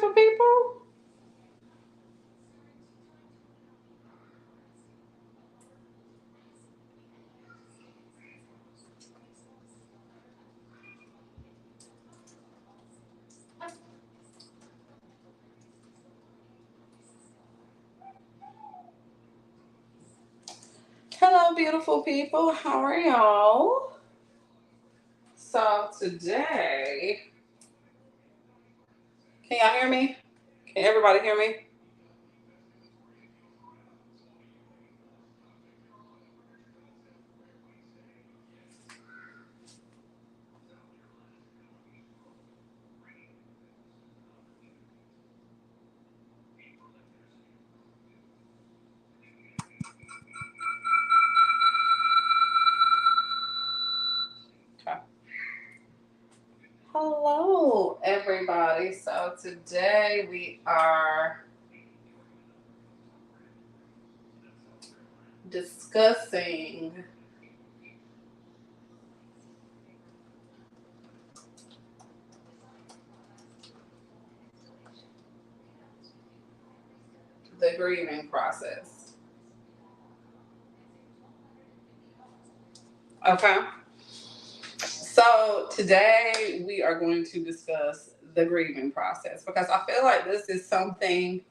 beautiful people? Hello, beautiful people. How are y'all? So today, can y'all hear me? Can everybody hear me? Okay. Hello, everybody. So today we are discussing the grieving process. Okay. So today we are going to discuss the grieving process because I feel like this is something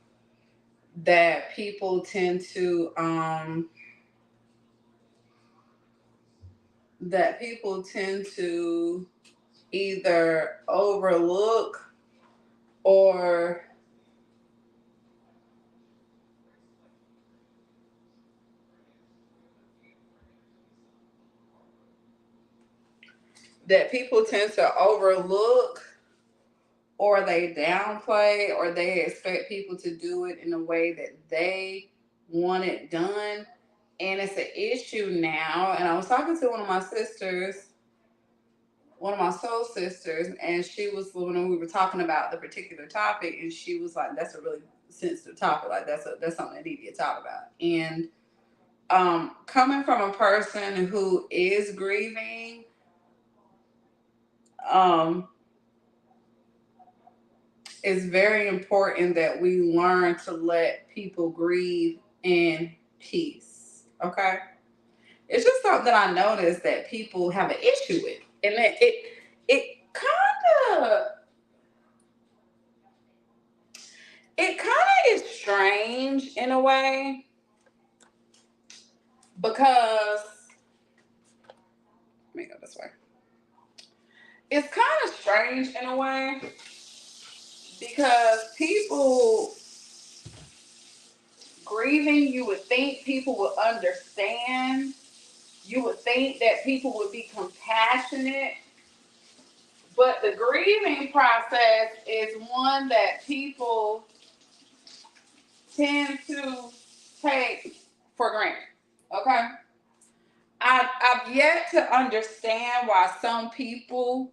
that people tend to either overlook or that people tend to overlook or they downplay or they expect people to do it in a way that they want it done. And it's an issue now. And I was talking to one of my soul sisters, and she was, when we were talking about the particular topic, and she was like, that's a really sensitive topic. Like that's something that need to get talked about. And coming from a person who is grieving, um, it's very important that we learn to let people grieve in peace. Okay? It's just something that I noticed that people have an issue with. And it kind of is strange in a way because let me go this way. It's kind of strange in a way because people grieving, you would think people would understand. You would think that people would be compassionate. But the grieving process is one that people tend to take for granted. Okay? I've yet to understand why some people,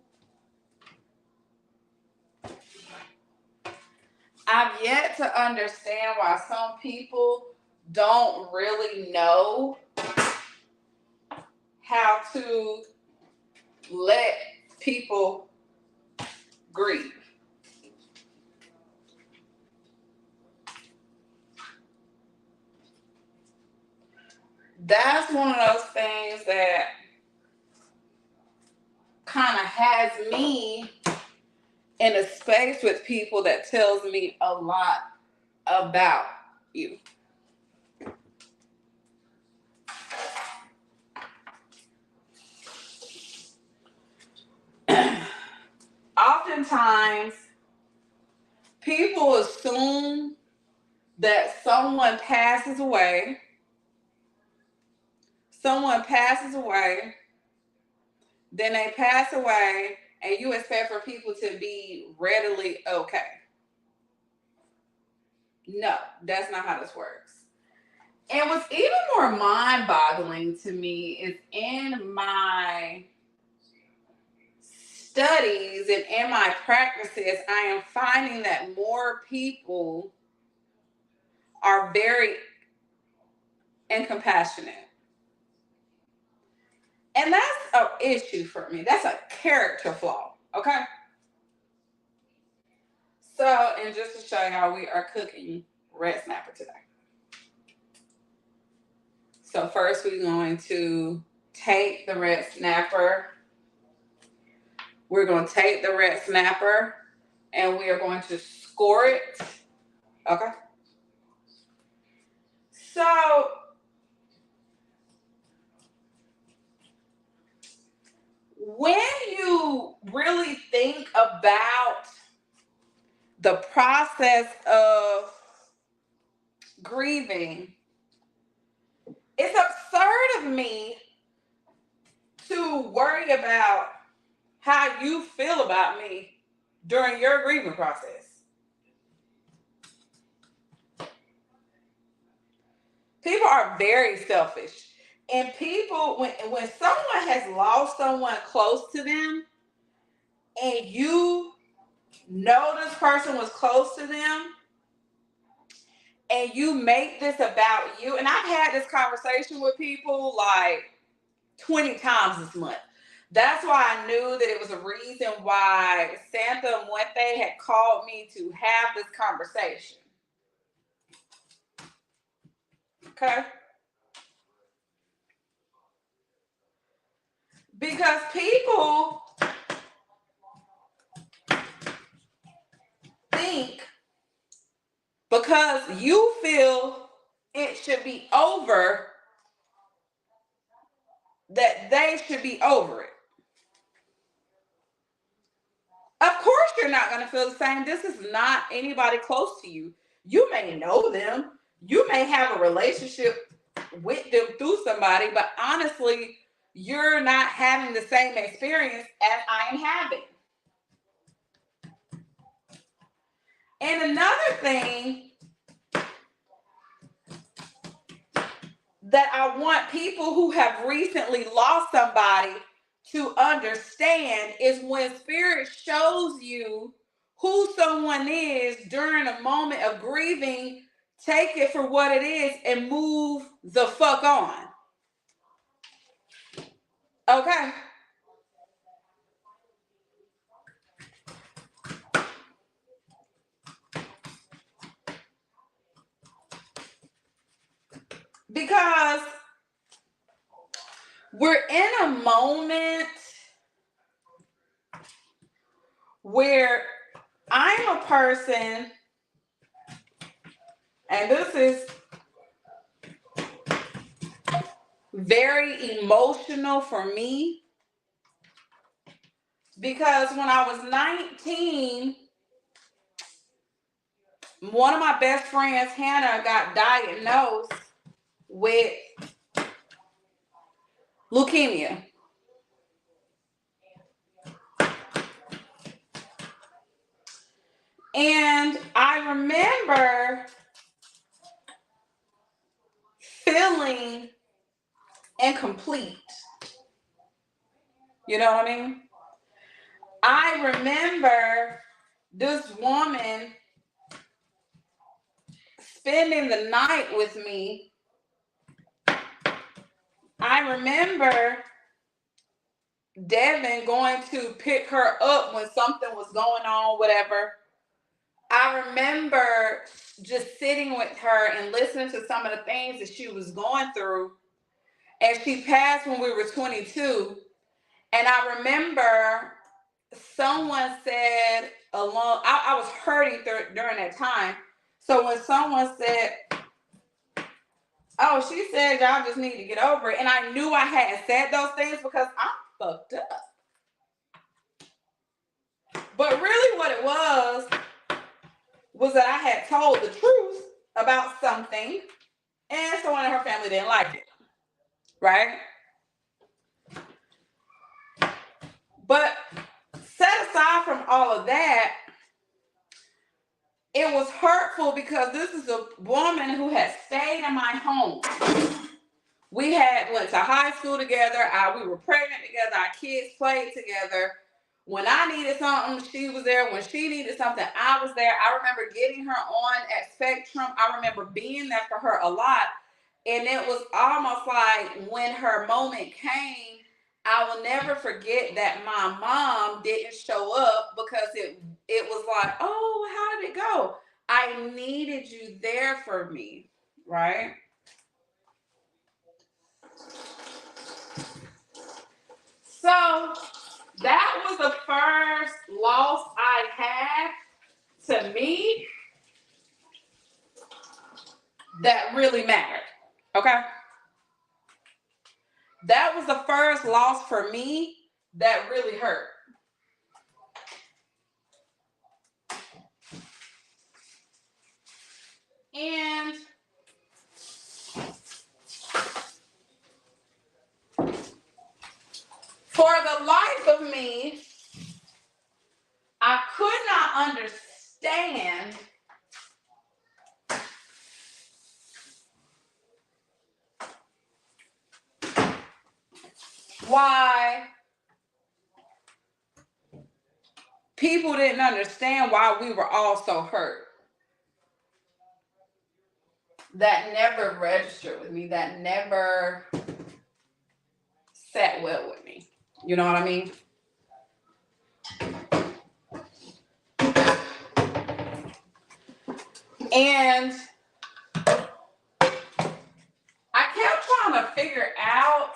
I've yet to understand why some people don't really know how to let people grieve. That's one of those things that kind of has me in a space with people that tells me a lot about you. Oftentimes, people assume that someone passes away, then they pass away, and you expect for people to be readily okay. No, that's not how this works. And what's even more mind boggling to me is in my studies and in my practices, I am finding that more people are very incompassionate. And that's an issue for me. That's a character flaw. Okay. So, and just to show y'all, we are cooking red snapper today. So first we're going to take the red snapper. We're going to take the red snapper and we are going to score it. Okay. So when you really think about the process of grieving, it's absurd of me to worry about how you feel about me during your grieving process. People are very selfish. And people, when someone has lost someone close to them, and you know this person was close to them, and you make this about you, and I've had this conversation with people like 20 times this month. That's why I knew that it was a reason why Santa Muerte had called me to have this conversation. Okay? Because people think because you feel it should be over, that they should be over it. Of course you're not going to feel the same. This is not anybody close to you. You may know them. You may have a relationship with them through somebody, but honestly, you're not having the same experience as I am having. And another thing that I want people who have recently lost somebody to understand is when spirit shows you who someone is during a moment of grieving, take it for what it is and move the fuck on. Okay? Because we're in a moment where I'm a person, and this is very emotional for me, because when I was 19, one of my best friends, Hannah, got diagnosed with leukemia. And I remember feeling incomplete. You know what I mean? I remember this woman spending the night with me. I remember Devin going to pick her up when something was going on, whatever. I remember just sitting with her and listening to some of the things that she was going through. And she passed when we were 22. And I remember someone said along, I was hurting during that time. So when someone said, oh, she said y'all just need to get over it. And I knew I hadn't said those things because I'm fucked up. But really what it was that I had told the truth about something and someone in her family didn't like it. Right? But set aside from all of that, it was hurtful because this is a woman who had stayed in my home. We had went to high school together. We were pregnant together. Our kids played together. When I needed something, she was there. When she needed something, I was there. I remember getting her on at Spectrum. I remember being there for her a lot. And it was almost like when her moment came, I will never forget that my mom didn't show up because it was like, oh, how did it go? I needed you there for me, right? So that was the first loss I had to me that really mattered. Okay? That was the first loss for me that really hurt. And for the life of me, I could not understand why people didn't understand why we were all so hurt. That never registered with me. That never sat well with me. You know what I mean? And I kept trying to figure out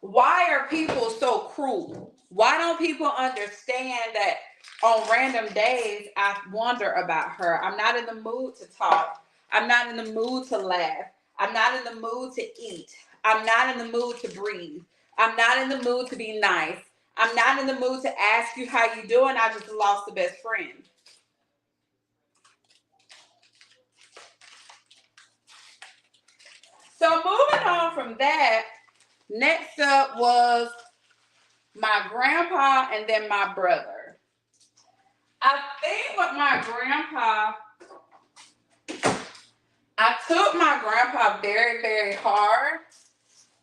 why are people so cruel? Why don't people understand that on random days I wonder about her? I'm not in the mood to talk. I'm not in the mood to laugh. I'm not in the mood to eat. I'm not in the mood to breathe. I'm not in the mood to be nice. I'm not in the mood to ask you how you doing. I just lost a best friend. So moving on from that, next up was my grandpa and then my brother. I think with my grandpa, I took my grandpa very, very hard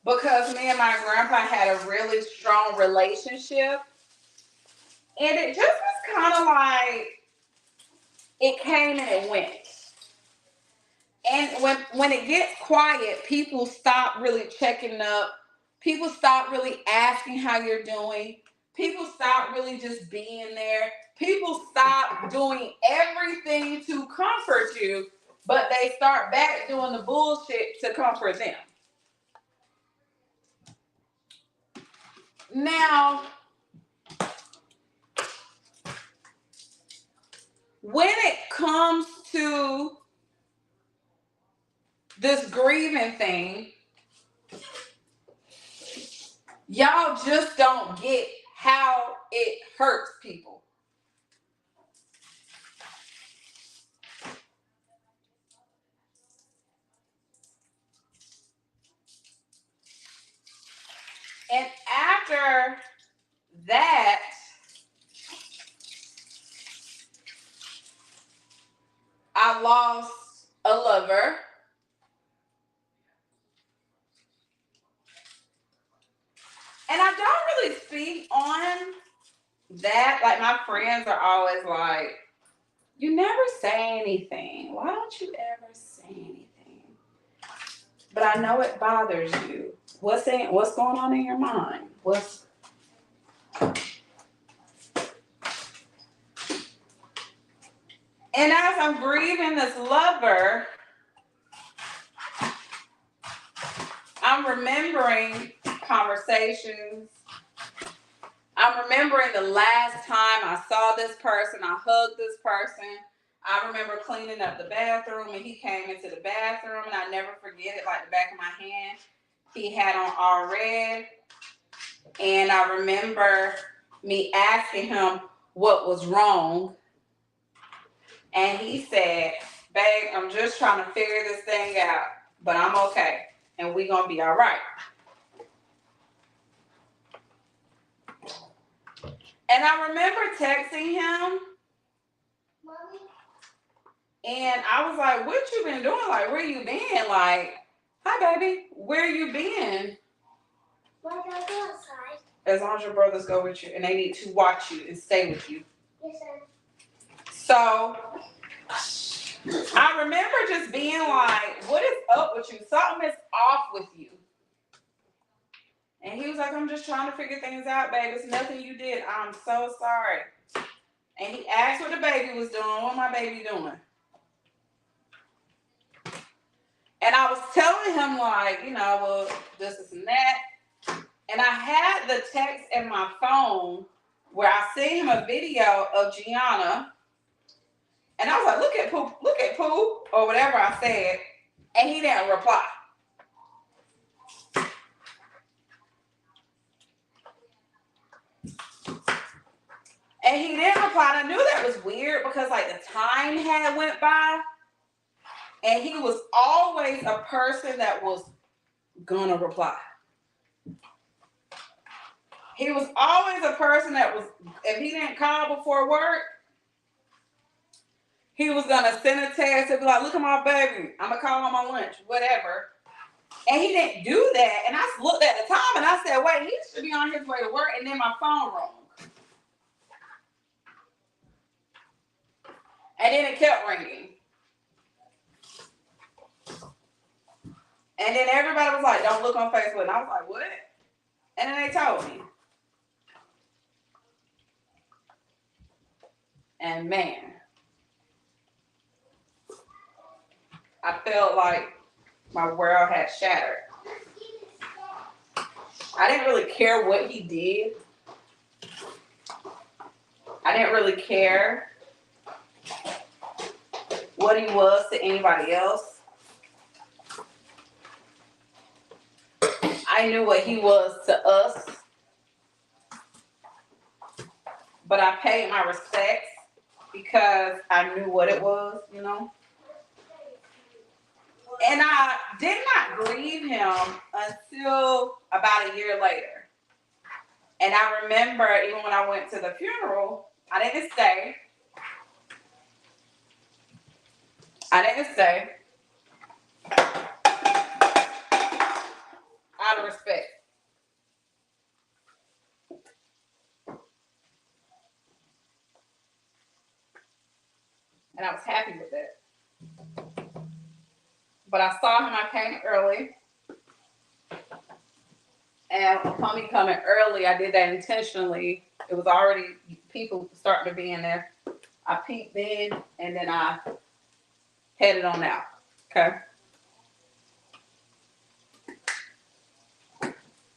because me and my grandpa had a really strong relationship. And it just was kind of like it came and it went. And when it gets quiet, people stop really checking up. People stop really asking how you're doing. People stop really just being there. People stop doing everything to comfort you, but they start back doing the bullshit to comfort them. Now, when it comes to this grieving thing, y'all just don't get how it hurts people. And after that, I lost a lover. And I don't really speak on that. Like, my friends are always like, you never say anything. Why don't you ever say anything? But I know it bothers you. What's going on in your mind? And as I'm grieving this lover, I'm remembering conversations. I'm remembering the last time I saw this person, I hugged this person. I remember cleaning up the bathroom and he came into the bathroom and I never forget it, like the back of my hand. He had on all red. And I remember me asking him what was wrong. And he said, babe, I'm just trying to figure this thing out, but I'm okay. And we're going to be all right. And I remember texting him. Mommy. And I was like, what you been doing? Like, where you been? Like, hi, baby. Where you been? Well, I go outside. As long as your brothers go with you. And they need to watch you and stay with you. Yes, sir. So, I remember just being like, what is up with you? Something is off with you. And he was like, I'm just trying to figure things out, babe. It's nothing you did. I'm so sorry. And he asked what the baby was doing. What my baby doing? And I was telling him, like, well, this and that. And I had the text in my phone where I sent him a video of Gianna. And I was like, look at Pooh, or whatever I said. And he didn't reply. And he didn't reply. And I knew that was weird because, like, the time had went by. And he was always a person that was gonna reply. He was always a person that was, if he didn't call before work, he was gonna send a text and be like, look at my baby. I'm gonna call on my lunch, whatever. And he didn't do that. And I looked at the time and I said, wait, he should be on his way to work. And then my phone rang. And then it kept ringing. And then everybody was like, don't look on Facebook. And I was like, what? And then they told me. And man, I felt like my world had shattered. I didn't really care what he did. I didn't really care what he was to anybody else. I knew what he was to us. But I paid my respects because I knew what it was, And I did not grieve him until about a year later. And I remember even when I went to the funeral, I didn't stay. Out of respect. And I was happy with that. But I saw him, I came early. And upon me coming early, I did that intentionally. It was already people starting to be in there. I peeked in and then I headed on out. Okay.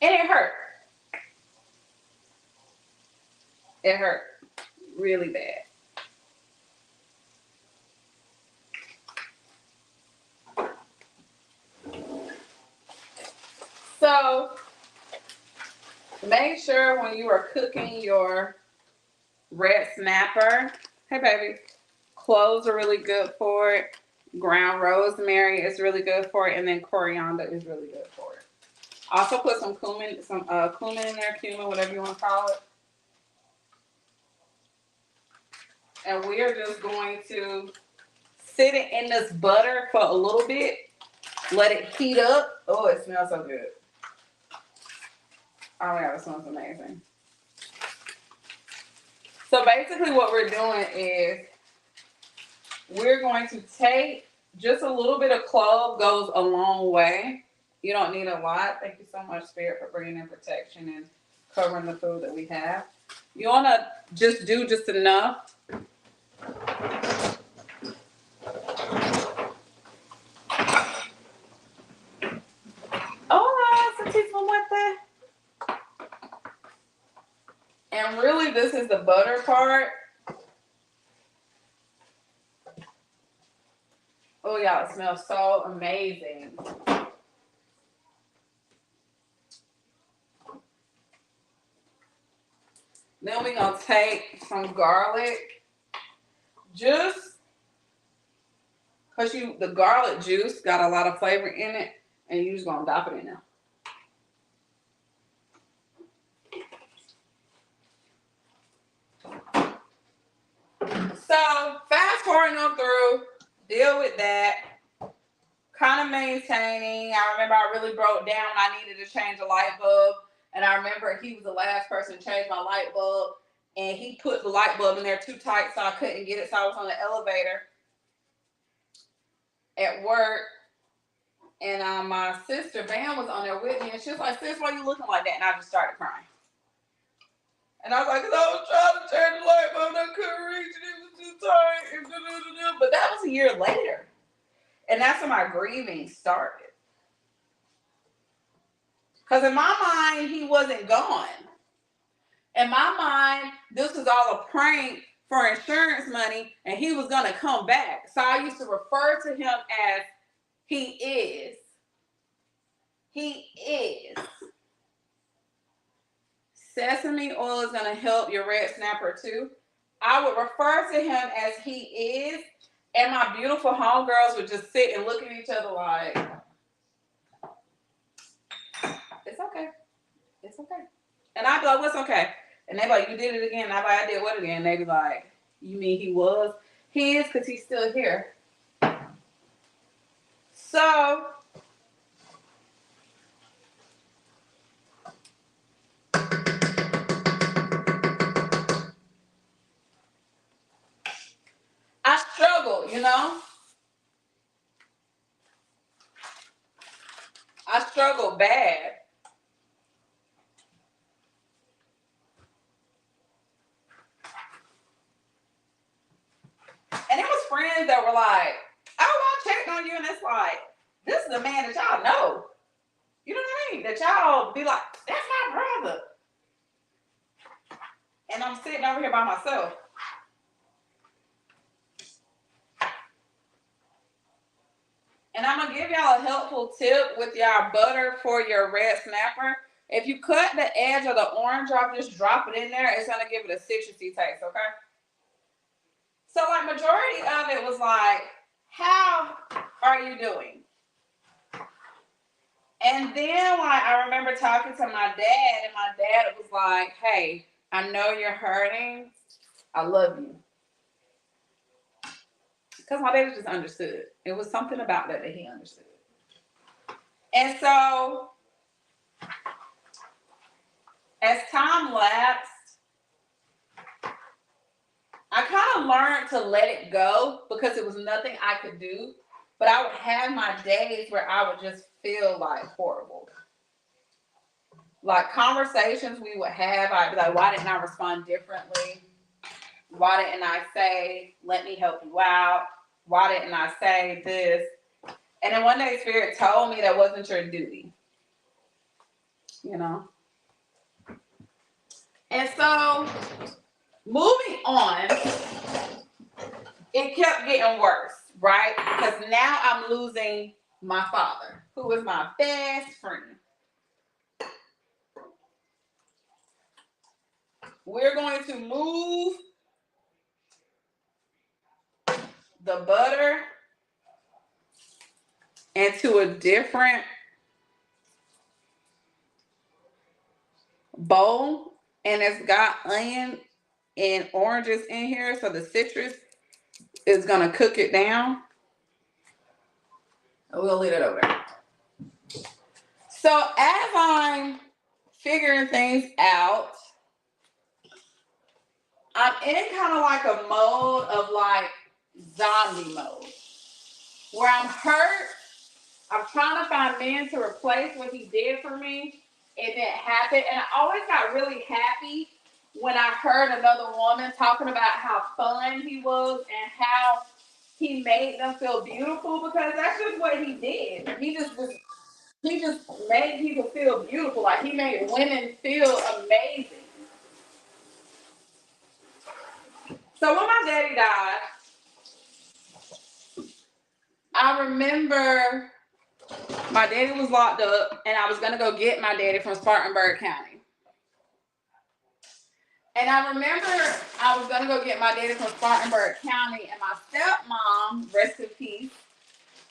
And it hurt. It hurt really bad. So make sure when you are cooking your red snapper, hey baby, cloves are really good for it. Ground rosemary is really good for it, and then coriander is really good for it. Also put some cumin in there, cumin, whatever you want to call it. And we are just going to sit it in this butter for a little bit. Let it heat up. Oh, it smells so good. Oh my God, it smells amazing. So basically what we're doing is we're going to take just a little bit of clove, goes a long way. You don't need a lot. Thank you so much, Spirit, for bringing in protection and covering the food that we have. You want to just do just enough. Oh, that's a with that. And really, this is the butter part. Oh, y'all, it smells so amazing. Then we're going to take some garlic. Just because the garlic juice got a lot of flavor in it, and you're just going to dop it in there. So, fast forwarding on through, deal with that. Kind of maintaining. I remember I really broke down when I needed to change a light bulb. And I remember he was the last person to change my light bulb. And he put the light bulb in there too tight so I couldn't get it. So I was on the elevator. at work, and my sister Van was on there with me, and she was like, "Sis, why you looking like that?" And I just started crying. And I was like, "Cause I was trying to turn the light on, I couldn't reach it. It was too tight." But that was a year later, and that's when my grieving started. Because in my mind, he wasn't gone. In my mind, this was all a prank for insurance money, and he was gonna come back. So I used to refer to him as he is. He is. Sesame oil is gonna help your red snapper too. I would refer to him as he is, and my beautiful homegirls would just sit and look at each other like, it's okay. It's okay. And I'd be like, what's okay? And they'd be like, you did it again. And I'd be like, I did what again? And they'd be like, you mean he was? He is, because he's still here. So, I struggled, you know? I struggled bad. And it was friends that were like, oh, I checked on you. And it's like, this is a man that y'all know. You know what I mean? That y'all be like, that's my brother. And I'm sitting over here by myself. And I'm going to give y'all a helpful tip with y'all butter for your red snapper. If you cut the edge of the orange off, just drop it in there. It's going to give it a citrusy taste, okay? So, like, majority of it was like, how are you doing? And then, like, I remember talking to my dad, and my dad was like, hey, I know you're hurting. I love you. Because my daddy just understood. It was something about that he understood. And so, as time lapsed, I kind of learned to let it go because it was nothing I could do. But I would have my days where I would just feel like horrible. Like conversations we would have, I'd be like, why didn't I respond differently? Why didn't I say, let me help you out? Why didn't I say this? And then one day Spirit told me that wasn't your duty. You know? And so, moving on, it kept getting worse, right? Because now I'm losing my father, who was my best friend. We're going to move the butter into a different bowl, and it's got onion and oranges in here, so the citrus is gonna cook it down. We'll leave it over there. So as I'm figuring things out, I'm in kind of like a mode of like zombie mode, where I'm hurt. I'm trying to find men to replace what he did for me. It didn't happen. And I always got really happy when I heard another woman talking about how fun he was and how he made them feel beautiful, because that's just what he did. He just made people feel beautiful. Like, he made women feel amazing. So when my daddy died, I remember my daddy was locked up, and I was going to go get my daddy from Spartanburg County. And I remember I was going to go get my daddy from Spartanburg County, and my stepmom, rest in peace,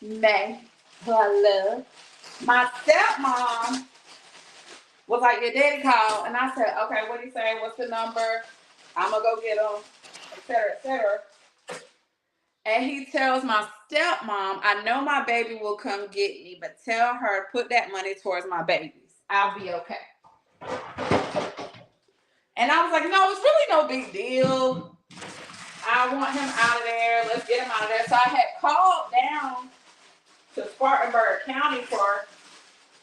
May, who I love, my stepmom was like, your daddy called. And I said, okay, what do you say? What's the number? I'm going to go get him, et cetera, et cetera. And he tells my stepmom, I know my baby will come get me, but tell her, put that money towards my babies. I'll be okay. And I was like, no, it's really no big deal. I want him out of there. Let's get him out of there. So I had called down to Spartanburg County for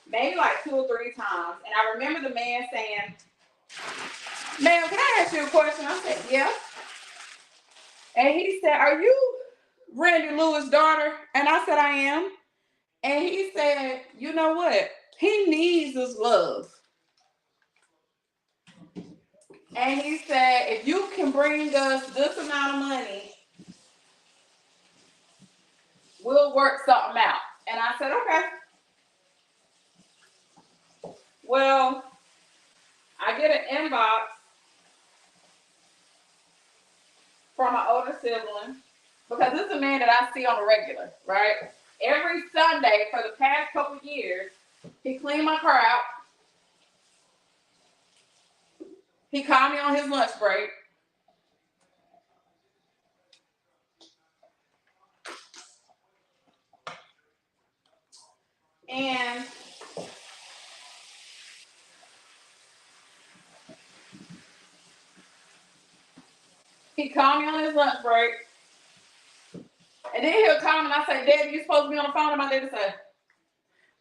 maybe like 2 or 3 times. And I remember the man saying, "Ma'am, can I ask you a question?" I said, "Yeah." And he said, "Are you Randy Lewis' daughter?" And I said, "I am." And he said, "You know what? He needs this love." And he said, "If you can bring us this amount of money, we'll work something out." And I said, "Okay." Well, I get an inbox from my older sibling, because this is a man that I see on a regular, right? Every Sunday for the past couple years, he cleaned my car out. He called me on his lunch break. And he called me on his lunch break. And then he'll call me and I say, "Daddy, you supposed to be on the phone." And my daddy say,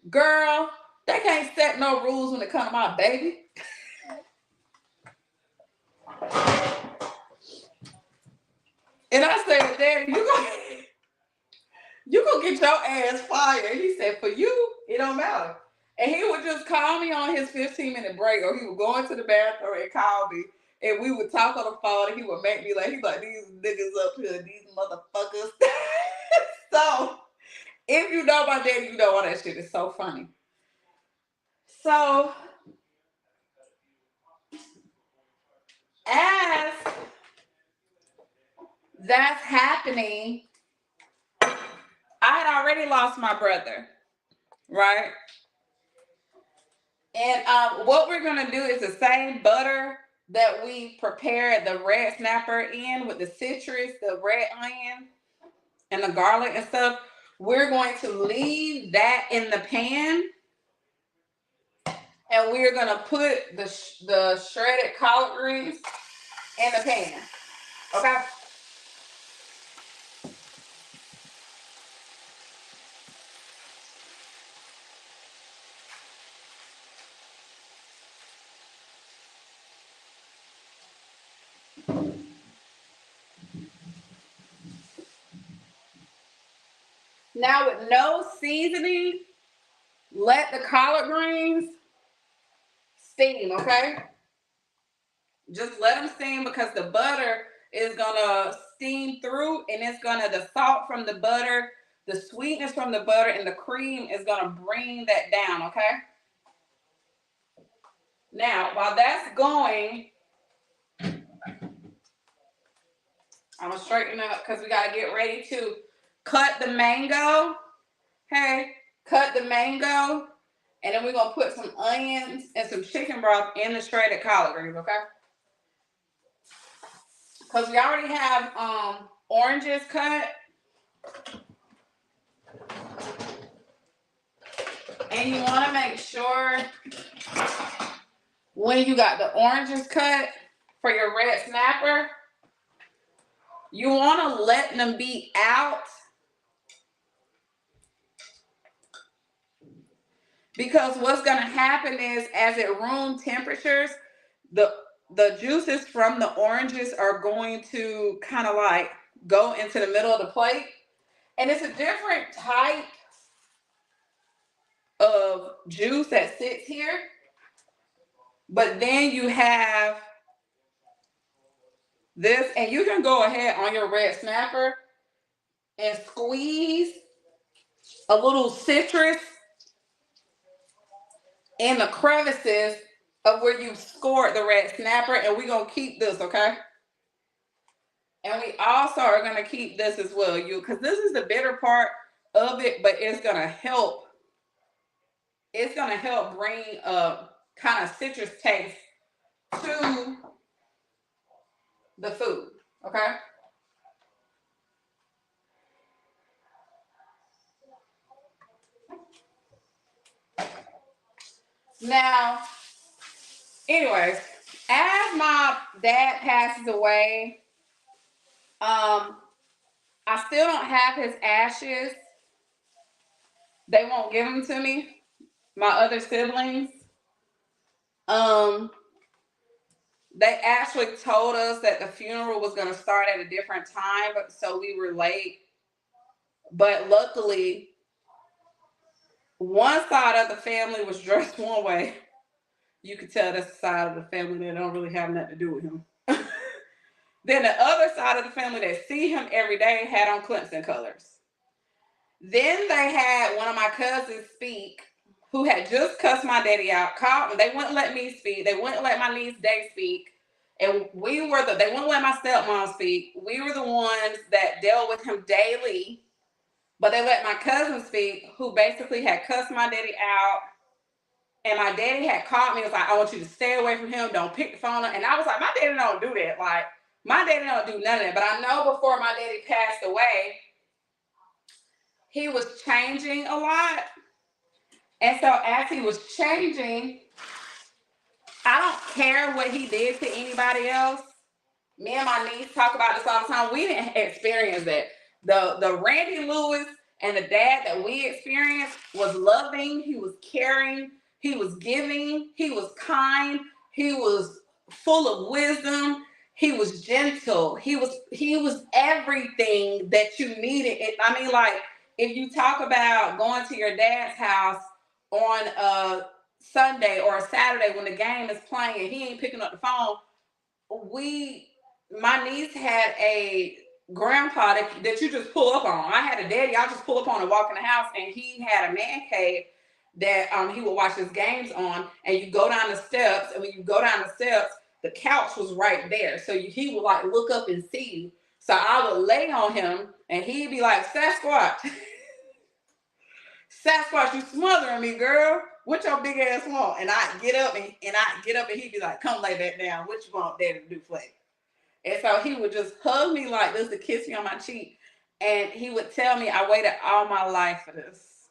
"Girl, they can't set no rules when it comes to my baby." And I said, "Daddy, you gonna get your ass fired." He said, "For you, it don't matter." And he would just call me on his 15-minute break, or he would go into the bathroom and call me, and we would talk on the phone, and he would make me like, he's like, "These niggas up here, these motherfuckers." So, if you know my daddy, you know all that shit is so funny. So, as that's happening, I had already lost my brother, right? And what we're gonna do is the same butter that we prepared the red snapper in with the citrus, the red onion, and the garlic and stuff. We're going to leave that in the pan, and we're gonna put the shredded collard greens in the pan. Okay. Now, with no seasoning, let the collard greens steam, okay? Just let them steam, because the butter is gonna steam through, and it's gonna, the salt from the butter, the sweetness from the butter, and the cream is gonna bring that down, okay? Now, while that's going, I'm gonna straighten up because we gotta get ready to cut the mango. Hey, cut the mango, and then we're gonna put some onions and some chicken broth in the shredded collard greens, okay? Because we already have oranges cut. And you want to make sure when you got the oranges cut for your red snapper, you want to let them be out, because what's going to happen is, as at room temperatures, the juices from the oranges are going to kind of like go into the middle of the plate. And it's a different type of juice that sits here. But then you have this, and you can go ahead on your red snapper and squeeze a little citrus in the crevices of where you scored the red snapper. And we're going to keep this, okay? And we also are going to keep this as well, because this is the bitter part of it, but it's going to help. It's going to help bring a kind of citrus taste to the food, okay? Now, anyways, as my dad passes away, I still don't have his ashes, They won't give them to me. My other siblings. Um, they actually told us that the funeral was gonna start at a different time, so we were late. But luckily, one side of the family was dressed one way. You could tell that's the side of the family that don't really have nothing to do with him. Then the other side of the family that see him every day had on Clemson colors. Then they had one of my cousins speak, who had just cussed my daddy out, called me. They wouldn't let me speak. They wouldn't let my niece Day speak. And they wouldn't let my stepmom speak. We were the ones that dealt with him daily. But they let my cousin speak, who basically had cussed my daddy out. And my daddy had called me and was like, I want you to stay away from him. Don't pick the phone up. And I was like, my daddy don't do that. Like, my daddy don't do none of that. But I know before my daddy passed away, he was changing a lot. And so as he was changing, I don't care what he did to anybody else. Me and my niece talk about this all the time. We didn't experience that. The Randy Lewis and the dad that we experienced was loving. He was caring. He was giving. He was kind. He was full of wisdom. He was gentle. He was everything that you needed. I mean, like, if you talk about going to your dad's house on a Sunday or a Saturday when the game is playing and he ain't picking up the phone, my niece had a grandpa that you just pull up on. I had a daddy I just pull up on and walk in the house, and he had a man cave that he would watch his games on, and you go down the steps, and when you go down the steps, the couch was right there. So he would like look up and see you. So I would lay on him, and he'd be like, Sasquatch, Sasquatch, you smothering me, girl. What your big ass want? And I get up and he'd be like, come lay back down. What you want daddy to do for you? And so he would just hug me like this to kiss me on my cheek. And he would tell me, I waited all my life for this.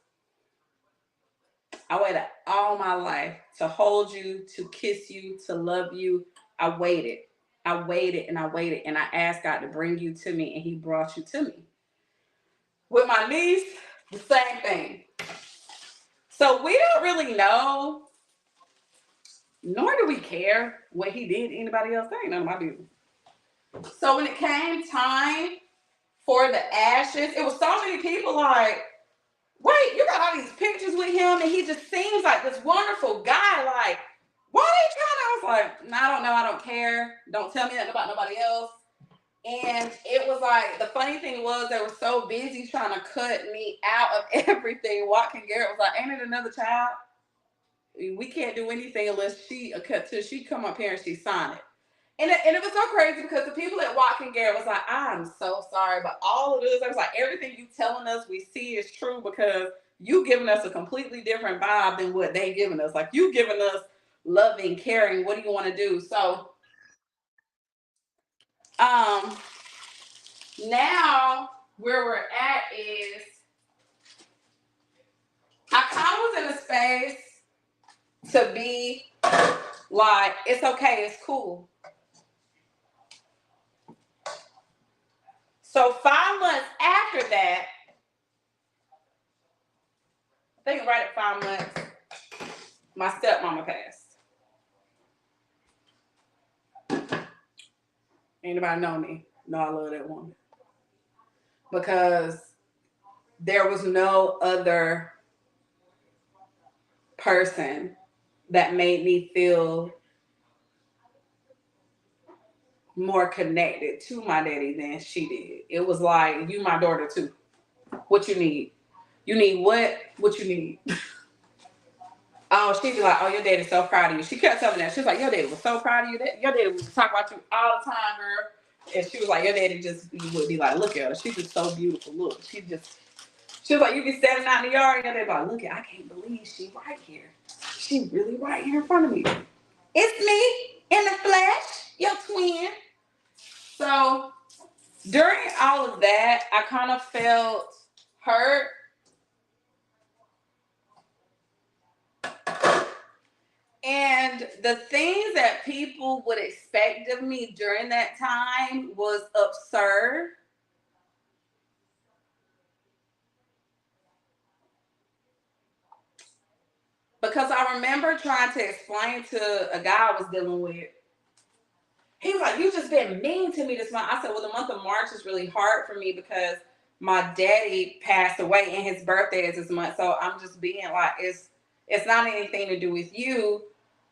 I waited all my life to hold you, to kiss you, to love you. I waited. I waited and I waited. And I asked God to bring you to me, and he brought you to me. With my niece, the same thing. So we don't really know, nor do we care what he did to anybody else. That ain't none of my business. So when it came time for the ashes, it was so many people like, wait, you got all these pictures with him and he just seems like this wonderful guy. Like, why are they trying to? I was like, no, I don't know. I don't care. Don't tell me nothing about nobody else. And it was like, the funny thing was they were so busy trying to cut me out of everything. Watkin Garrett was like, ain't it another child? We can't do anything unless she come up here and she sign it. And it was so crazy because the people at Watkin Garrett was like, I'm so sorry, but all of this, I was like, everything you telling us we see is true because you giving us a completely different vibe than what they giving us. Like, you giving us loving, caring, what do you want to do? So now where we're at is I kind of was in a space to be like, it's okay, it's cool. So 5 months after that, I think right at 5 months, my stepmama passed. Anybody know me? No, I love that woman. Because there was no other person that made me feel more connected to my daddy than she did. It was like, you my daughter too. What you need? You need what? What you need? Oh, she'd be like, oh, your daddy's so proud of you. She kept telling me that. She was like, your daddy was so proud of you. Your daddy was talking about you all the time, girl. And she was like, your daddy would be like, look at her. She's just so beautiful. Look, she was like, you be standing out in the yard and your daddy like, look at, I can't believe she right here. She really right here in front of me. It's me in the flesh, your twin. So during all of that, I kind of felt hurt. And the things that people would expect of me during that time was absurd. Because I remember trying to explain to a guy I was dealing with. He was like, "You just been mean to me this month." I said, "Well, the month of March is really hard for me because my daddy passed away and his birthday is this month. So I'm just being like, it's not anything to do with you."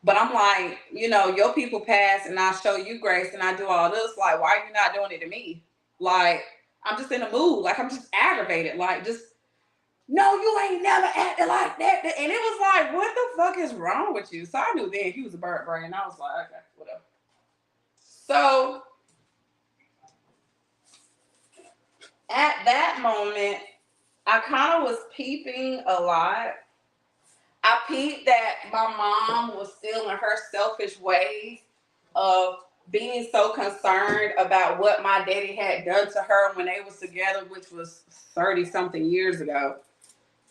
But I'm like, your people pass and I show you grace and I do all this. Like, why are you not doing it to me? Like, I'm just in a mood. Like, I'm just aggravated. Like, just, no, you ain't never acted like that. And it was like, what the fuck is wrong with you? So I knew then he was a bird brain. And I was like, okay, whatever. So at that moment, I kind of was peeping a lot. I peeped that my mom was still in her selfish ways of being so concerned about what my daddy had done to her when they was together, which was 30 something years ago.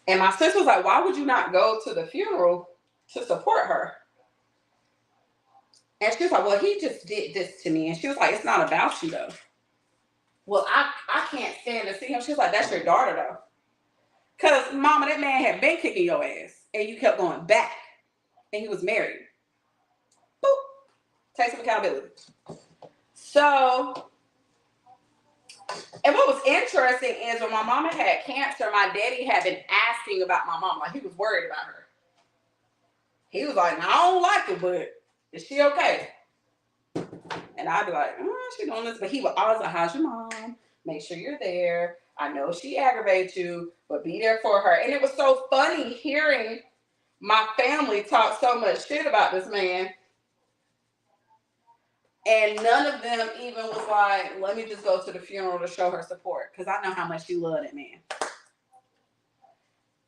And my sister was like, "Why would you not go to the funeral to support her?" And she was like, "Well, he just did this to me." And she was like, "It's not about you though." Well, I can't stand to see him. She was like, "That's your daughter though." Because, mama, that man had been kicking your ass. And you kept going back. And he was married. Boop. Take some accountability. So, and what was interesting is when my mama had cancer, my daddy had been asking about my mom. Like, he was worried about her. He was like, "I don't like her, but is she okay?" And I'd be like, she doing this. But he would always like, "How's your mom? Make sure you're there. I know she aggravates you, but be there for her." And it was so funny hearing my family talk so much shit about this man. And none of them even was like, "Let me just go to the funeral to show her support." Because I know how much she loved that man.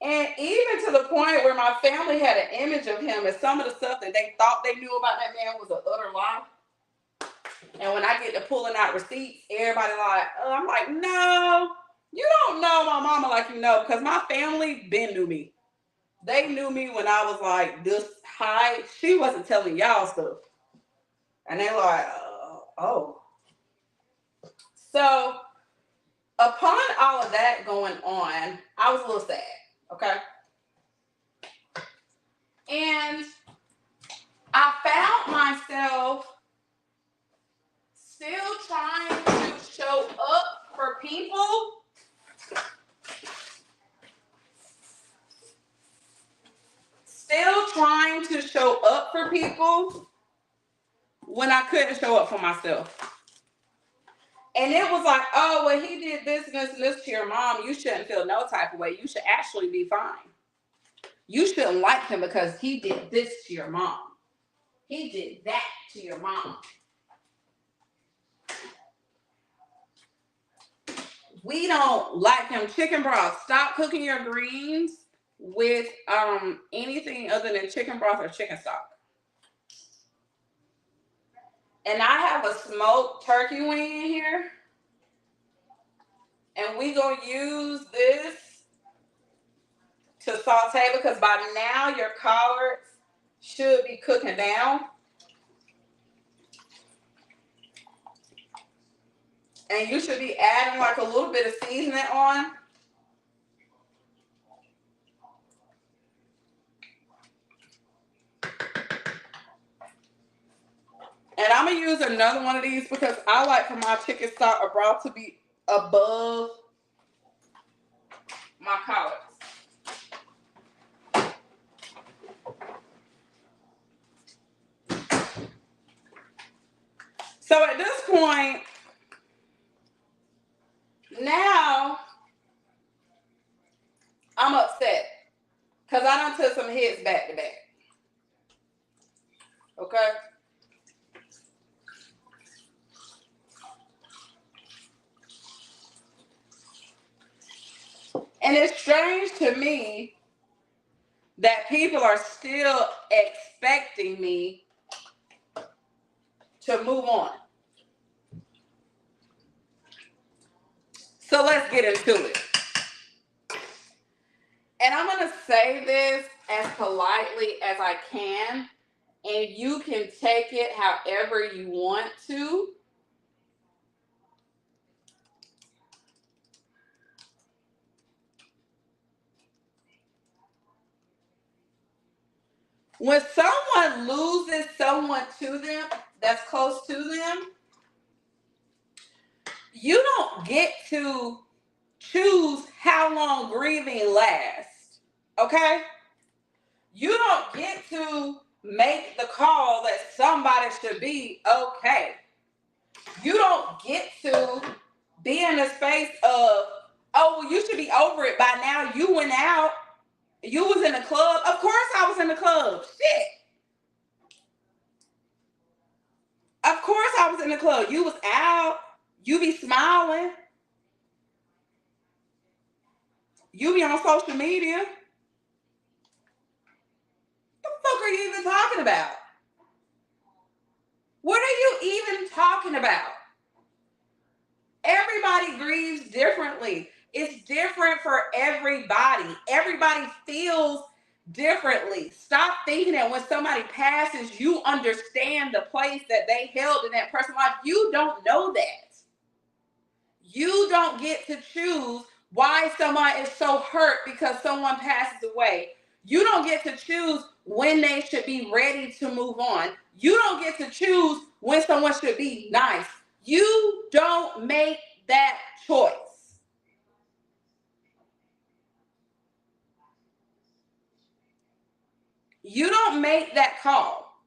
And even to the point where my family had an image of him and some of the stuff that they thought they knew about that man was an utter lie. And when I get to pulling out receipts, everybody like, I'm like, "No, you don't know my mama like you know." Because my family been knew me. They knew me when I was like this high. She wasn't telling y'all stuff. And they like, oh. So upon all of that going on, I was a little sad, okay? And I found myself still trying to show up for people. Still trying to show up for people when I couldn't show up for myself. And it was like, "Oh, well, he did this and this and this to your mom. You shouldn't feel no type of way. You should actually be fine. You shouldn't like him because he did this to your mom. He did that to your mom. We don't like him." Chicken broth. Stop cooking your greens with anything other than chicken broth or chicken stock. And I have a smoked turkey wing in here. And we gonna use this to saute because by now your collards should be cooking down. And you should be adding like a little bit of seasoning on. And I'm going to use another one of these because I like for my chicken stock or broth to be above my collards. So at this point, now I'm upset because I done took some hits back to back. Okay? And it's strange to me that people are still expecting me to move on. So let's get into it. And I'm going to say this as politely as I can, and you can take it however you want to. When someone loses someone to them that's close to them, you don't get to choose how long grieving lasts. Okay? You don't get to make the call that somebody should be okay. You don't get to be in a space of, oh, well, you should be over it by now. You went out. You was in the club. Of course I was in the club. Shit. Of course I was in the club. You was out. You be smiling. You be on social media. What the fuck are you even talking about? What are you even talking about? Everybody grieves differently. It's different for everybody. Everybody feels differently. Stop thinking that when somebody passes, you understand the place that they held in that person's life. You don't know that. You don't get to choose why someone is so hurt because someone passes away. You don't get to choose when they should be ready to move on. You don't get to choose when someone should be nice. You don't make that choice. You don't make that call.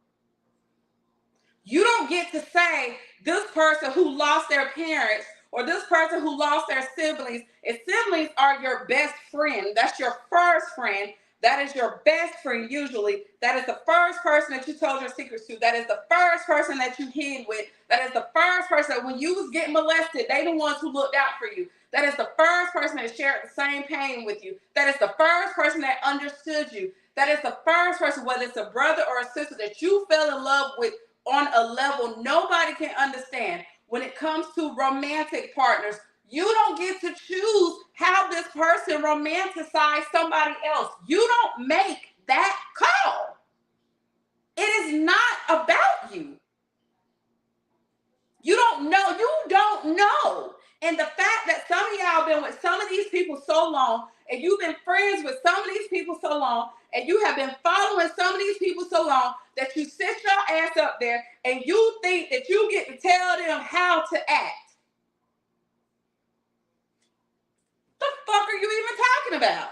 You don't get to say this person who lost their parents or this person who lost their siblings. If siblings are your best friend, that's your first friend. That is your best friend usually. That is the first person that you told your secrets to. That is the first person that you hid with. That is the first person when you was getting molested, they the ones who looked out for you. That is the first person that shared the same pain with you. That is the first person that understood you. That is the first person, whether it's a brother or a sister, that you fell in love with on a level nobody can understand. When it comes to romantic partners, you don't get to choose how this person romanticizes somebody else. You don't make that call. It is not about you. You don't know. You don't know. And the fact that some of y'all been with some of these people so long, and you've been friends with some of these people so long, and you have been following some of these people so long, that you sit your ass up there and you think that you get to tell them how to act. The fuck are you even talking about?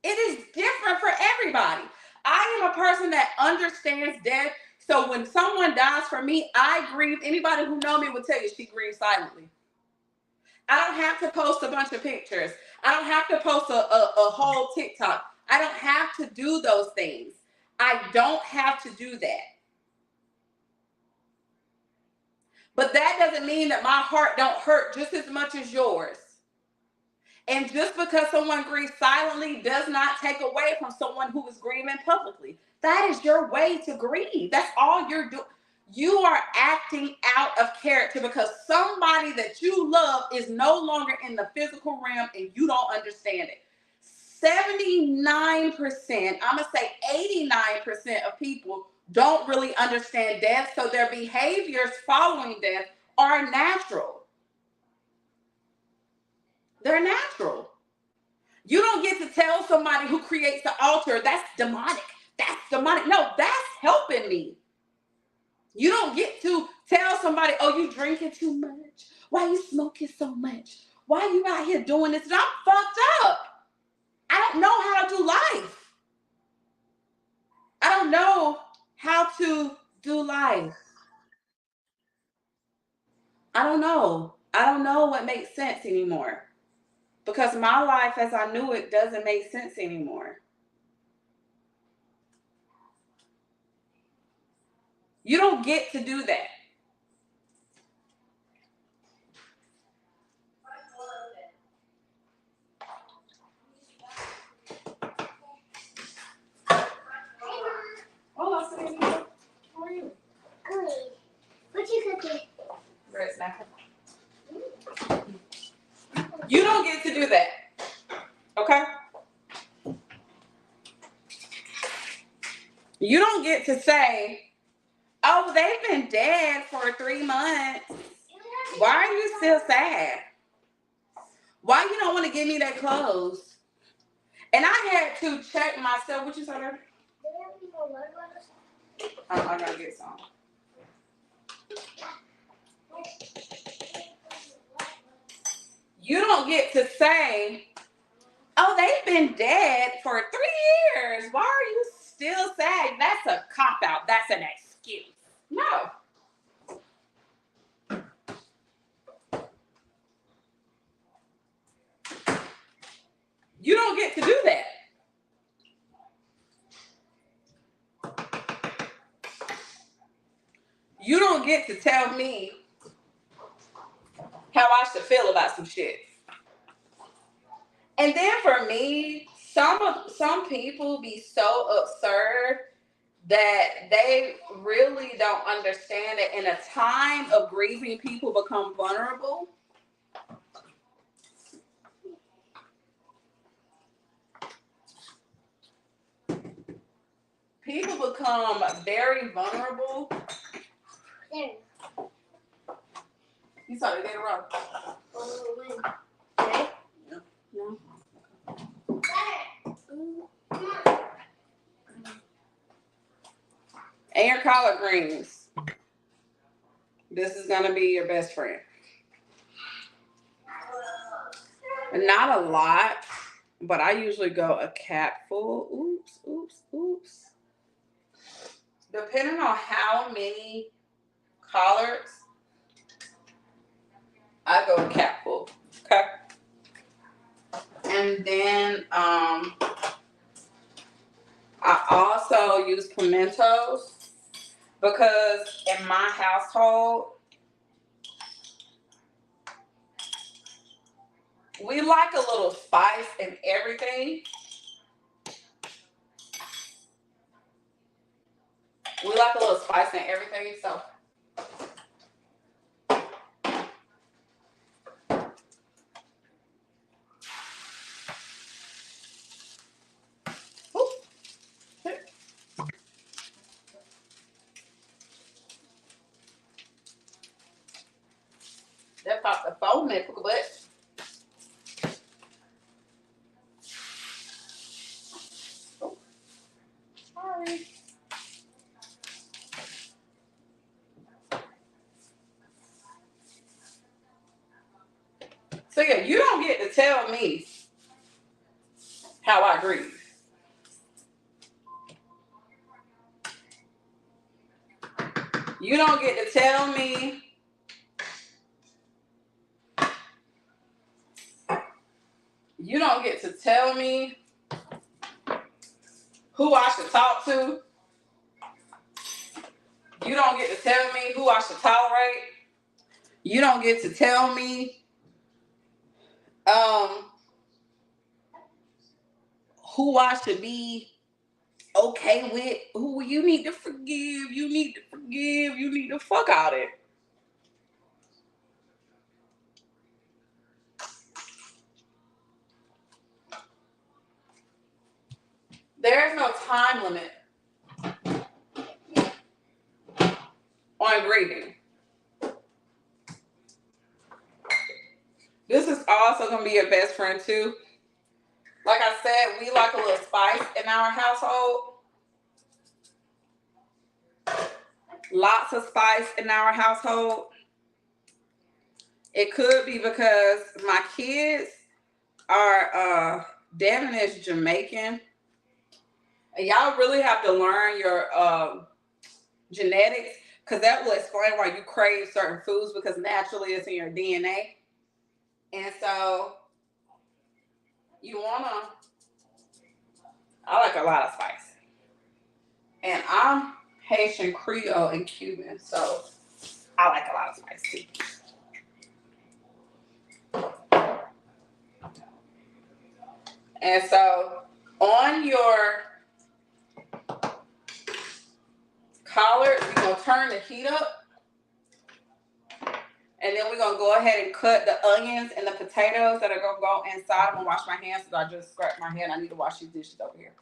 It is different for everybody. I am a person that understands death. So when someone dies for me, I grieve. Anybody who knows me will tell you she grieves silently. I don't have to post a bunch of pictures. I don't have to post a whole TikTok. I don't have to do those things. I don't have to do that. But that doesn't mean that my heart don't hurt just as much as yours. And just because someone grieves silently does not take away from someone who is grieving publicly. That is your way to grieve. That's all you're doing. You are acting out of character because somebody that you love is no longer in the physical realm and you don't understand it. 79%, I'm going to say 89% of people don't really understand death, so their behaviors following death are natural. They're natural. You don't get to tell somebody who creates the altar, that's demonic. That's demonic. No, that's helping me. You don't get to tell somebody, oh, you drinking too much. Why you smoking so much? Why you out here doing this? I'm fucked up. I don't know how to do life. I don't know how to do life. I don't know. I don't know what makes sense anymore. Because my life as I knew it doesn't make sense anymore. You don't get to do that. Oh, I see. How are you? Good. What you cooking? Bread snacker. You don't get to do that. Okay? You don't get to say, oh, they've been dead for 3 months. Why are you still sad? Why you don't want to give me that clothes? And I had to check myself. What you said? I gotta get some. You don't get to say, oh, they've been dead for 3 years. Why are you still sad? That's a cop-out. That's an excuse. No. You don't get to do that. You don't get to tell me how I should feel about some shit. And then for me, some people be so absurd that they really don't understand that in a time of grieving, people become vulnerable. People become very vulnerable. There. You saw it get it wrong. Okay. No. And your collard greens. This is gonna be your best friend. Not a lot, but I usually go a capful. Oops, oops, oops. Depending on how many collards, I go a capful. Okay. And then I also use pimentos because in my household, we like a little spice in everything. We like a little spice in everything, so. That popped the phone there, but. Oh, sorry. So yeah, you don't get to tell me how I grieve. You don't get to tell me who I should talk to. You don't get to tell me who I should tolerate. You don't get to tell me who I should be okay with, who you need to forgive, you need to fuck out it. There's no time limit on grieving. This is also gonna be your best friend too. Like I said, we like a little spice in our household. Lots of spice in our household. It could be because my kids are Devin is Jamaican. And y'all really have to learn your genetics, because that will explain why you crave certain foods, because naturally it's in your DNA. And so I like a lot of spice. And I'm Haitian, Creole, and Cuban, so I like a lot of spice too. And so on your collard, you're going to turn the heat up. And then we're going to go ahead and cut the onions and the potatoes that are going to go inside. I'm going to wash my hands because I just scratched my hand. I need to wash these dishes over here.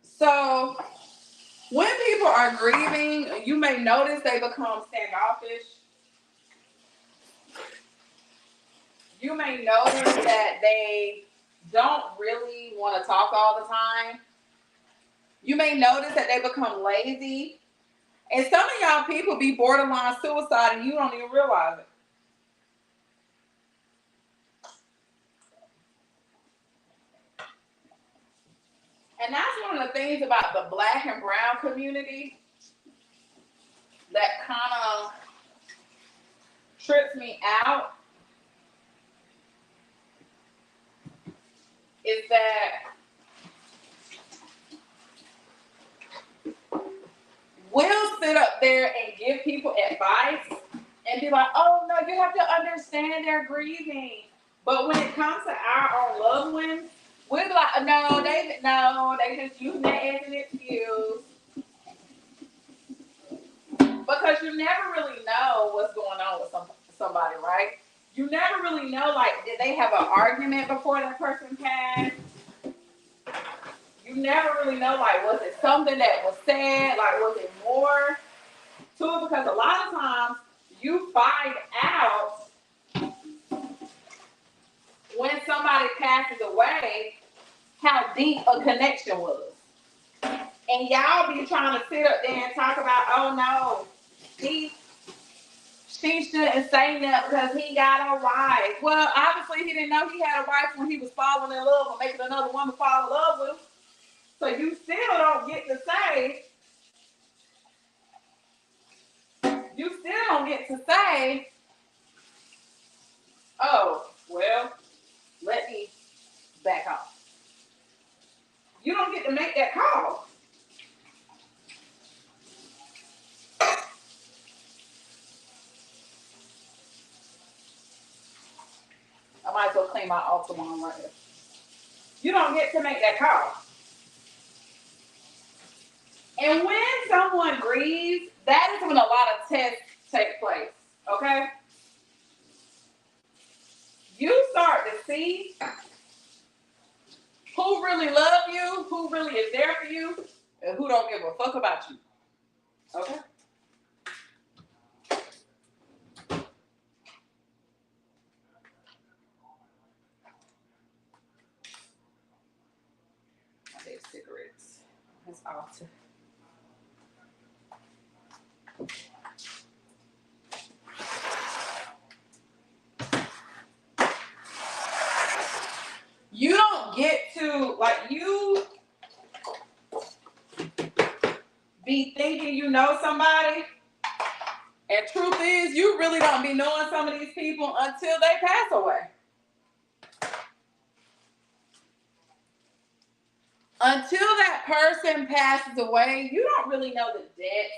So when people are grieving, you may notice they become standoffish. You may notice that they don't really want to talk all the time. You may notice that they become lazy. And some of y'all people be borderline suicide and you don't even realize it. And that's one of the things about the black and brown community that kind of trips me out is that we'll sit up there and give people advice and be like, oh no, you have to understand they're grieving. But when it comes to our own loved ones, we're like, no, they just using that as an excuse. Because you never really know what's going on with somebody, right? You never really know, like, did they have an argument before that person passed? You never really know, like, was it something that was said? Like, was it more to it? Because a lot of times you find out when somebody passes away how deep a connection was. And y'all be trying to sit up there and talk about, oh no, she shouldn't say that because he got a wife. Well, obviously he didn't know he had a wife when he was falling in love or making another woman fall in love with him. So you still don't get to say, oh, well, let me back off. You don't get to make that call. I might as well clean my altar one right here. You don't get to make that call. And when someone grieves, that is when a lot of tests take place. Okay? You start to see who really love you, who really is there for you, and who don't give a fuck about you. Okay? I need cigarettes. That's awesome. You don't get to, like, you be thinking you know somebody, and truth is, you really don't be knowing some of these people until they pass away. Until that person passes away, you don't really know the depth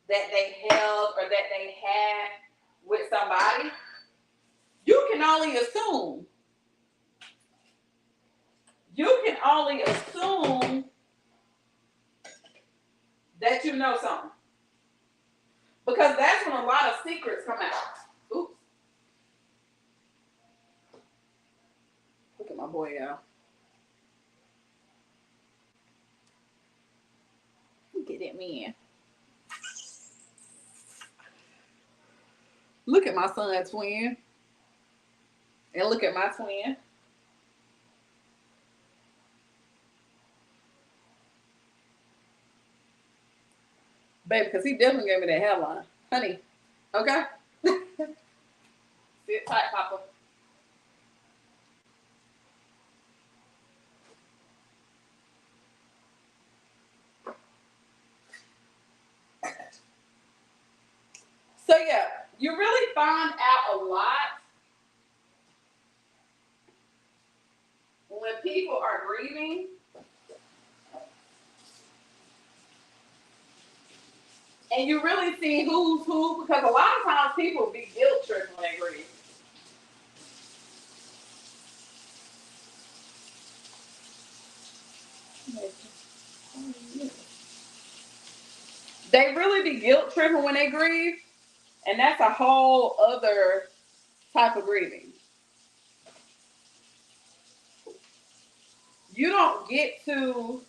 that they held or that they had with somebody. You can only assume. You can only assume that you know something. Because that's when a lot of secrets come out. Oops. Look at my boy, y'all. Get it, man. Look at my son, twin. And look at my twin. Baby, because he definitely gave me that hairline. Honey, okay? Sit tight, Papa. So, yeah, you really find out a lot when people are grieving. And you really see who's who, because a lot of times people be guilt tripping when they grieve. They really be guilt tripping when they grieve, and that's a whole other type of grieving. You don't get to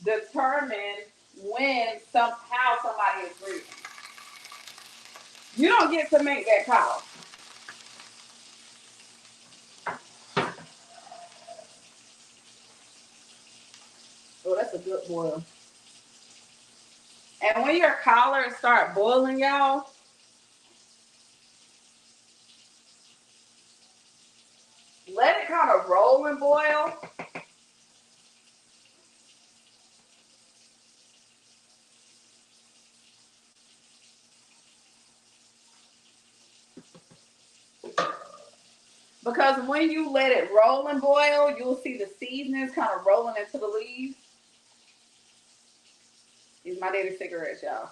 determine how somebody is grieving. You don't get to make that call. good boil. And when your collards start boiling, y'all, let it kind of roll and boil. Because when you let it roll and boil, you'll see the seasonings kind of rolling into the leaves. These are my daily cigarettes, y'all.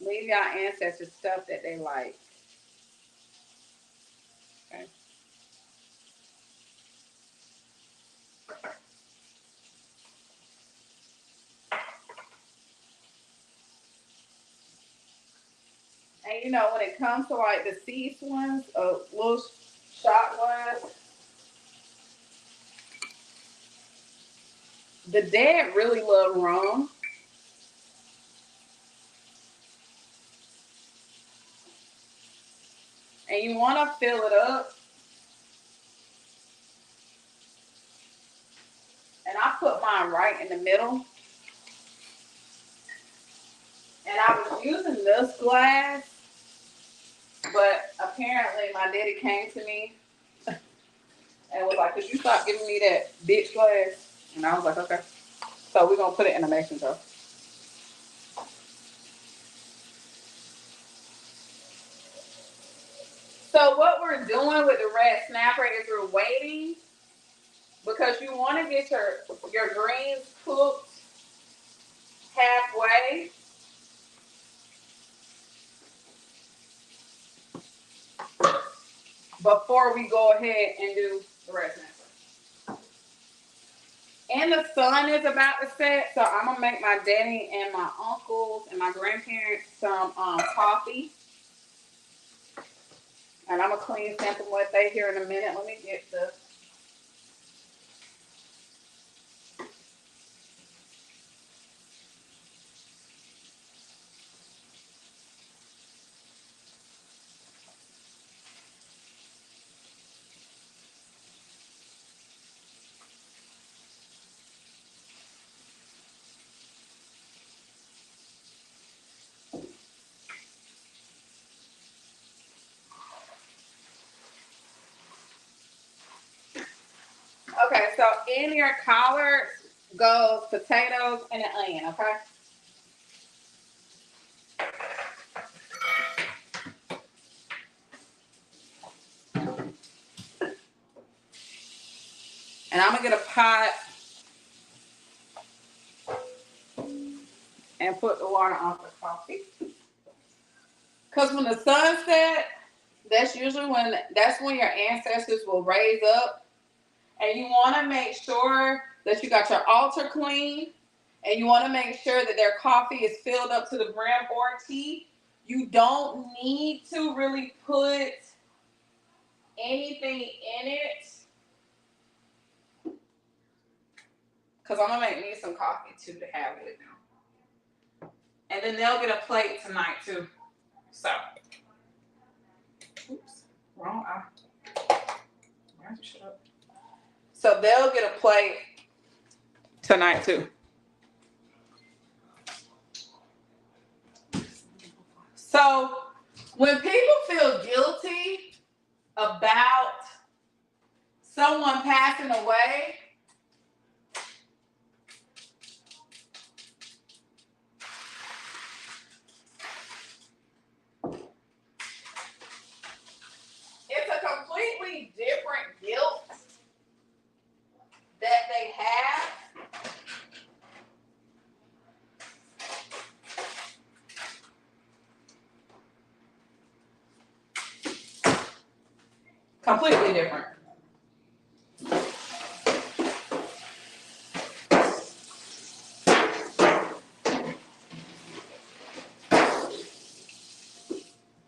Leave y'all ancestors stuff that they like. Okay. And you know, when it comes to like the seeds ones, little shot ones, the dad really loved rum. And you want to fill it up. And I put mine right in the middle. And I was using this glass, but apparently my daddy came to me and was like, could you stop giving me that bitch glass? And I was like, okay. So we're going to put it in the mason jar. So what we're doing with the red snapper is we're waiting because you want to get your greens cooked halfway. Before we go ahead and do the red snapper. And the sun is about to set, so I'm going to make my daddy and my uncles and my grandparents some coffee. And I'm going to clean sample what they here in a minute. Let me get the... Okay, so in your collards goes potatoes and an onion, okay? And I'm going to get a pot and put the water on the coffee. Because when the sun sets, that's when your ancestors will raise up. And you want to make sure that you got your altar clean. And you want to make sure that their coffee is filled up to the brim or tea. You don't need to really put anything in it. Because I'm going to make me some coffee too to have with them. And then they'll get a plate tonight too. So. Oops. Wrong eye. Shut up. So they'll get a plate tonight too. So when people feel guilty about someone passing away, it's a completely different guilt that they have. Completely different.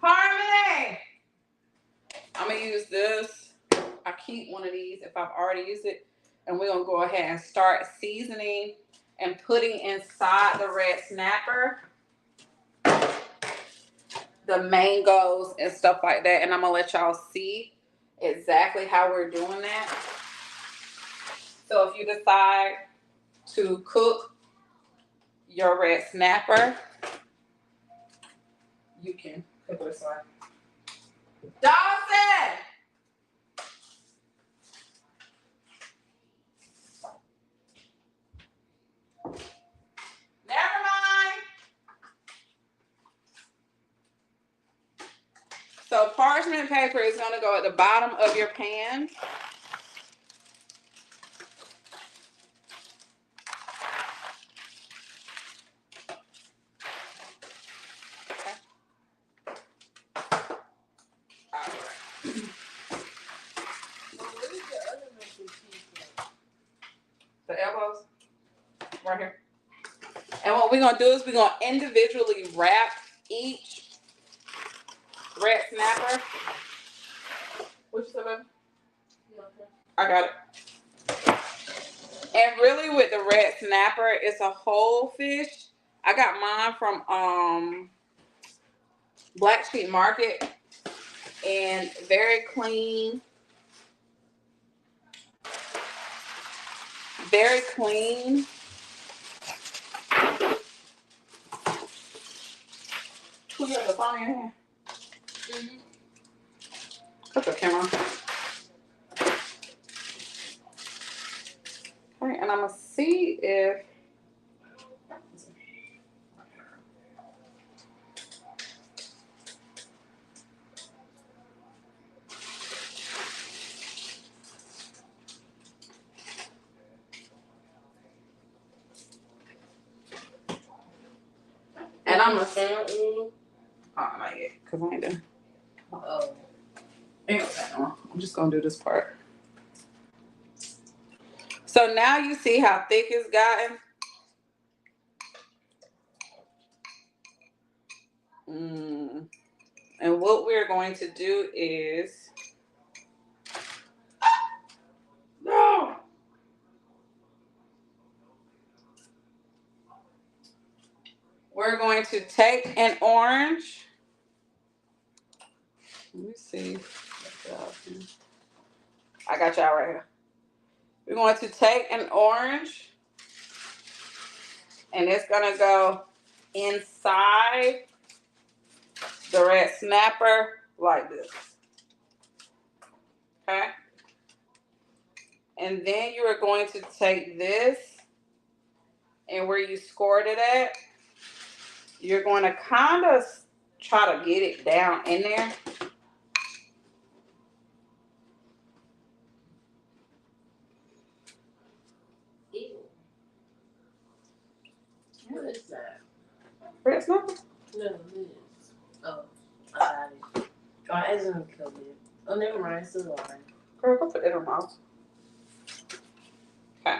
Harmony! I'm going to use this. I keep one of these if I've already used it. And we're going to go ahead and start seasoning and putting inside the red snapper the mangoes and stuff like that. And I'm going to let y'all see exactly how we're doing that. So if you decide to cook your red snapper, you can cook it this way. Dawson! Never mind. So parchment paper is going to go at the bottom of your pan. The elbows right here. And what we're gonna do is we're gonna individually wrap each red snapper. What you say, baby? I got it. And really, with the red snapper, it's a whole fish. I got mine from Black Sheep Market, and very clean. Very clean. Who got the phone in your hand? Mm-hmm. Put the camera on. All right, and I'm gonna see if. And I'm gonna. Oh, not yet, cause I ain't done. Oh. I'm just gonna do this part. So now you see how thick it's gotten. And what we're going to do is, no. We're going to take an orange. Let me see. I got y'all right here. We're going to take an orange, and it's gonna go inside the red snapper like this. Okay? And then you are going to take this, and where you scored it at, you're going to kind of try to get it down in there. Ew. What is that? Red snapper? No, it is. Oh, I got it. Oh, I didn't kill it. Oh, never mind. It's still alive. Girl, go put it in her mouth. Okay.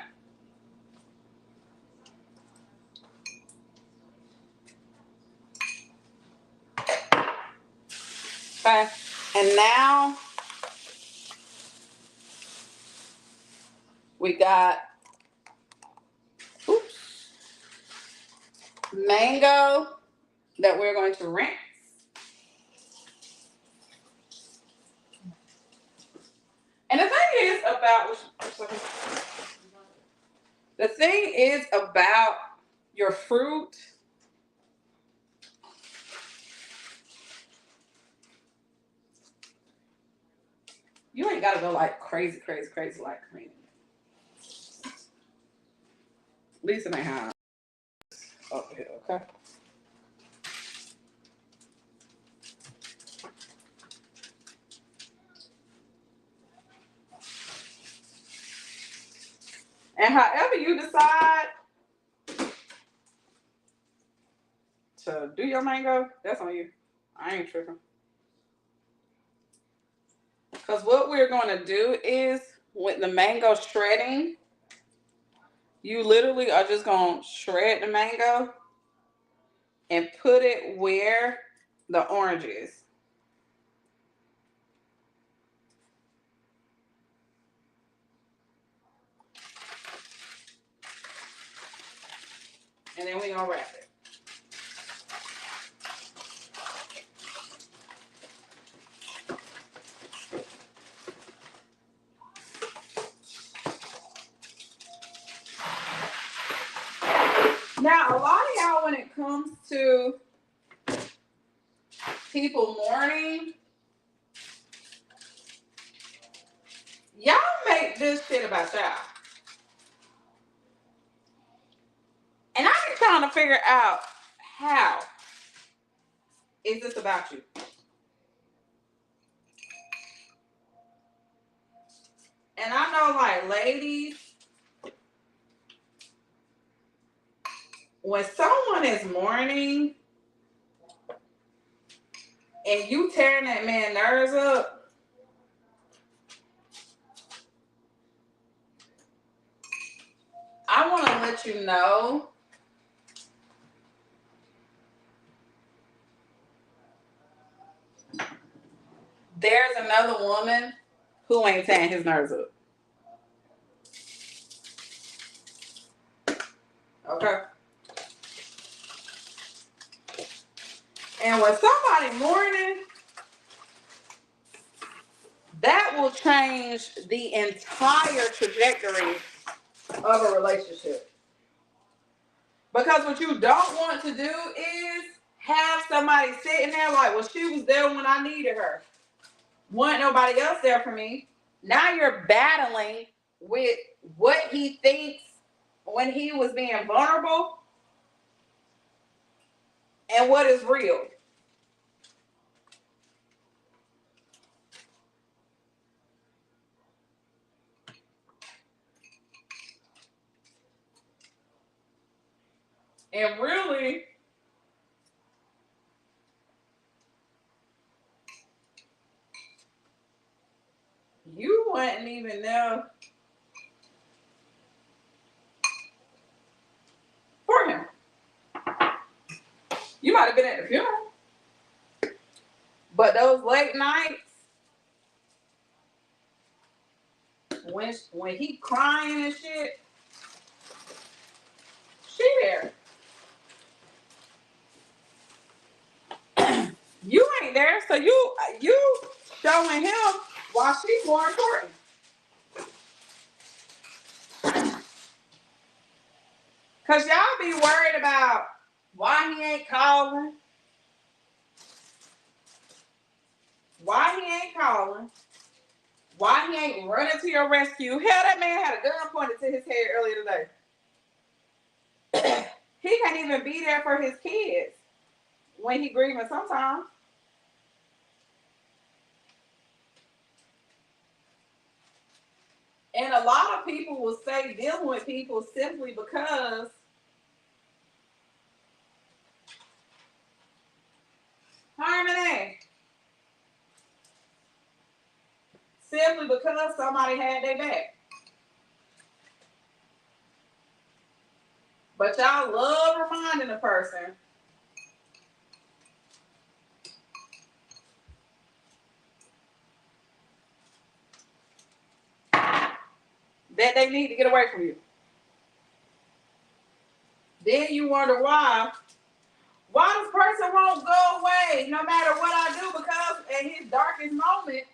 Okay. And now we got mango that we're going to rinse. And the thing is about your fruit. You ain't gotta go like crazy like cream. At least it ain't how over here, okay? And however you decide to do your mango, that's on you. I ain't tripping. Because what we're going to do is, with the mango shredding, you literally are just going to shred the mango and put it where the orange is. And then we're going to wrap it. Now, a lot of y'all, when it comes to people mourning, y'all make this shit about y'all. And I be trying to figure out, how is this about you? And I know, like, ladies, when someone is mourning and you tearing that man's nerves up, I want to let you know there's another woman who ain't tearing his nerves up. Okay? And when somebody mourning, that will change the entire trajectory of a relationship. Because what you don't want to do is have somebody sitting there like, well, she was there when I needed her. Wasn't nobody else there for me. Now you're battling with what he thinks when he was being vulnerable and what is real. And really, you wasn't even there for him. You might have been at the funeral, but those late nights when he crying and shit, she there. You ain't there, so you showing him why she's more important. Cause y'all be worried about why he ain't calling, why he ain't calling, why he ain't running to your rescue. Hell, that man had a gun pointed to his head earlier today. He can't even be there for his kids when he grieving sometimes. And a lot of people will say dealing with people simply because Harmony. Simply because somebody had their back. But y'all love reminding a person that they need to get away from you. Then you wonder why this person won't go away no matter what I do, because at his darkest moment,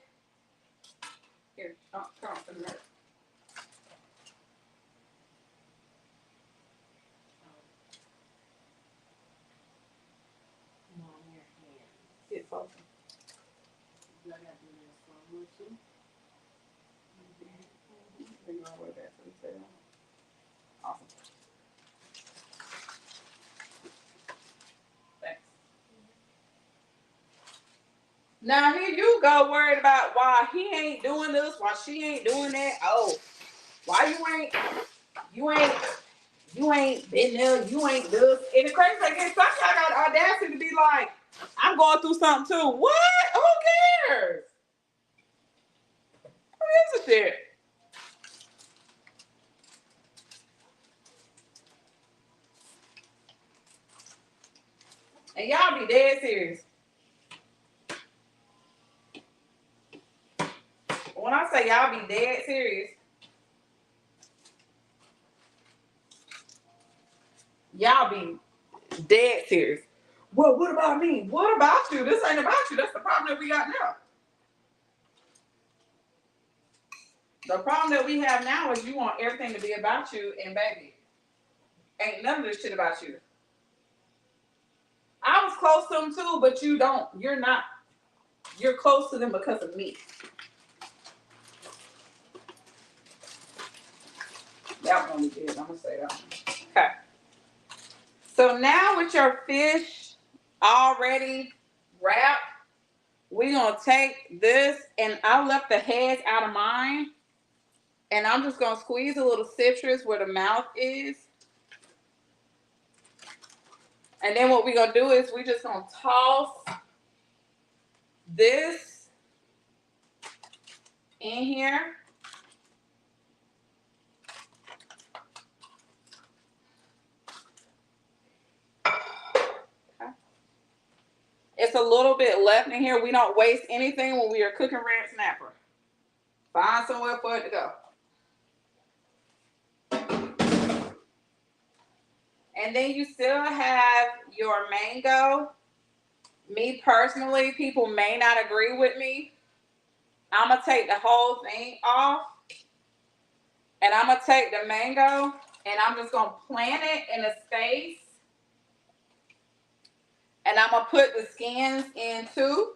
here, come on, come here. Sit closer. Awesome. Thanks. Now here you go worried about why he ain't doing this, why she ain't doing that. Oh, why you ain't been there, you ain't this. And the crazy thing is, some y'all got the audacity to be like, I'm going through something too. What? Who cares? Who gives a shit? And y'all be dead serious. When I say y'all be dead serious, y'all be dead serious. Well, what about me? What about you? This ain't about you. That's the problem that we got now. The problem that we have now is you want everything to be about you and baby. Ain't none of this shit about you. I was close to them too, but you don't. You're not. You're close to them because of me. That one we did. I'm gonna say that one. Okay. So now with your fish already wrapped, we're gonna take this, and I left the heads out of mine, and I'm just gonna squeeze a little citrus where the mouth is. And then what we're gonna do is we're just gonna toss this in here. Okay. It's a little bit left in here. We don't waste anything when we are cooking red snapper. Find somewhere for it to go. And then you still have your mango. Me personally, people may not agree with me. I'm going to take the whole thing off. And I'm going to take the mango and I'm just going to plant it in a space. And I'm going to put the skins in too.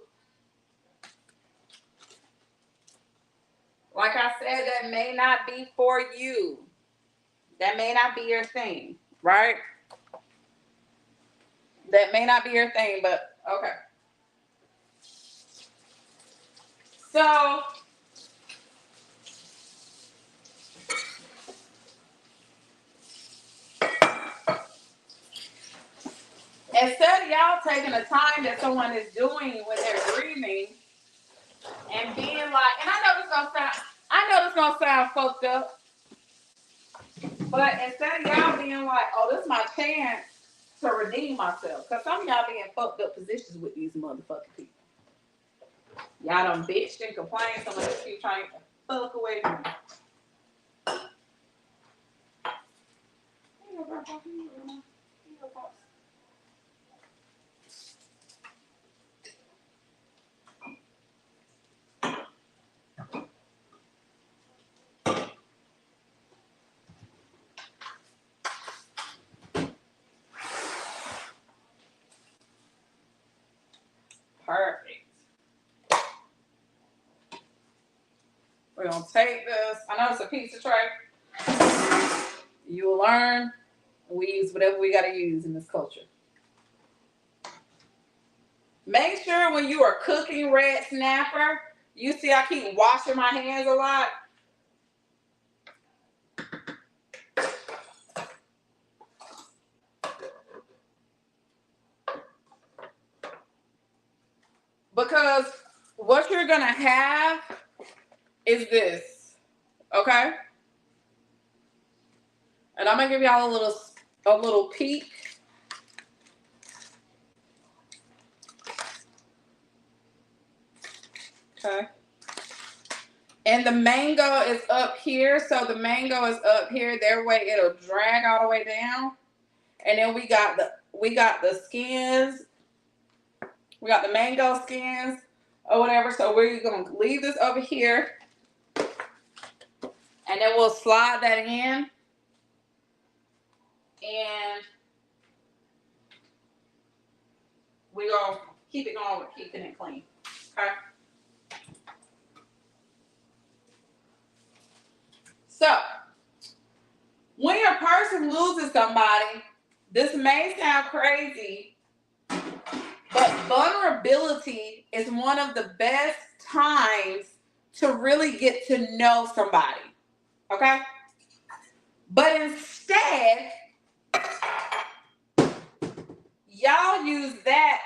Like I said, that may not be for you. That may not be your thing, right? That may not be your thing, but okay. So, instead of y'all taking the time that someone is doing when they're grieving and being like, and I know this gonna sound fucked up, but instead of y'all being like, oh, this is my chance to redeem myself, because some of y'all be in fucked up positions with these motherfucking people. Y'all done bitched and complained, so much keep trying to fuck away from me. Perfect. We're gonna take this. I know it's a pizza tray. You will learn. We use whatever we gotta use in this culture. Make sure when you are cooking red snapper, you see I keep washing my hands a lot. Because what you're gonna have is this, okay? And I'm gonna give y'all a little peek. Okay. And the mango is up here, so the mango is up here. That way it'll drag all the way down. And then we got the skins. We got the mango skins or whatever. So we're gonna leave this over here. And then we'll slide that in. And we're gonna keep it going with keeping it clean. Okay. So when a person loses somebody, this may sound crazy, but vulnerability is one of the best times to really get to know somebody. Okay? But instead, y'all use that,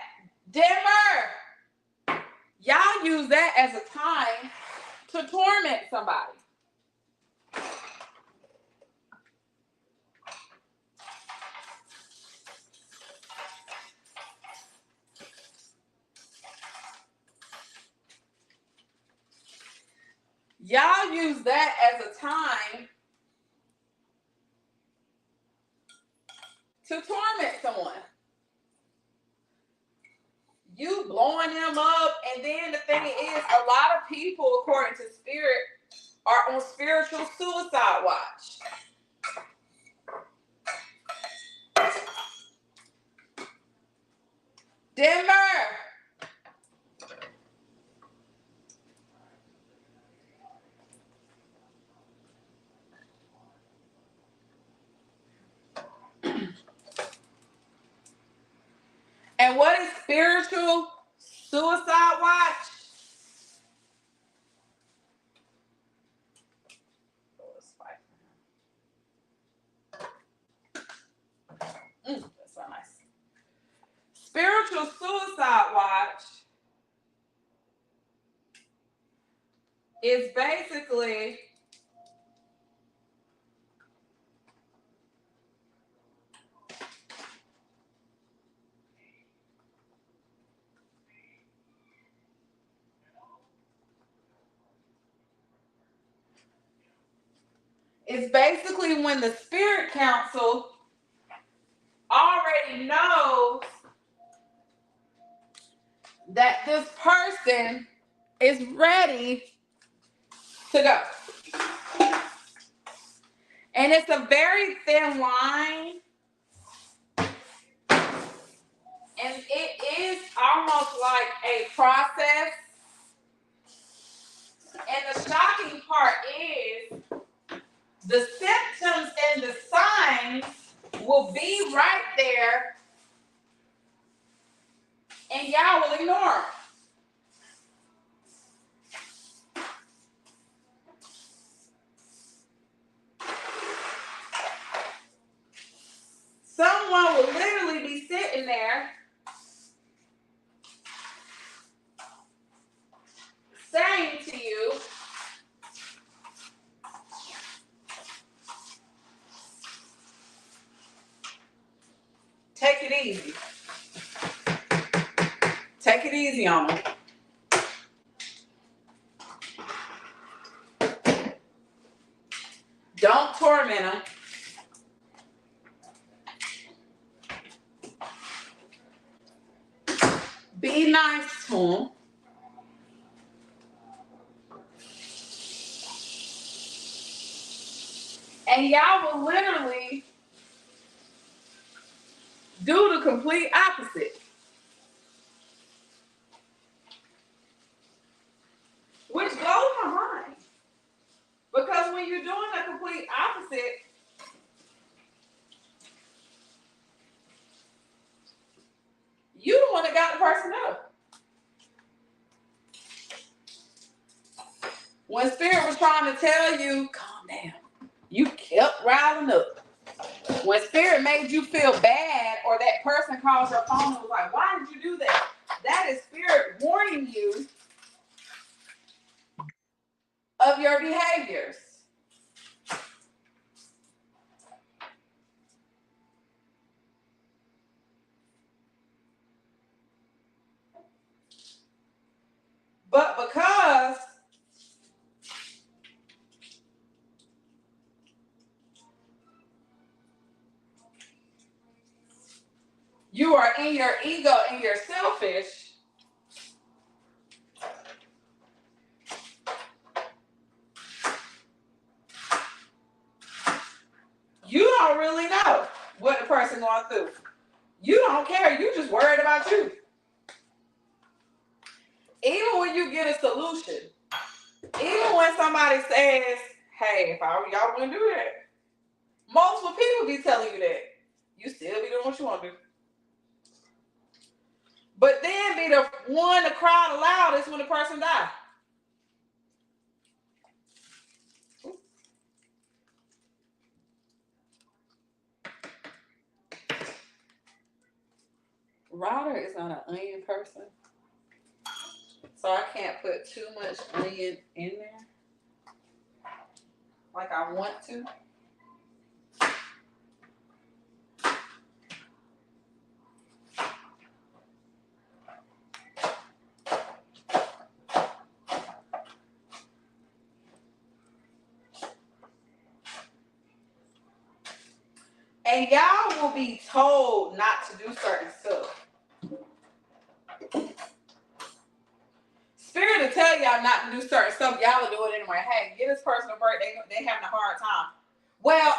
y'all use that as a time to torment somebody. Y'all use that as a time to torment someone. You blowing them up, and then the thing is, a lot of people, according to spirit, are on spiritual suicide watch. Denver. And what is spiritual suicide watch? That's so nice. Spiritual suicide watch is basically when the spirit council already knows that this person is ready to go. And it's a very thin line. And it is almost like a process. And the shocking part is the symptoms and the signs will be right there, and y'all will ignore them. Someone will literally be sitting there saying to you, take it easy. Take it easy on them. Don't torment them. Be nice to them. And y'all will literally do the complete opposite. Which blows my mind. Because when you're doing the complete opposite, you the one that got the person up. When Spirit was trying to tell you, calm down, you kept riling up. When Spirit made you feel bad, or that person calls your phone and was like, why did you do that? That is Spirit warning you of your behaviors. But because you are in your ego and you're selfish, you don't really know what the person going through. You don't care. You just worried about you. Even when you get a solution, even when somebody says, hey, if I were y'all wouldn't do that. Multiple people be telling you that. You still be doing what you want to do. But then be the one to cry the loudest when the person dies. Ryder is not an onion person. So I can't put too much onion in there like I want to. And y'all will be told not to do certain stuff. Spirit will tell y'all not to do certain stuff. Y'all will do it anyway. Hey, get this person a break. They having a hard time. Well,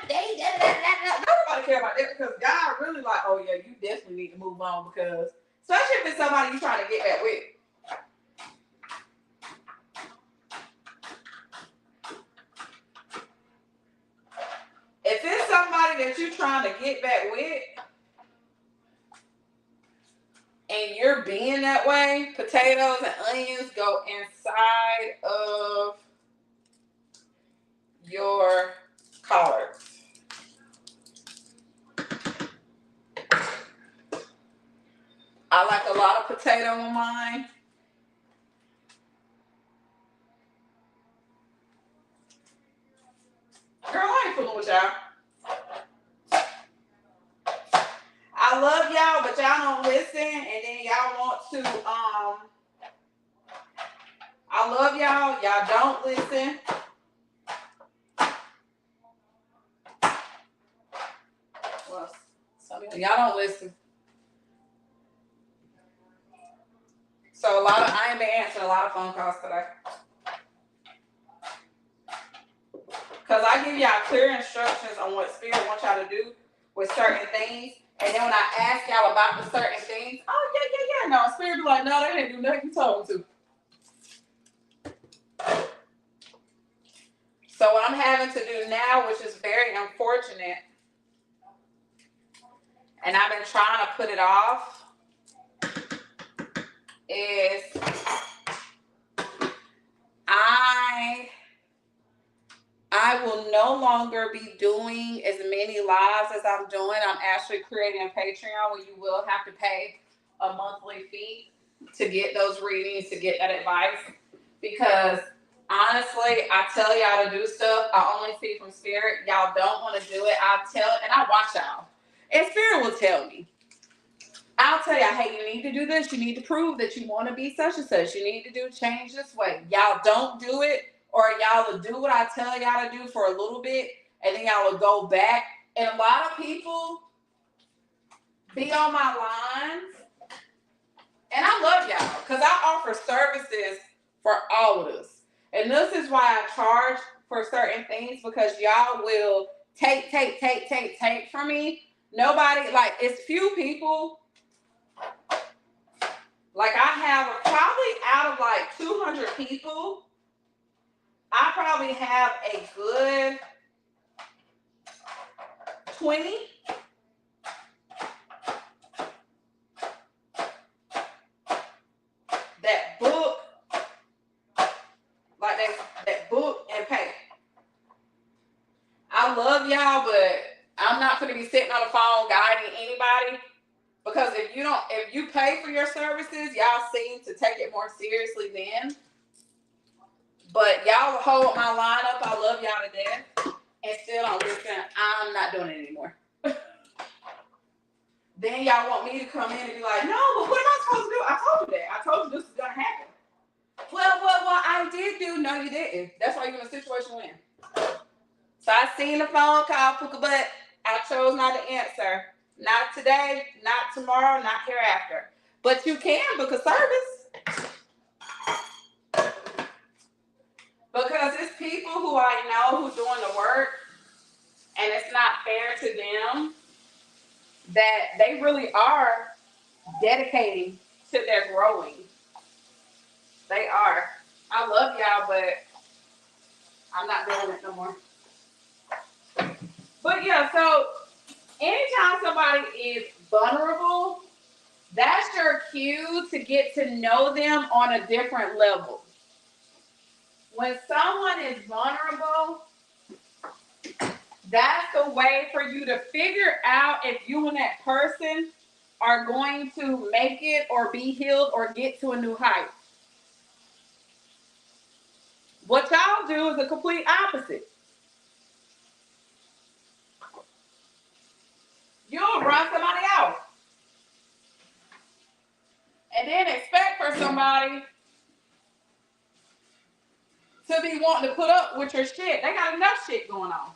nobody care about that because God really like, oh yeah, you definitely need to move on because Especially if it's somebody you're trying to get back with. If it's somebody that you're trying to get back with and you're being that way, potatoes and onions go inside of your collards. I like a lot of potato on mine. Girl, I ain't fooling with y'all. I love y'all, but y'all don't listen, and then y'all want to, I love y'all, y'all don't listen. Well, some of y'all don't listen. So I ain't been answering a lot of phone calls today. Because I give y'all clear instructions on what Spirit wants y'all to do with certain things. And then when I ask y'all about the certain things, oh, yeah. No, Spirit be like, no, they didn't do nothing you told them to. So what I'm having to do now, which is very unfortunate, and I've been trying to put it off, is I will no longer be doing as many lives as I'm doing. I'm actually creating a Patreon where you will have to pay a monthly fee to get those readings, to get that advice. Because honestly, I tell y'all to do stuff. I only see from Spirit. Y'all don't want to do it. I watch y'all. And Spirit will tell me. I'll tell y'all, hey, you need to do this. You need to prove that you want to be such and such. You need to change this way. Y'all don't do it. Or y'all will do what I tell y'all to do for a little bit, and then y'all will go back. And a lot of people be on my lines, and I love y'all because I offer services for all of us. And this is why I charge for certain things, because y'all will take from me. Nobody, like, it's few people. Like, I have probably out of like 200 people, I probably have a good 20 that book, like that book and pay. I love y'all, but I'm not going to be sitting on the phone guiding anybody, because if you pay for your services, y'all seem to take it more seriously then. But y'all hold my line up. I love y'all to death, and still don't listen. I'm not doing it anymore. Then y'all want me to come in and be like, no, but what am I supposed to do? I told you that. I told you this is going to happen. Well, I did do. No, you didn't. That's why you're in a situation when. So I seen the phone call, but I chose not to answer. Not today, not tomorrow, not hereafter. But you can book a service. Because it's people who I know who doing the work, and it's not fair to them that they really are dedicating to their growing. They are. I love y'all, but I'm not doing it no more. But yeah, so anytime somebody is vulnerable, that's your cue to get to know them on a different level. When someone is vulnerable, that's the way for you to figure out if you and that person are going to make it or be healed or get to a new height. What y'all do is the complete opposite. You'll run somebody out. And then expect for somebody to be wanting to put up with your shit. They got enough shit going on.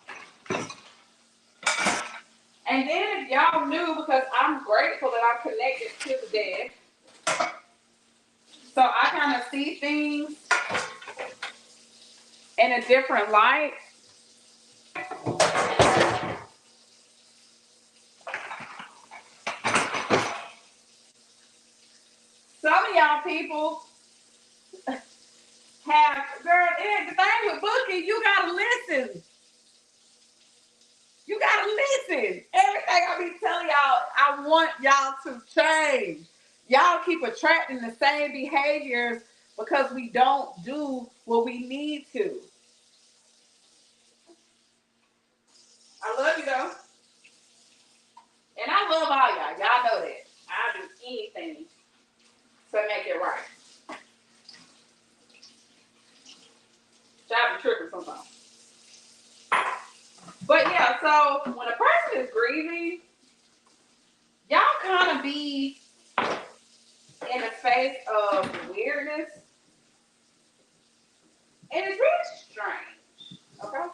And then if y'all knew, because I'm grateful that I'm connected to the dead, so I kind of see things in a different light. people have, girl, the thing with booking, you gotta listen. You gotta listen. Everything I be telling y'all, I want y'all to change. Y'all keep attracting the same behaviors because we don't do what we need to. I love you though. And I love all y'all. Y'all know that. I'll do anything to make it right. Y'all be tripping sometimes. But yeah, so when a person is grieving, y'all kind of be in a phase of weirdness. And it's really strange. Okay?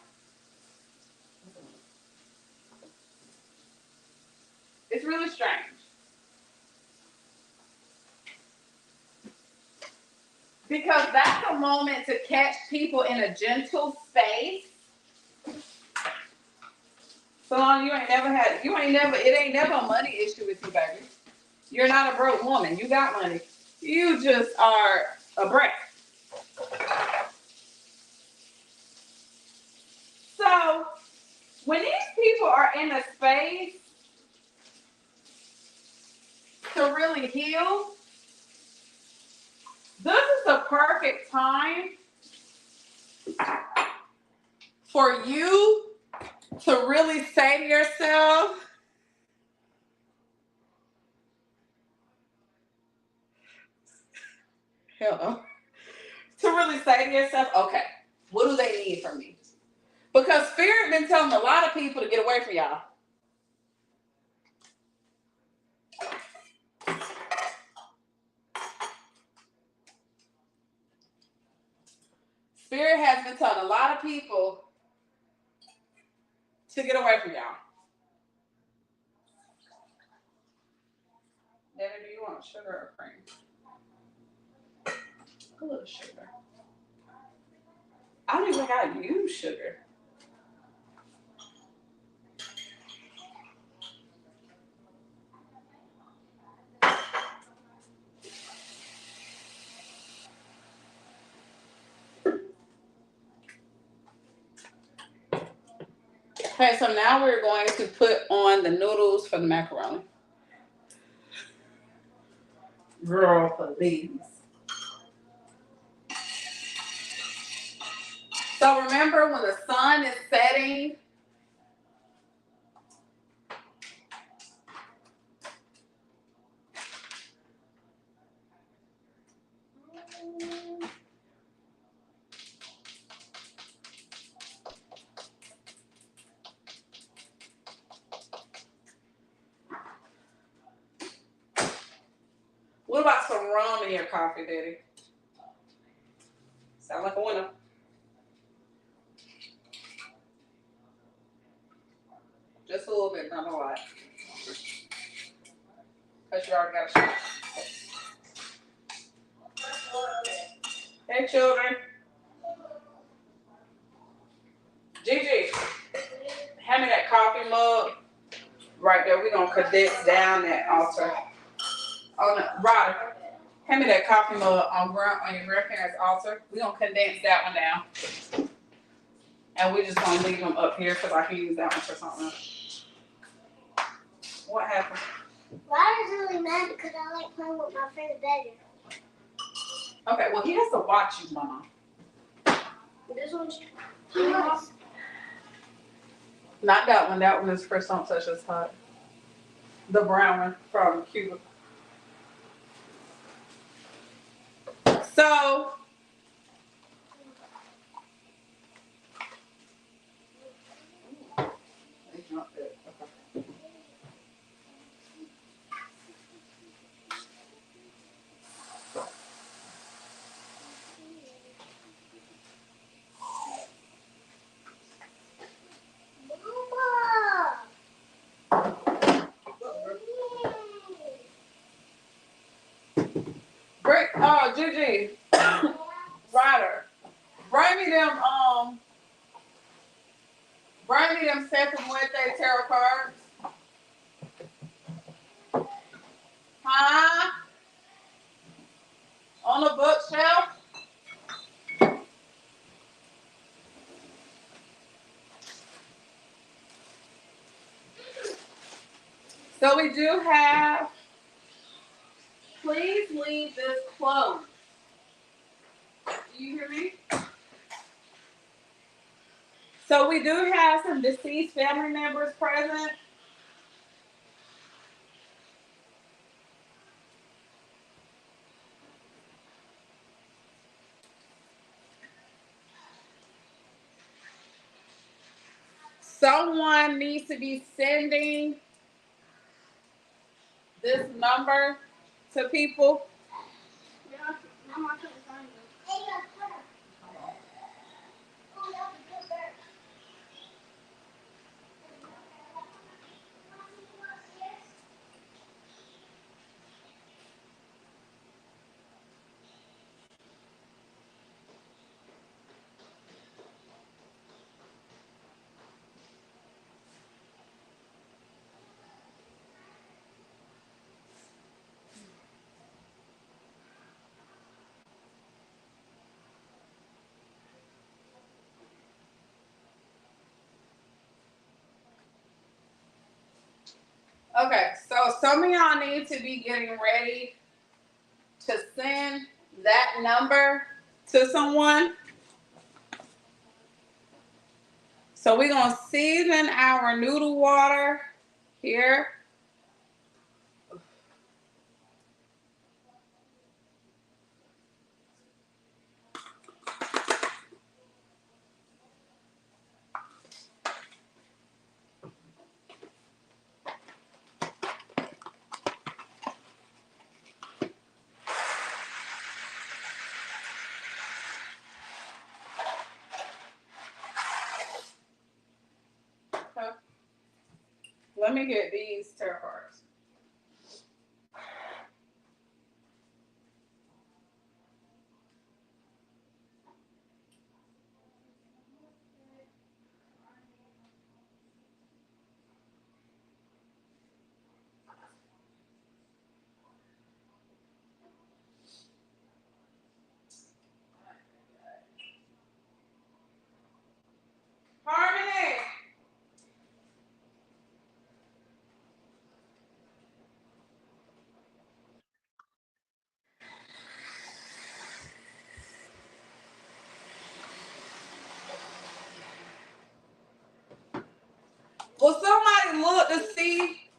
It's really strange. Because that's a moment to catch people in a gentle space. So long it ain't never a money issue with you, baby. You're not a broke woman. You got money. You just are a brat. So when these people are in a space to really heal, this is the perfect time for you to really say to yourself, hello, to really say to yourself, okay, what do they need from me? Because Spirit been telling a lot of people to get away from y'all. Spirit has been telling a lot of people to get away from y'all. Daddy, do you want sugar or cream? A little sugar. I don't even think I use sugar. Okay, so now we're going to put on the noodles for the macaroni. Girl, please. So remember when the sun is setting, what about some rum in your coffee, Daddy? Sound like a winner. Just a little bit, not a lot. Because you already got a shot. Hey, children. Gigi, hand me that coffee mug. Right there, we're going to condense down that altar. Oh, no, Ryder, hand me that coffee mug on your grandparents' altar. We're going to condense that one down. And we're just going to leave them up here because I can use that one for something else. What happened? Ryder's really mad because I like playing with my friend better. Okay, well, he has to watch you, Mama. This one's hot. Not that one. That one is for Don't Touch Us Hot. The brown one from Cuba. So, break. Oh, Gigi, Ryder, bring me them Seven Wednesday tarot cards. Huh? So we do have, please leave this closed. Do you hear me? So we do have some deceased family members present. Someone needs to be sending this number to people. Yeah, Mama couldn't find them. Hey, put them. Oh, that was good bird. Okay, so some of y'all need to be getting ready to send that number to someone. So we're going to season our noodle water here. Okay. Let me get these tarot cards. Harmony. Will somebody look to see?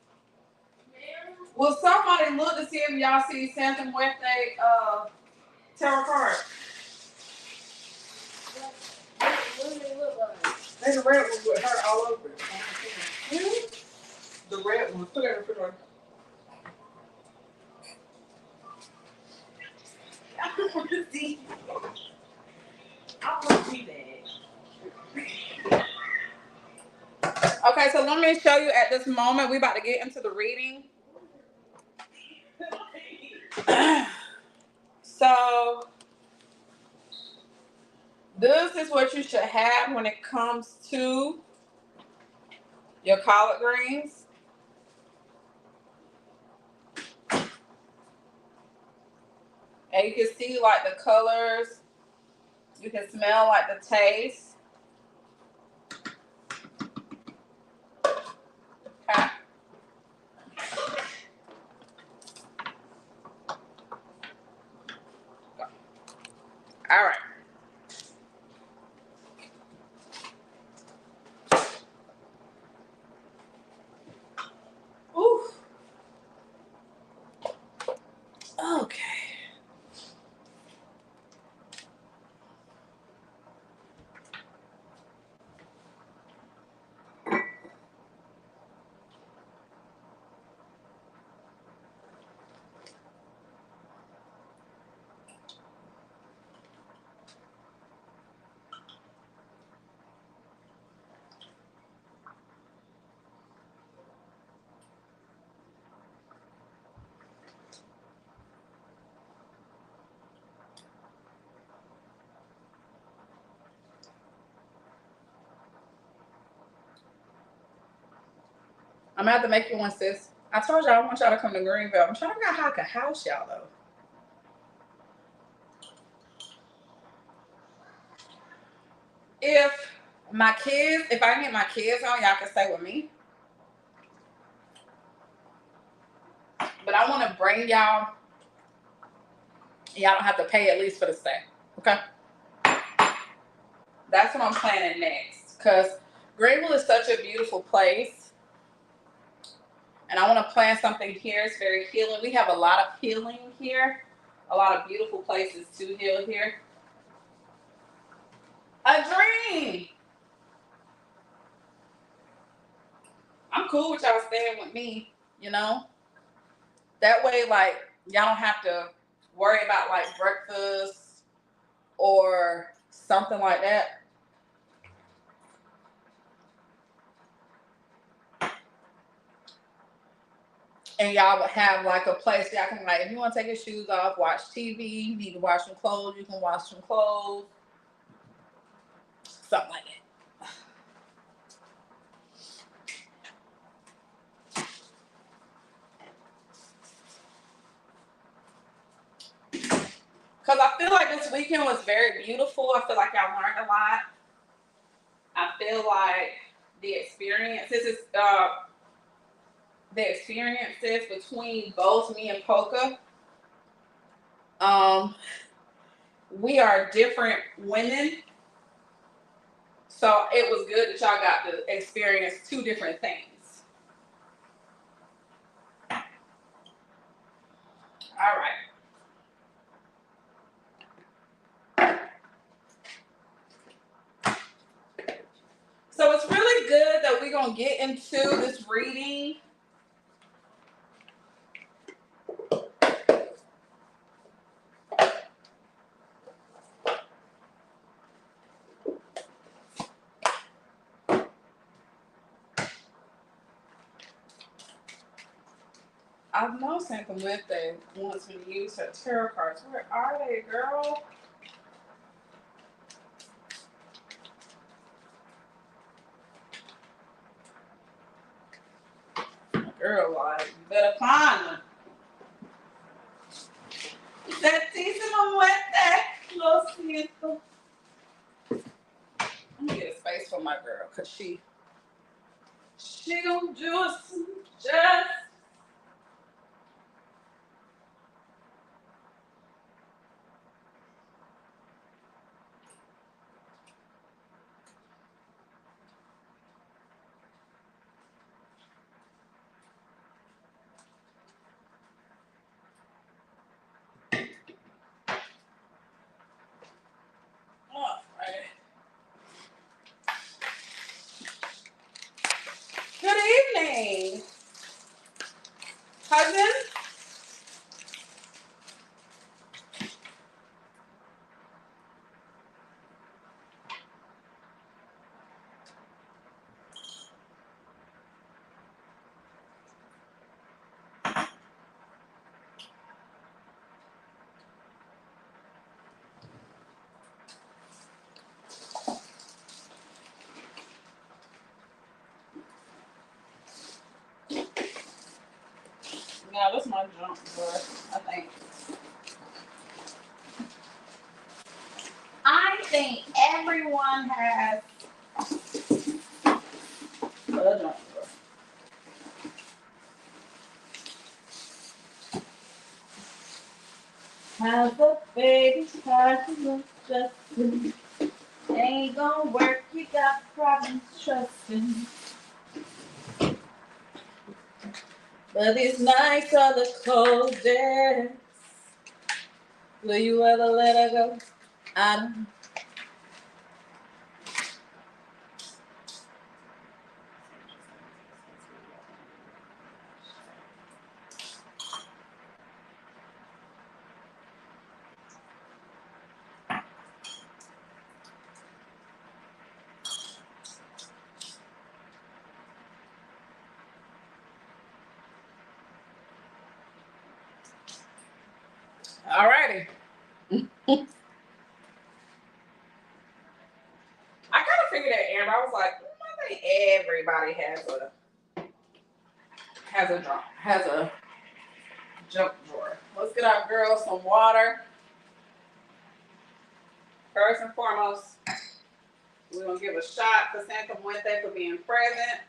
Will somebody look to see if y'all see something with a tarot card? What do they look like? There's a red one with her all over it. Really? The red one. Put it in the refrigerator. I want to see. I want to see that. Okay, so let me show you at this moment. We about to get into the reading. So this is what you should have when it comes to your collard greens. And you can see like the colors. You can smell like the taste. Okay. All right. Ooh. Okay. I'm gonna have to make you one, sis. I told y'all I want y'all to come to Greenville. I'm trying to figure out how I can house y'all though. If if I can get my kids on, y'all can stay with me. But I want to bring y'all. Y'all don't have to pay at least for the stay. Okay. That's what I'm planning next. Because Greenville is such a beautiful place. And I want to plan something here. It's very healing. We have a lot of healing here. A lot of beautiful places to heal here. A dream. I'm cool with y'all staying with me, you know? That way, like, y'all don't have to worry about, like, breakfast or something like that. And y'all would have like a place y'all can, like, if you want to take your shoes off, watch TV, you need to wash some clothes, you can wash some clothes, something like that. Because I feel like this weekend was very beautiful. I feel like y'all learned a lot. I feel like the experiences between both me and Polka. Um, we are different women, so it was good that y'all got to experience two different things. All right. So it's really good that we're gonna get into this reading. I've known Santa Muerte wants me to use her tarot cards. Where are they, girl? Girl, like, you better find them. Santísima Muerte, lo siento. Let me get a space for my girl, cause she gonna do us just. All right. Good evening, cousin. Yeah, that's my junk drawer, I think. I think everyone has a junk drawer. Have a baby, hard to look just ain't gonna work, you got problems trusting. But these nights are the coldest. Will you ever let her go? I don't. Alrighty. I kind of figured that, Amber. I was like, I think everybody has a junk drawer. Let's get our girls some water. First and foremost, we're gonna give a shot to Santa Muerte for being present.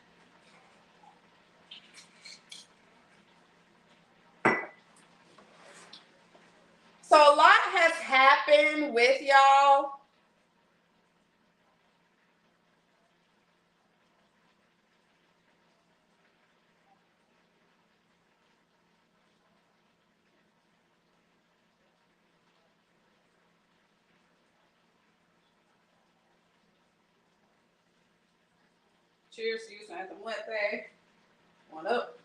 happen with y'all? Cheers to you, Santa Muerte. One up.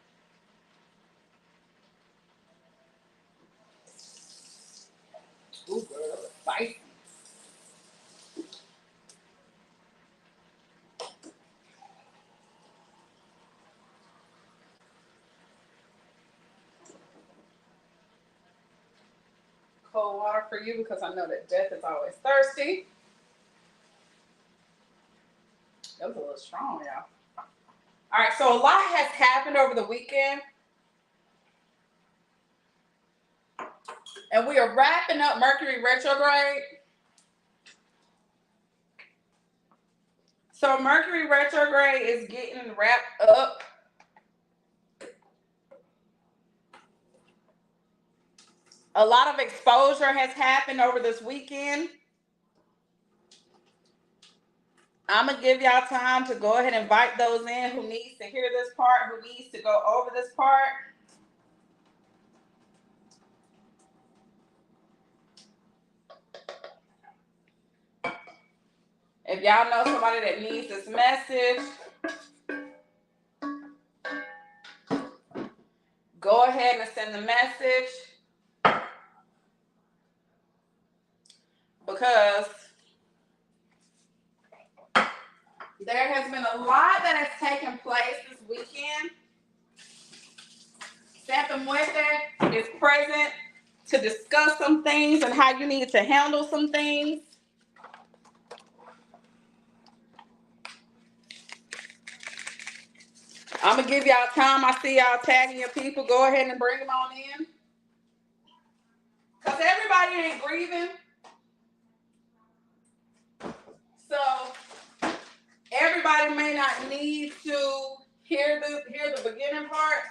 Ooh, girl, spicy. Cold water for you because I know that death is always thirsty. That was a little strong, y'all. All right, so a lot has happened over the weekend. And we are wrapping up Mercury retrograde. So Mercury retrograde is getting wrapped up. A lot of exposure has happened over this weekend. I'm going to give y'all time to go ahead and invite those in who needs to hear this part, who needs to go over this part. If y'all know somebody that needs this message, go ahead and send the message. Because there has been a lot that has taken place this weekend. Santa Muerte is present to discuss some things and how you need to handle some things. I'm going to give y'all time. I see y'all tagging your people. Go ahead and bring them on in. Because everybody ain't grieving. So everybody may not need to hear the beginning part.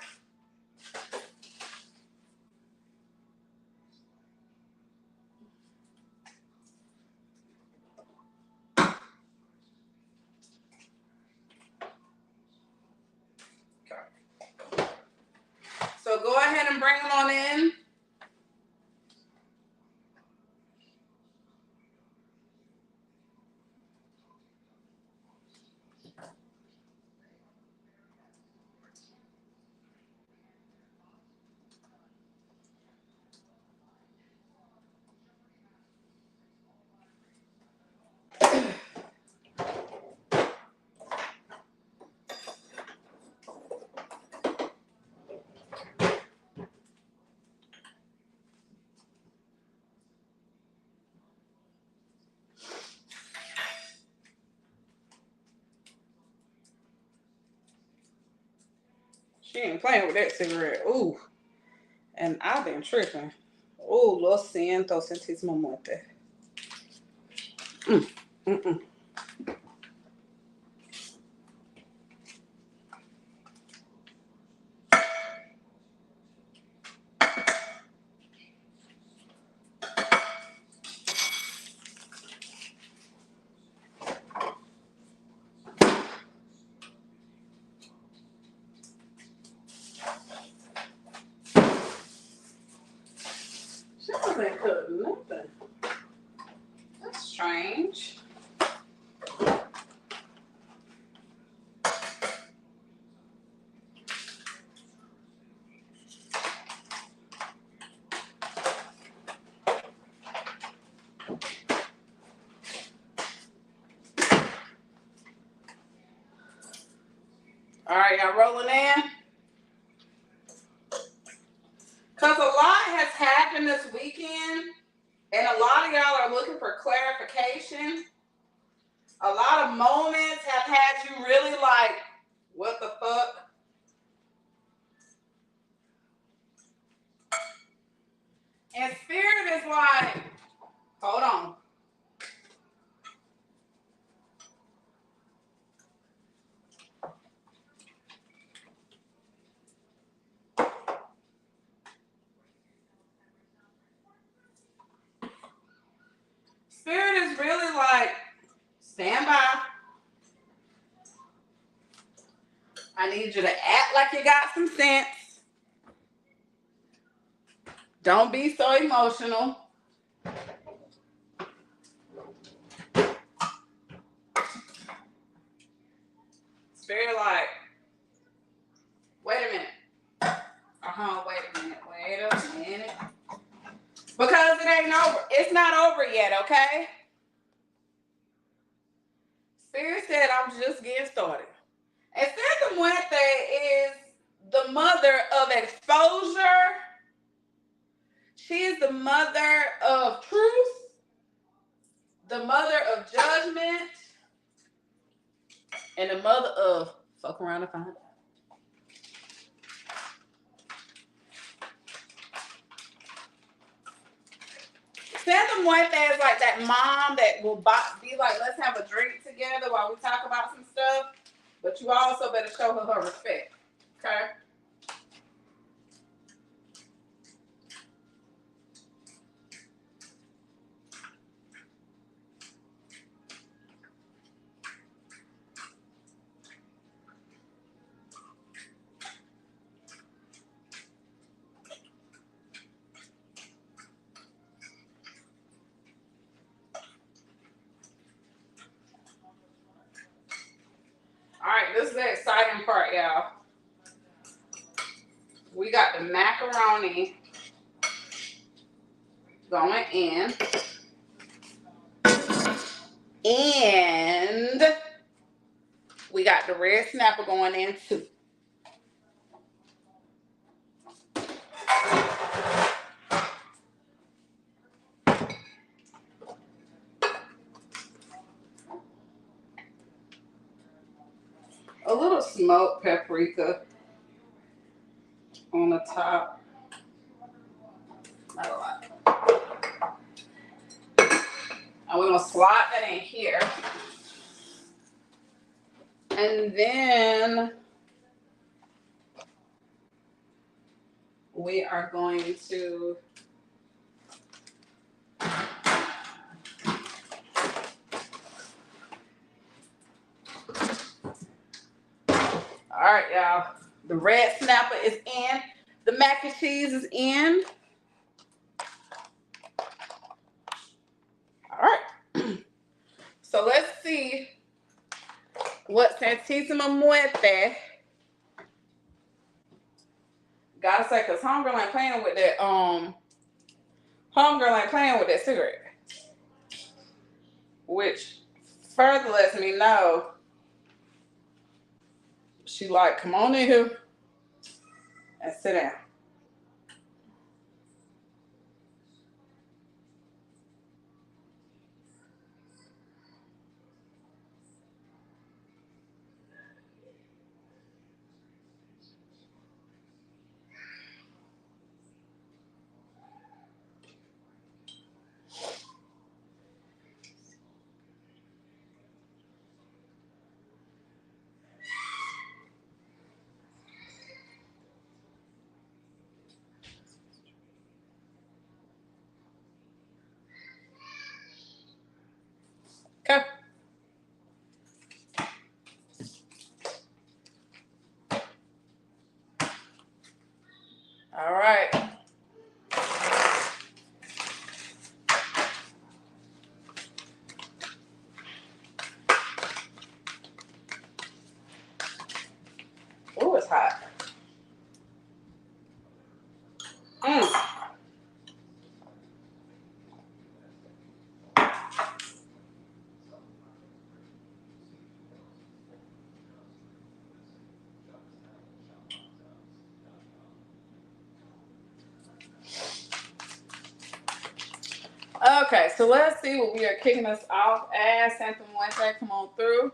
So go ahead and bring them on in. She ain't playing with that cigarette. Ooh. And I've been tripping. Ooh, lo siento, sentísimo muerte. Mm. She wasn't cutting nothing. That's strange. All right, y'all rolling in? Because a lot has happened this weekend, and a lot of y'all are looking for clarification. A lot of moments have had you really like, what the fuck? And Spirit is like, hold on. need you to act like you got some sense. Don't be so emotional. Spirit like, wait a minute. Wait a minute. Because it ain't over. It's not over yet, okay? Spirit said I'm just getting started. And Santa Muerte is the mother of exposure. She is the mother of truth, the mother of judgment, and the mother of fuck around and find out. Santa Muerte is like that mom that will be like, let's have a drink together while we talk about some stuff. But you also better show her respect. Okay? Alright, this is the exciting part, y'all. We got the macaroni going in. And we got the red snapper going in too. A little smoked paprika on the top. Not a lot. And we're going to slide that in here. And then we are going to all right, y'all. The red snapper is in. The mac and cheese is in. All right. So let's see what Santissima Muerte. Gotta say, cause homegirl ain't playing with that. Homegirl ain't playing with that cigarette, which further lets me know she like, come on in here and sit down. Okay. All right. Oh, it's hot. Okay, so let's see what we are kicking us off as. Santa Muerte, come on through.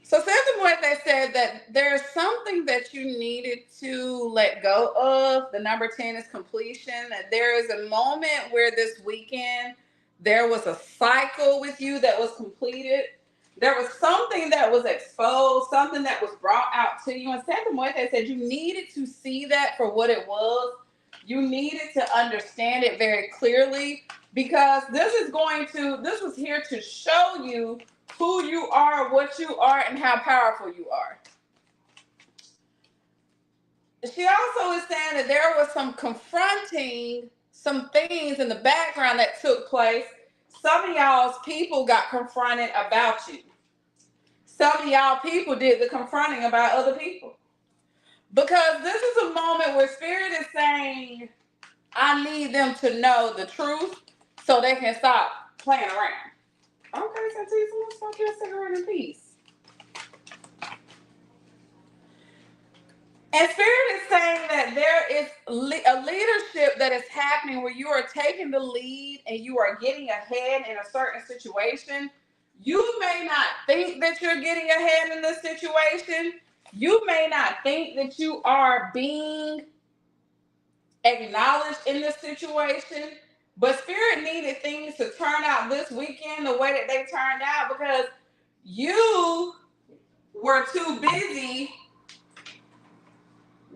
So Santa Muerte said that there's something that you needed to let go of. The number 10 is completion. That there is a moment where this weekend there was a cycle with you that was completed. There was something that was exposed, something that was brought out to you. And Santa Muerte said you needed to see that for what it was. You needed to understand it very clearly because this was here to show you who you are, what you are, and how powerful you are. She also is saying that there was some confronting, some things in the background that took place. Some of y'all's people got confronted about you. Some of y'all people did the confronting about other people. Because this is a moment where Spirit is saying, I need them to know the truth so they can stop playing around. Okay, so let's smoke your cigarette in peace. And Spirit is saying that there is a leadership that is happening where you are taking the lead and you are getting ahead in a certain situation. You may not think that you're getting ahead in this situation. You may not think that you are being acknowledged in this situation. But Spirit needed things to turn out this weekend the way that they turned out because you were too busy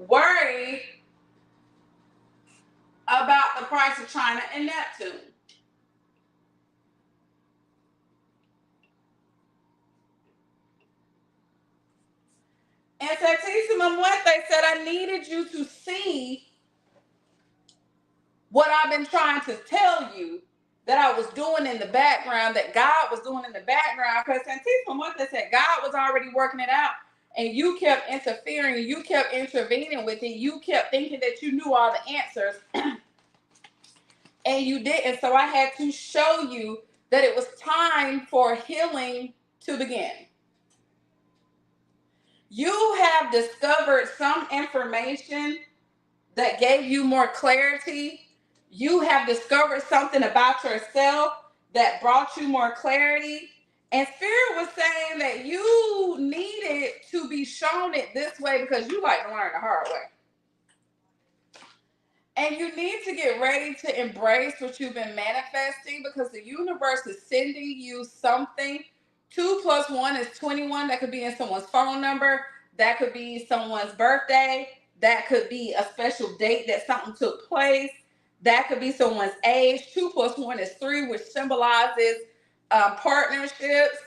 worried about the price of China and Neptune. And Satisima Muerte said, I needed you to see what I've been trying to tell you that I was doing in the background, that God was doing in the background. Because Satisima Muerte said God was already working it out. And you kept interfering, you kept intervening with it, you kept thinking that you knew all the answers, and you didn't. So I had to show you that it was time for healing to begin. You have discovered some information that gave you more clarity. You have discovered something about yourself that brought you more clarity. And Spirit was saying that you needed to be shown it this way because you like to learn the hard way. And you need to get ready to embrace what you've been manifesting because the universe is sending you something. 2 plus 1 is 21. That could be in someone's phone number. That could be someone's birthday. That could be a special date that something took place. That could be someone's age. 2 plus 1 is 3, which symbolizes partnerships.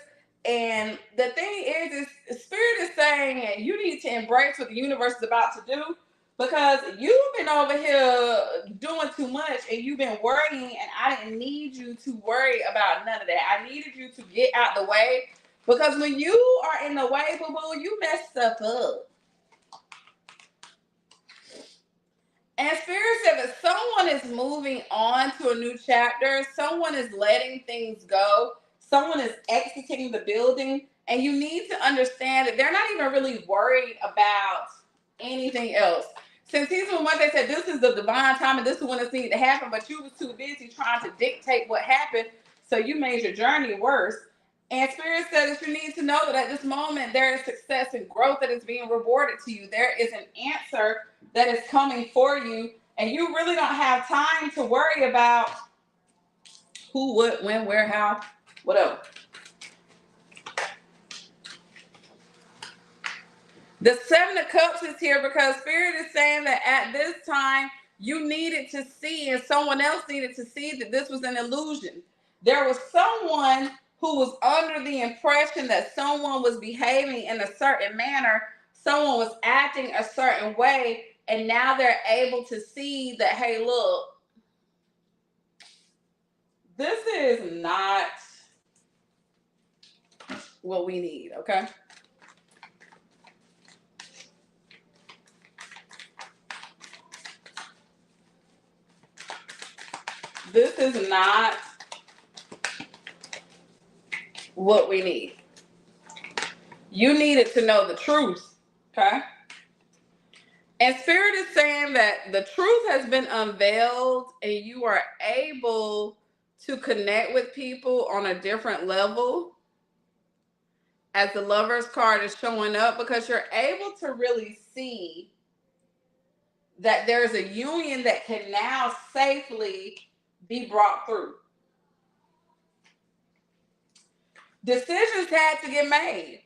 And the thing is Spirit is saying you need to embrace what the universe is about to do because you've been over here doing too much and you've been worrying, and I didn't need you to worry about none of that. I needed you to get out the way because when you are in the way, boo-boo, you mess stuff up. And Spirit said that someone is moving on to a new chapter. Someone is letting things go. Someone is exiting the building. And you need to understand that they're not even really worried about anything else. Since he's the one that said this is the divine time and this is when it's needed to happen, but you was too busy trying to dictate what happened, so you made your journey worse. And Spirit said that you need to know that at this moment there is success and growth that is being rewarded to you. There is an answer that is coming for you, and you really don't have time to worry about who, what, when, where, how, whatever. The 7 of Cups is here because Spirit is saying that at this time you needed to see, and someone else needed to see, that this was an illusion. There was someone who was under the impression that someone was behaving in a certain manner, someone was acting a certain way, and now they're able to see that, hey, look, this is not what we need, okay? This is not what we need. You needed to know the truth, okay? And Spirit is saying that the truth has been unveiled and you are able to connect with people on a different level as the Lover's card is showing up because you're able to really see that there's a union that can now safely be brought through. Decisions had to get made.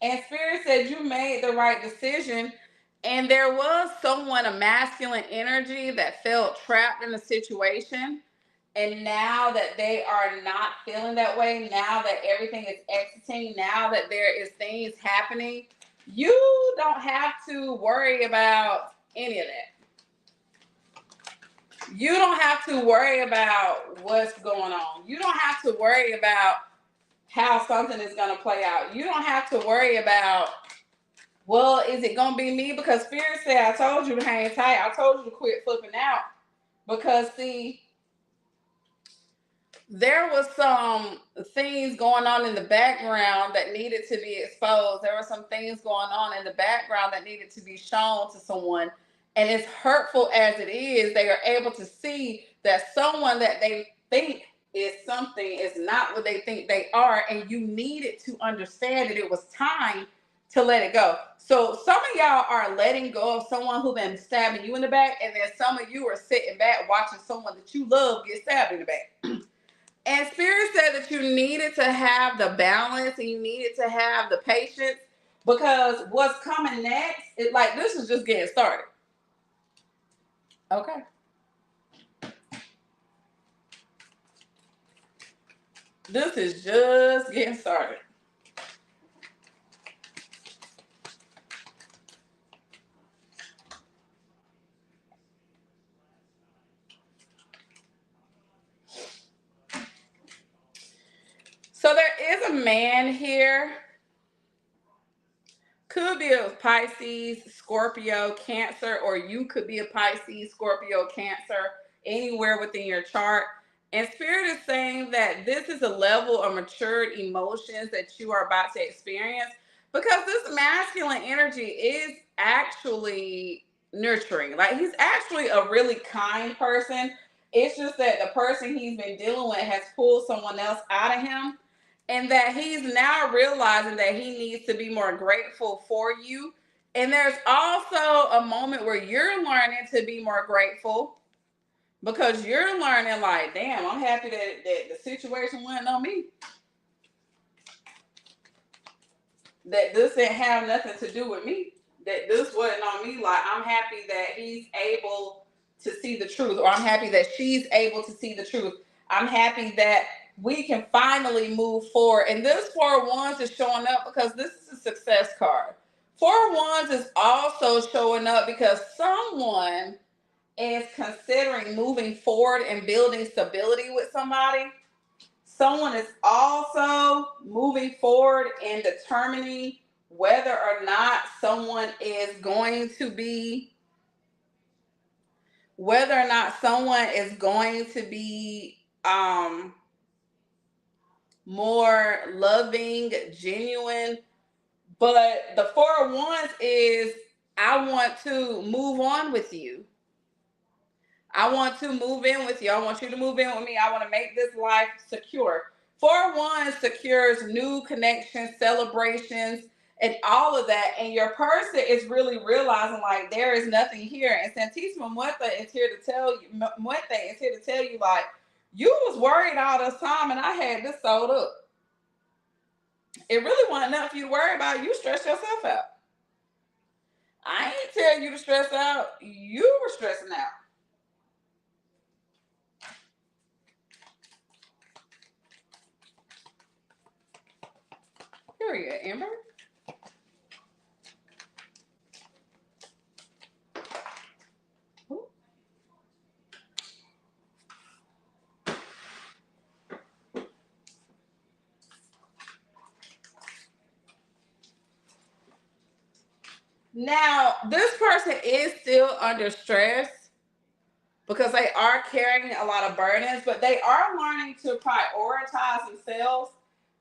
And Spirit said you made the right decision. And there was someone, a masculine energy, that felt trapped in a situation. And now that they are not feeling that way, now that everything is exiting, now that there is things happening, you don't have to worry about any of that. You don't have to worry about what's going on. You don't have to worry about how something is going to play out. You don't have to worry about, well, is it going to be me? Because Spirit said, I told you to hang tight. I told you to quit flipping out. Because, see, there was some things going on in the background that needed to be exposed. There were some things going on in the background that needed to be shown to someone. And as hurtful as it is, they are able to see that someone that they think is something is not what they think they are. And you needed to understand that it was time to let it go. So some of y'all are letting go of someone who been stabbing you in the back. And then some of you are sitting back watching someone that you love get stabbed in the back. And Spirit said that you needed to have the balance and you needed to have the patience, because what's coming next is like, this is just getting started. Okay. This is just getting started. So there is a man here. Could be a Pisces, Scorpio, Cancer, or you could be a Pisces, Scorpio, Cancer, anywhere within your chart. And Spirit is saying that this is a level of matured emotions that you are about to experience, because this masculine energy is actually nurturing. Like, he's actually a really kind person. It's just that the person he's been dealing with has pulled someone else out of him, and that he's now realizing that he needs to be more grateful for you. And there's also a moment where you're learning to be more grateful, because you're learning, like, damn, I'm happy that the situation wasn't on me. That this didn't have nothing to do with me. That this wasn't on me. Like, I'm happy that he's able to see the truth, or I'm happy that she's able to see the truth. I'm happy that we can finally move forward. And this Four of Wands is showing up because this is a success card. Four of Wands is also showing up because someone is considering moving forward and building stability with somebody. Someone is also moving forward and determining whether or not someone is going to be more loving, genuine. But the Four of Wands is, I want to move on with you. I want to move in with you. I want you to move in with me. I want to make this life secure. Four of Wands secures new connections, celebrations, and all of that. And your person is really realizing, like, there is nothing here. And Santísima Muerte is here to tell you, like, you was worried all this time and I had this sold up. It really wasn't nothing for you to worry about. You stressed yourself out. I ain't telling you to stress out. You were stressing out. Period, Amber. Now, this person is still under stress because they are carrying a lot of burdens, but they are learning to prioritize themselves.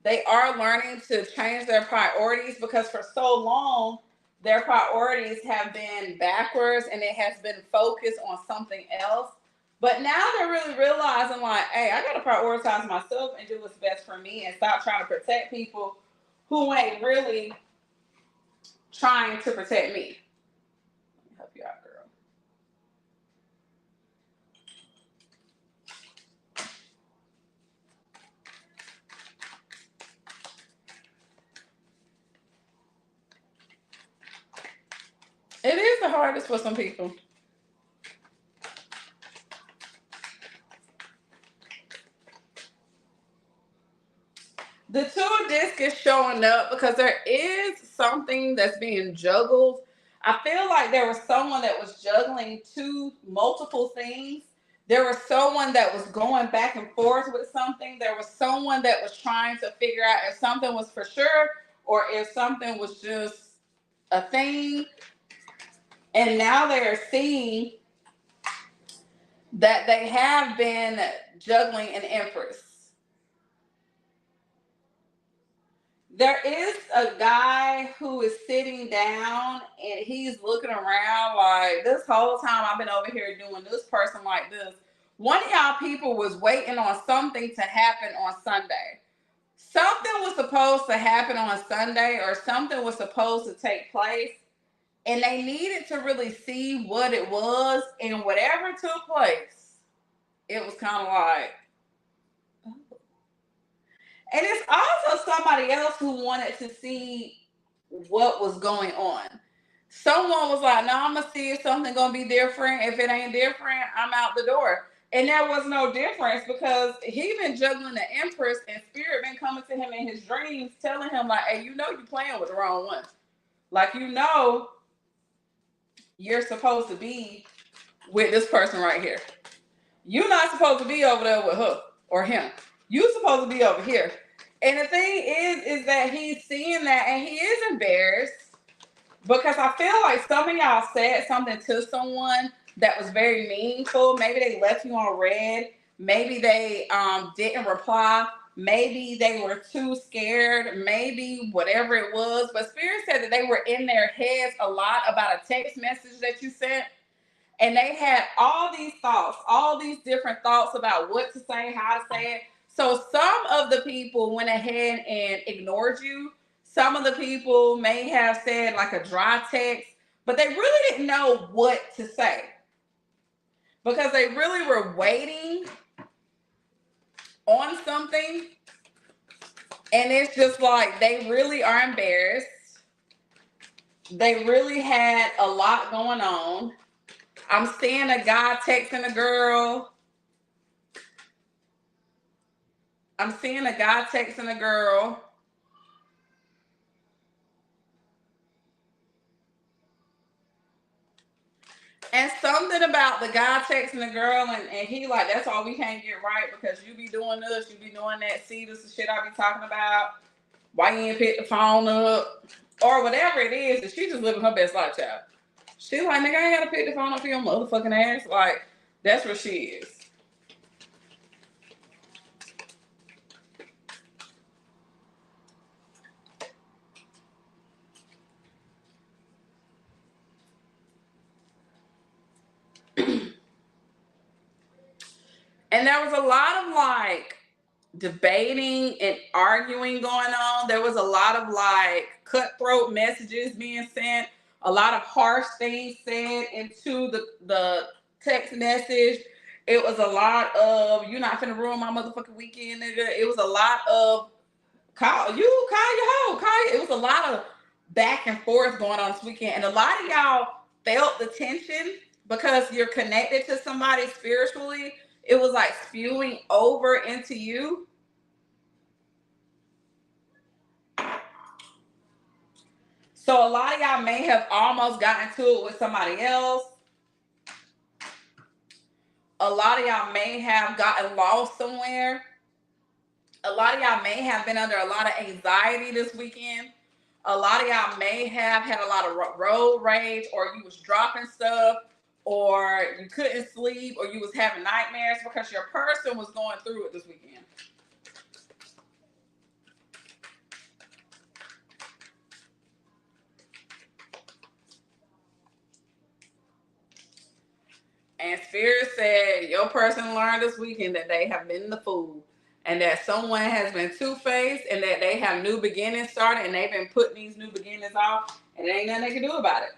They are learning to change their priorities, because for so long, their priorities have been backwards and it has been focused on something else. But now they're really realizing, like, hey, I got to prioritize myself and do what's best for me and stop trying to protect people who ain't really trying to protect me. Let me help you out, girl. It is the hardest for some people. disc is showing up because there is something that's being juggled. I feel like there was someone that was juggling two multiple things. There was someone that was going back and forth with something. There was someone that was trying to figure out if something was for sure or if something was just a thing. And now they are seeing that they have been juggling an empress. There is a guy who is sitting down and he's looking around like this whole time I've been over here doing this person like this. One of y'all people was waiting on something to happen on Sunday. Something was supposed to happen on Sunday or something was supposed to take place. And they needed to really see what it was. And whatever took place, it was kind of like, and it's also somebody else who wanted to see what was going on. Someone was like, no, I'm going to see if something going to be different. If it ain't different, I'm out the door. And there was no difference because he been juggling the empress and spirit been coming to him in his dreams telling him like, hey, you know you playing with the wrong one. Like, you know you're supposed to be with this person right here. You're not supposed to be over there with her or him. You're supposed to be over here. And the thing is that he's seeing that and he is embarrassed because I feel like some of y'all said something to someone that was very meaningful. Maybe they left you on red. Maybe they didn't reply. Maybe they were too scared. Maybe whatever it was. But Spirit said that they were in their heads a lot about a text message that you sent. And they had all these thoughts, all these different thoughts about what to say, how to say it. So some of the people went ahead and ignored you. Some of the people may have said like a dry text, but they really didn't know what to say because they really were waiting on something. And it's just like they really are embarrassed. They really had a lot going on. I'm seeing a guy texting a girl. I'm seeing a guy texting a girl. And something about the guy texting the girl and he like, that's all we can't get right because you be doing this, you be doing that. See, this is shit I be talking about. Why you ain't pick the phone up? Or whatever it is, and she just living her best life, child. She like, nigga, I ain't gotta pick the phone up for your motherfucking ass. Like, that's what she is. And there was a lot of like debating and arguing going on. There was a lot of like cutthroat messages being sent, a lot of harsh things said into the text message. It was a lot of you not finna ruin my motherfucking weekend, nigga. It was a lot of call your hoe, It was a lot of back and forth going on this weekend, and a lot of y'all felt the tension because you're connected to somebody spiritually. It was like spewing over into you. So a lot of y'all may have almost gotten to it with somebody else. A lot of y'all may have gotten lost somewhere. A lot of y'all may have been under a lot of anxiety this weekend. A lot of y'all may have had a lot of road rage, or you was dropping stuff, or you couldn't sleep, or you was having nightmares because your person was going through it this weekend. And Spirit said your person learned this weekend that they have been the fool and that someone has been two-faced and that they have new beginnings started and they've been putting these new beginnings off and there ain't nothing they can do about it.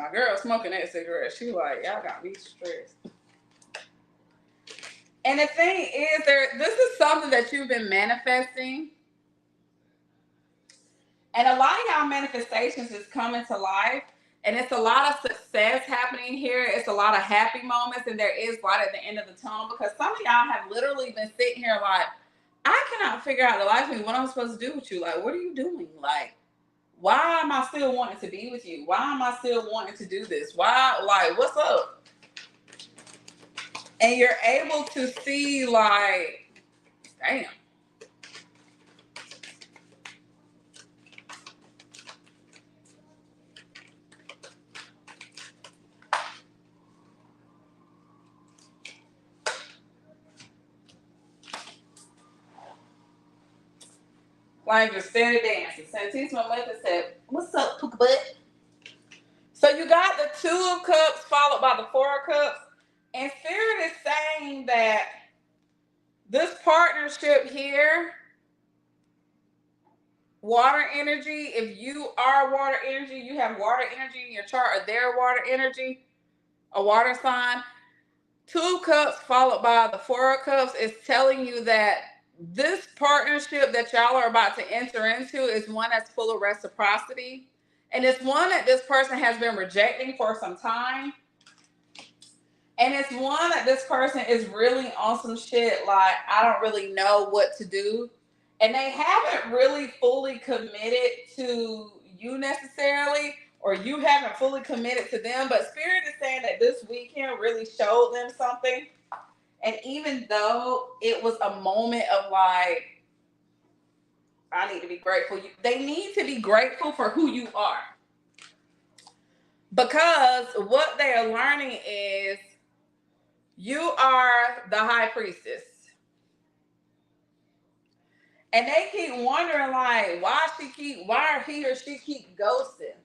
My girl smoking that cigarette. She like, y'all got me stressed. And the thing is, this is something that you've been manifesting. And a lot of y'all manifestations is coming to life. And it's a lot of success happening here. It's a lot of happy moments. And there is light at the end of the tunnel. Because some of y'all have literally been sitting here like, I cannot figure out the life of me. What I'm supposed to do with you. Like, what are you doing? Like, why am I still wanting to be with you? Why am I still wanting to do this? Why, like, what's up? And you're able to see, like, damn. Like, just steady dancing. Santisima Method said, what's up, Puka Butt? So you got the Two of Cups followed by the Four of Cups. And Spirit is saying that this partnership here, water energy, if you are water energy, you have water energy in your chart, or their water energy, a water sign. Two of Cups followed by the Four of Cups is telling you that this partnership that y'all are about to enter into is one that's full of reciprocity. And it's one that this person has been rejecting for some time. And it's one that this person is really on some shit like, I don't really know what to do. And they haven't really fully committed to you necessarily, or you haven't fully committed to them. But Spirit is saying that this weekend really showed them something. And even though it was a moment of like, I need to be grateful, they need to be grateful for who you are. Because what they are learning is you are the high priestess. And they keep wondering like, why he or she keep ghosting.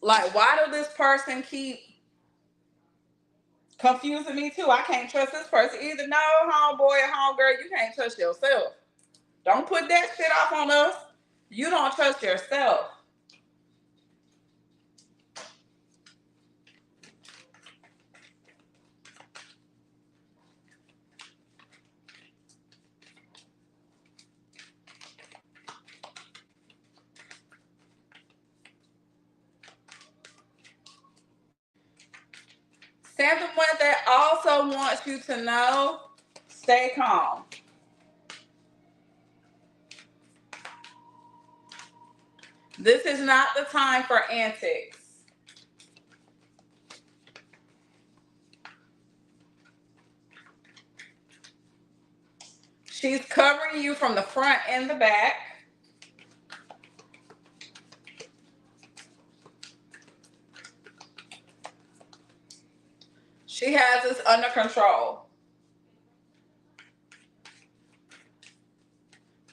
Like, why do this person keep confusing me too? I can't trust this person either. No, homeboy or homegirl, you can't trust yourself. Don't put that shit off on us. You don't trust yourself. Something that also wants you to know, stay calm. This is not the time for antics. She's covering you from the front and the back. She has this under control.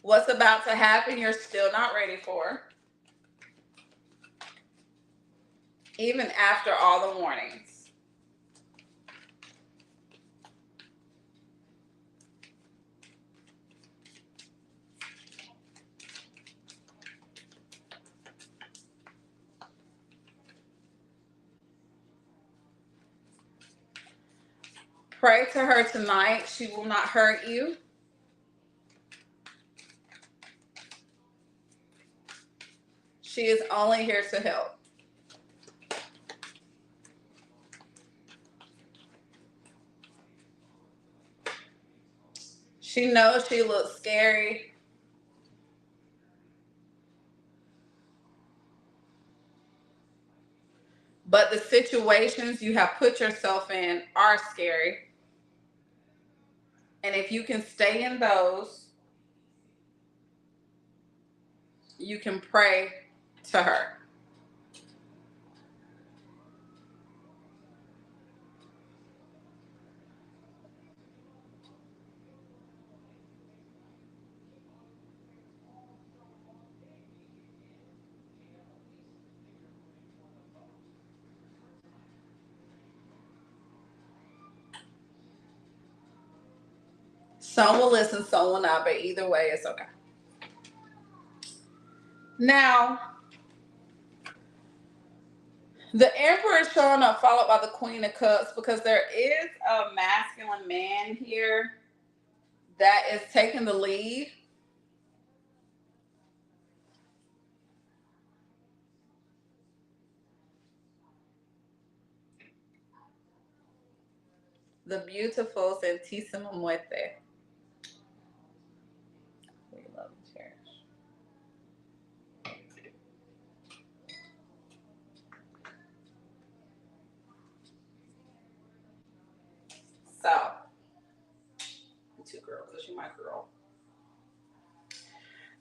What's about to happen, you're still not ready for. Even after all the warnings. Pray to her tonight. She will not hurt you. She is only here to help. She knows she looks scary. But the situations you have put yourself in are scary. And if you can stay in those, you can pray to her. Some will listen, some will not, but either way, it's okay. Now, the Emperor is showing up, followed by the Queen of Cups, because there is a masculine man here that is taking the lead. The beautiful Santissima Muerte. We love and cherish. So, two girls, because you're my girl.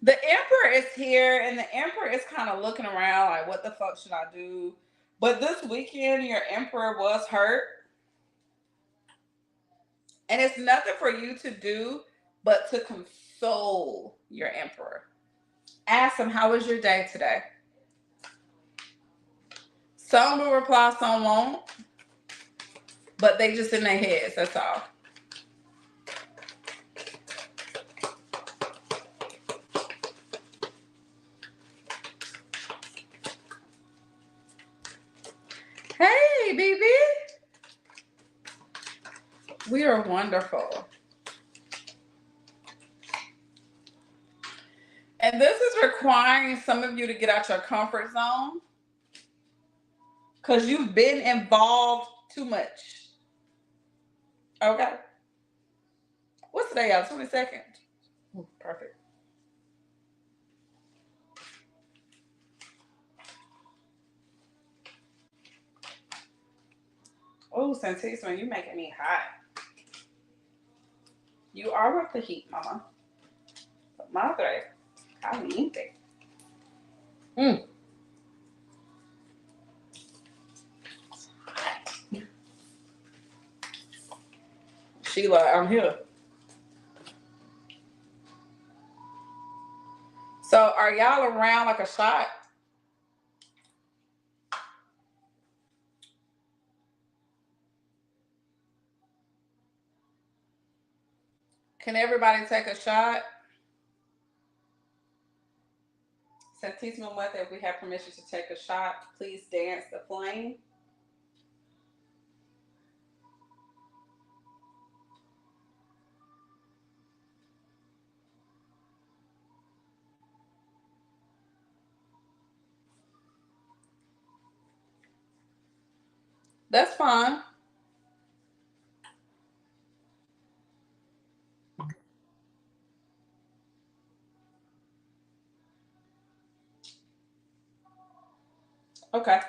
The Emperor is here, and the Emperor is kind of looking around like, what the fuck should I do? But this weekend, your Emperor was hurt. And it's nothing for you to do but to console your Emperor. Ask him, how was your day today? Some will reply, some won't. But they just in their heads, that's all. Hey, baby. We are wonderful. And this is requiring some of you to get out your comfort zone because you've been involved too much. Okay. What's today, y'all? 22nd? Ooh, perfect. Oh, Santissima, you making me hot. You are worth the heat, mama. Madre caliente. Sheila, I'm here. So are y'all around like a shot? Can everybody take a shot? Santissima Muerte, if we have permission to take a shot, please dance the flame. That's fine. Okay.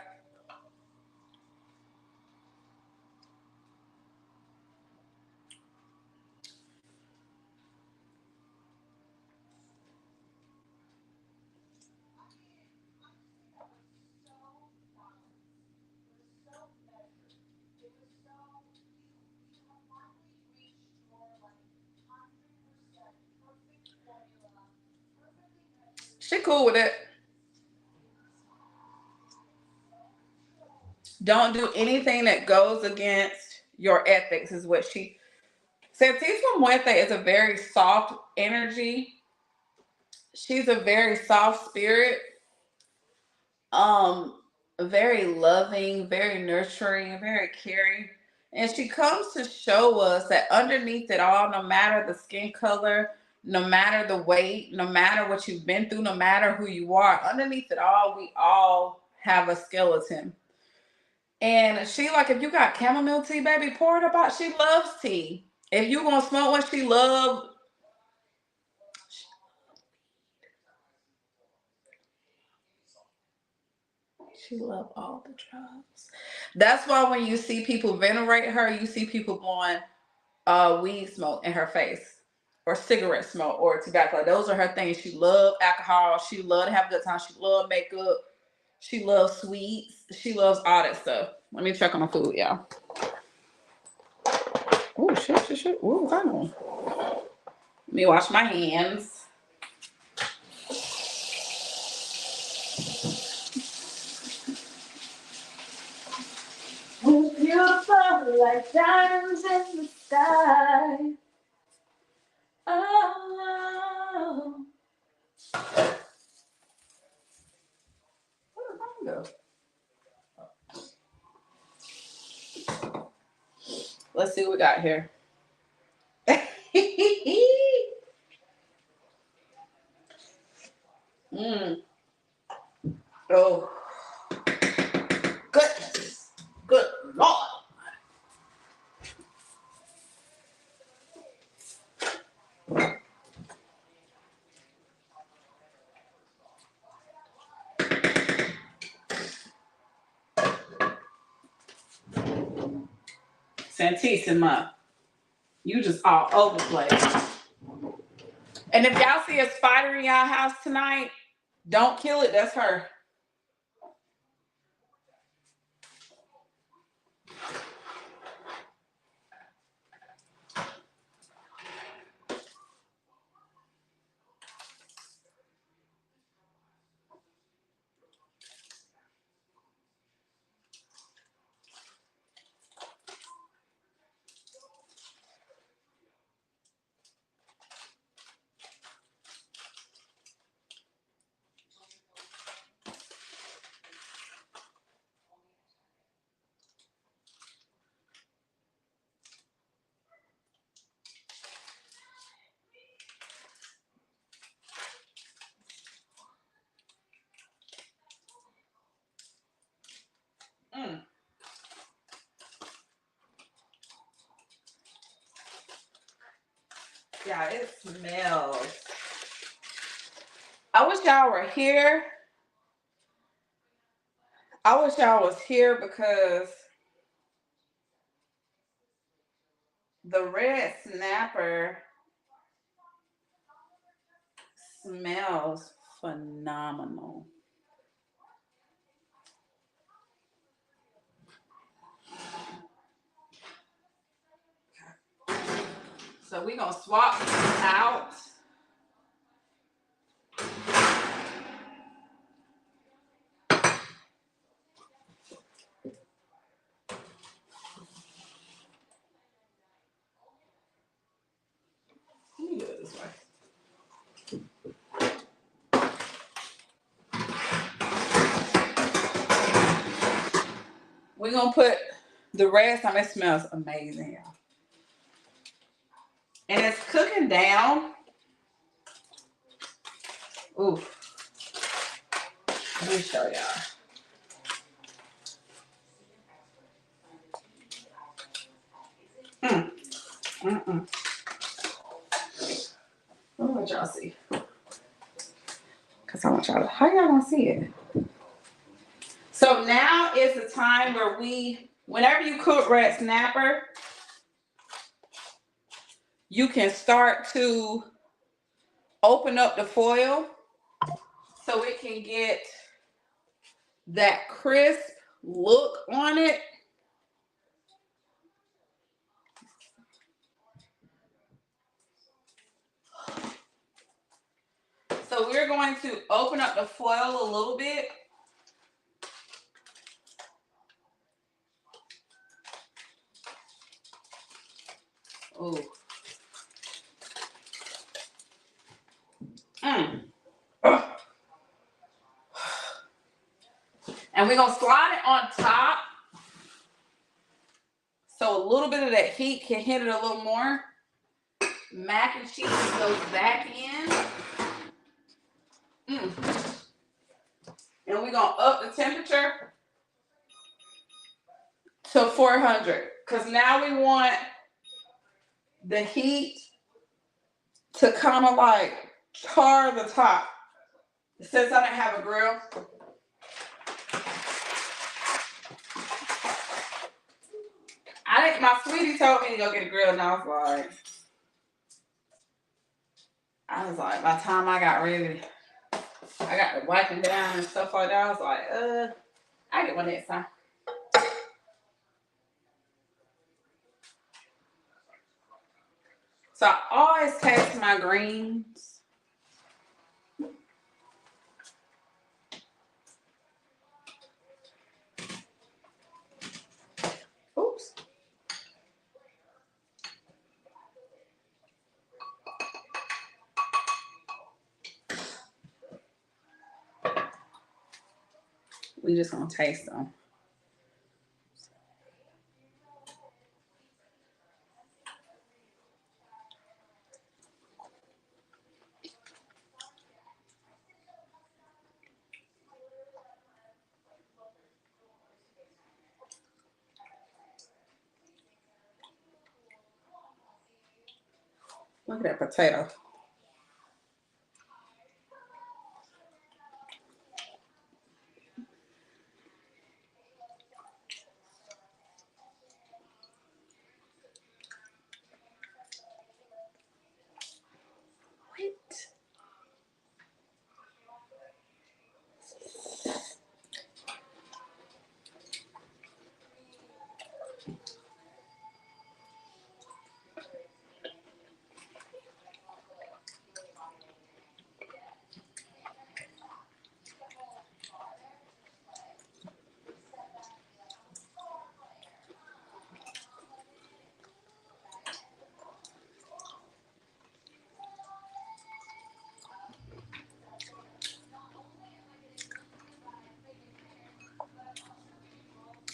She cool with it. Don't do anything that goes against your ethics, is what she. Santissima Muerte is a very soft energy. She's a very soft spirit. Um, very loving, very nurturing, very caring. And she comes to show us that underneath it all, no matter the skin color, no matter the weight, no matter what you've been through, no matter who you are, underneath it all, we all have a skeleton. And she like, if you got chamomile tea, baby, pour it about. She loves tea. If you gonna smoke what she love all the drugs. That's why when you see people venerate her, you see people blowing weed smoke in her face, or cigarette smoke, or tobacco. Those are her things. She loved alcohol. She loved to have a good time. She loved makeup. She loves sweets. She loves all that stuff. Let me check on the food, y'all. Oh shit. Ooh, hang on. Let me wash my hands. Beautiful like diamonds in the sky. Oh. Let's see what we got here. mm. Oh, goodness. Good Lord. Santissima. You just all over the place. And if y'all see a spider in y'all house tonight, don't kill it. That's her. Mm. Yeah, it smells. I wish y'all were here. I wish y'all was here because the red snapper smells phenomenal. So we're gonna swap these out. Let me do it this way. We're gonna put the rest on. It smells amazing, y'all. And it's cooking down. Ooh, let me show y'all. Mm-mm. Let me let y'all see. Because I want y'all to, how y'all gonna see it? So now is the time where whenever you cook red snapper, you can start to open up the foil so it can get that crisp look on it. So we're going to open up the foil a little bit. Ooh. Mm. And we're going to slide it on top so a little bit of that heat can hit it a little more. Mac and cheese goes back in. Mm. And we're going to up the temperature to 400 because now we want the heat to kind of like char the top. Since I didn't have a grill, my sweetie told me to go get a grill, and I was like, by the time I got ready, I got the wiping down and stuff like that. I was like, I get one next time. So I always taste my greens. Oops. We just gonna taste them. Look at that potato. What?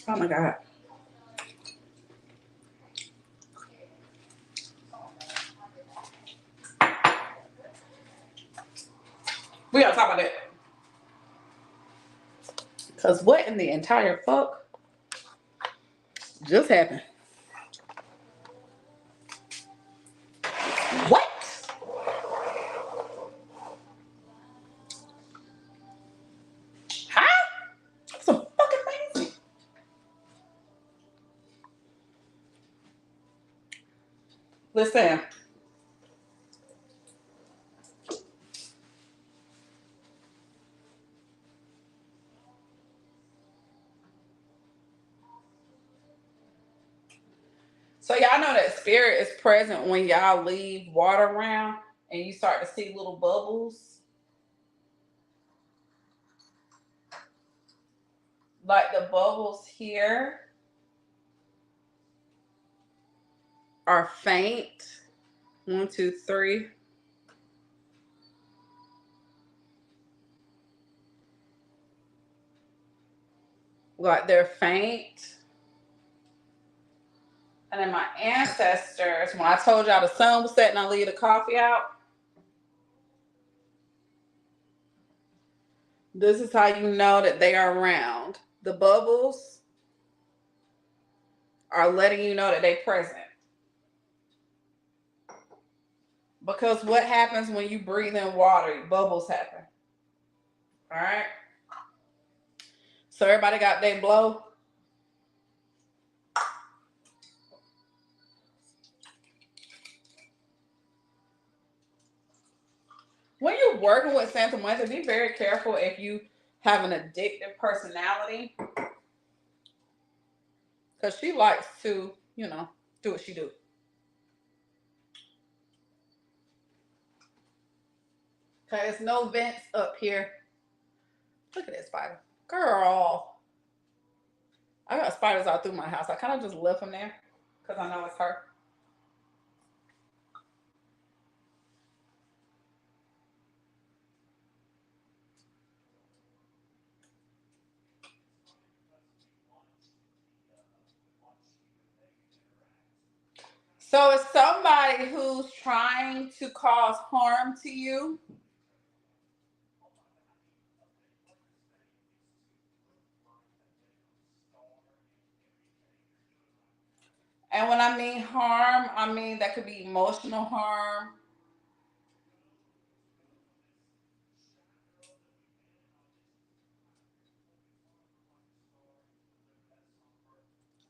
Oh my god. We gotta talk about that. Cause what in the entire fuck just happened? What? Huh? Some fucking amazing. Listen. So y'all know that spirit is present when y'all leave water around and you start to see little bubbles. Like the bubbles here are faint. One, two, three. Like they're faint. And then my ancestors, when I told y'all the sun was setting, I leave the coffee out. This is how you know that they are around. The bubbles are letting you know that they're present. Because what happens when you breathe in water? Bubbles happen. All right. So everybody got their blow. When you're working with Santa Muerte, be very careful if you have an addictive personality, because she likes to, do what she do. Okay, there's no vents up here. Look at that spider, girl. I got spiders all through my house. I kind of just left them there because I know it's her. So it's somebody who's trying to cause harm to you. And when I mean harm, I mean that could be emotional harm,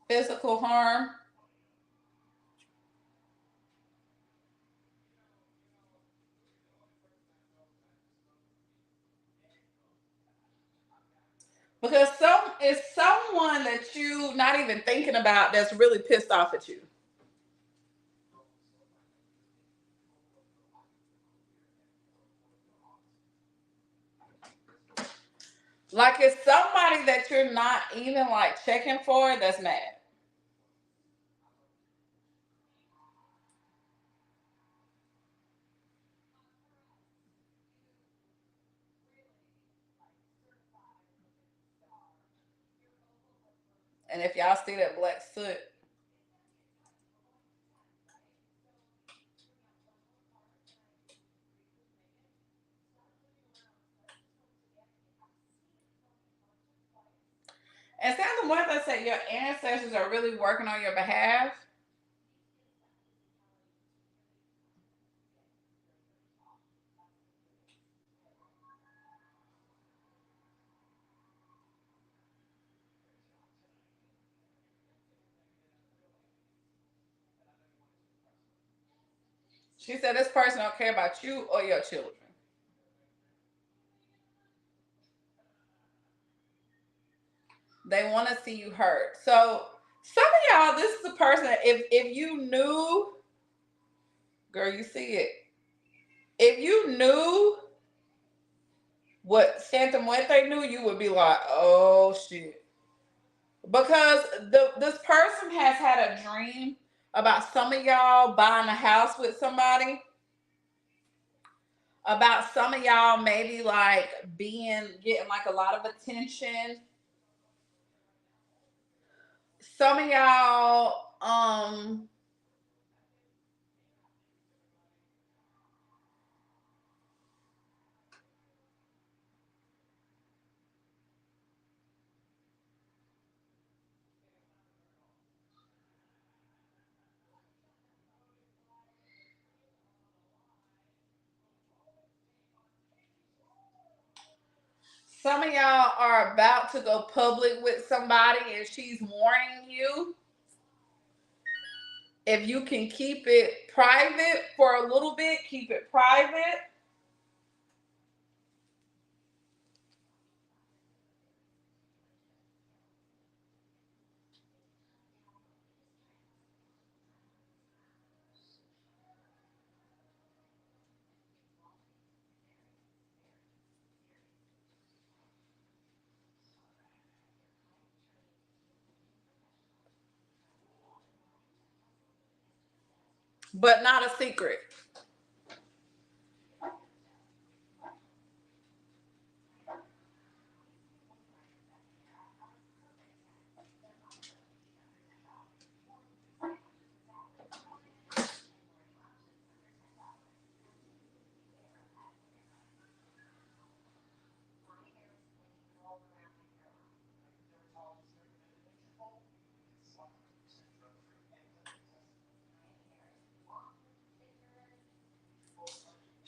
physical harm. Because it's someone that you not even thinking about that's really pissed off at you. Like it's somebody that you're not even like checking for that's mad. And if y'all see that black soot, and Santa Muerta said your ancestors are really working on your behalf. She said this person don't care about you or your children. They want to see you hurt. So some of y'all, this is a person that if you knew, girl, you see it. If you knew what Santa Muerte knew, you would be like, oh shit. Because this person has had a dream about some of y'all buying a house with somebody, about some of y'all maybe like being getting like a lot of attention. Some of y'all some of y'all are about to go public with somebody and she's warning you, if you can keep it private for a little bit, keep it private. But not a secret.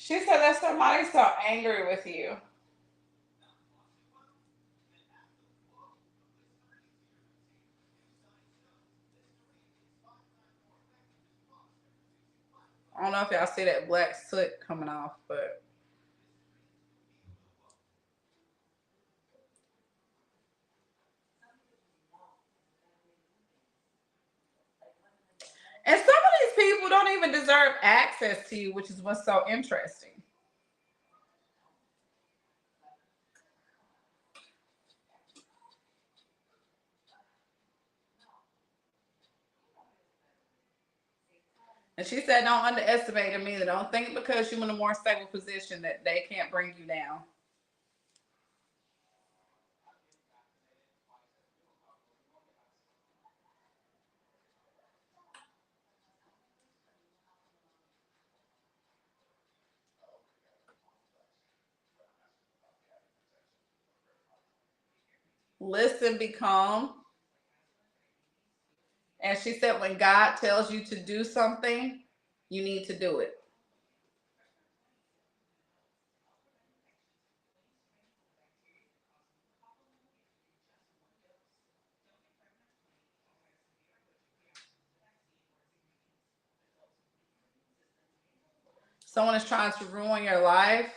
She said that somebody's so angry with you. I don't know if y'all see that black soot coming off, but and some of these people don't even deserve access to you, which is what's so interesting. And she said, don't underestimate them either. Don't think because you're in a more stable position that they can't bring you down. Listen, be calm. And she said, when God tells you to do something, you need to do it. Someone is trying to ruin your life.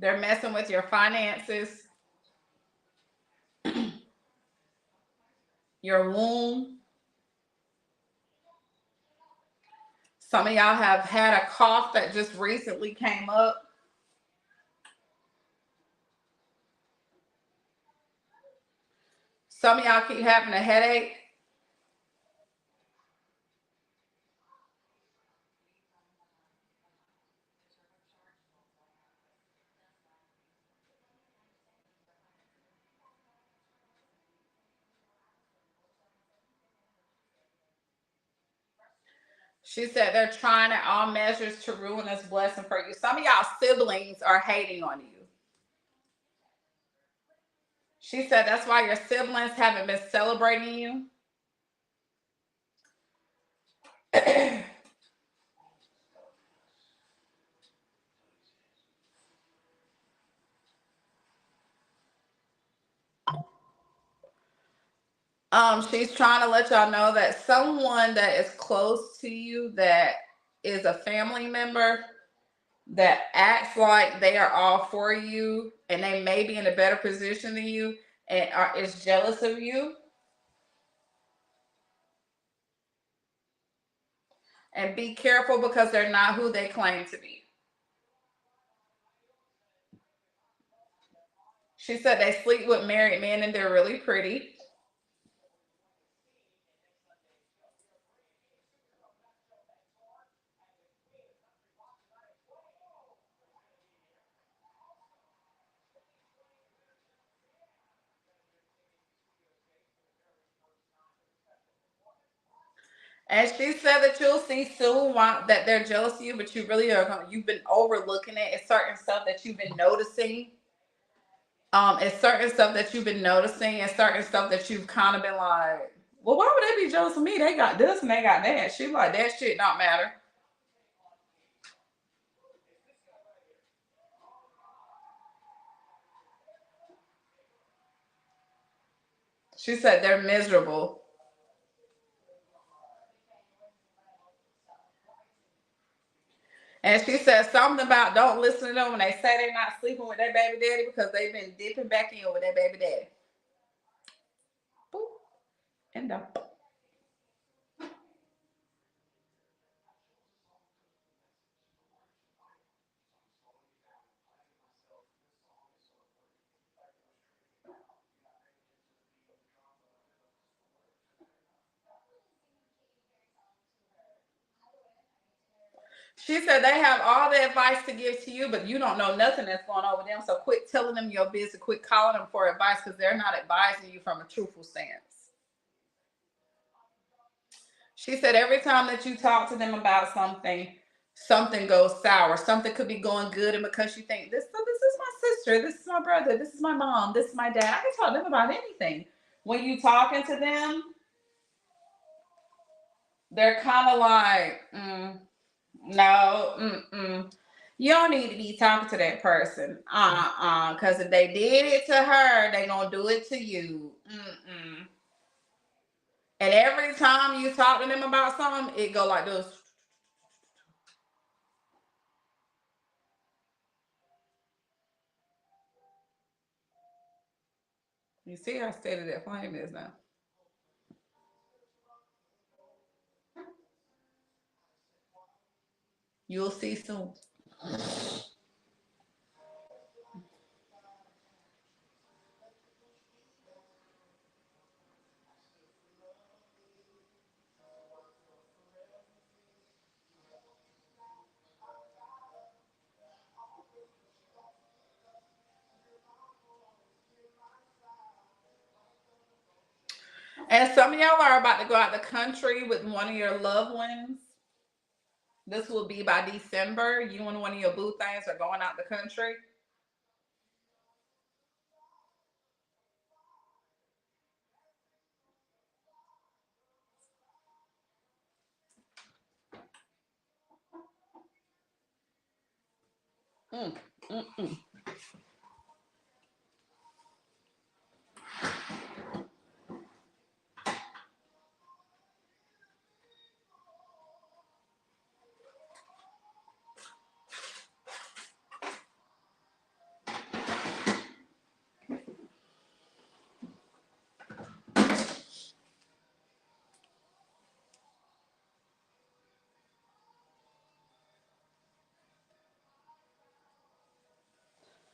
They're messing with your finances, your womb. Some of y'all have had a cough that just recently came up. Some of y'all keep having a headache. She said they're trying at all measures to ruin this blessing for you. Some of y'all siblings are hating on you. She said that's why your siblings haven't been celebrating you. She's trying to let y'all know that someone that is close to you, that is a family member, that acts like they are all for you and they may be in a better position than you, and is jealous of you. And be careful, because they're not who they claim to be. She said they sleep with married men and they're really pretty. And she said that you'll see soon that they're jealous of you, but you really are going. You've been overlooking it. It's certain stuff that you've been noticing. It's certain stuff that you've been noticing, and certain stuff that you've kind of been like, well, why would they be jealous of me? They got this and they got that. She's like, that shit don't matter. She said they're miserable. And she said something about don't listen to them when they say they're not sleeping with their baby daddy, because they've been dipping back in with their baby daddy. Boop. And the She said they have all the advice to give to you, but you don't know nothing that's going on with them. So quit telling them your business. Quit calling them for advice, because they're not advising you from a truthful stance. She said every time that you talk to them about something, something goes sour. Something could be going good, and because you think this is my sister, this is my brother, this is my mom, this is my dad, I can talk to them about anything. When you talking to them, they're kind of like, no, you don't need to be talking to that person. Because if they did it to her, they gonna do it to you. And every time you talk to them about something, it go like this. You see how steady that flame is now. You'll see soon. And some of y'all are about to go out the country with one of your loved ones. This will be by December. You and one of your boo things are going out the country. Mm, mm, mm.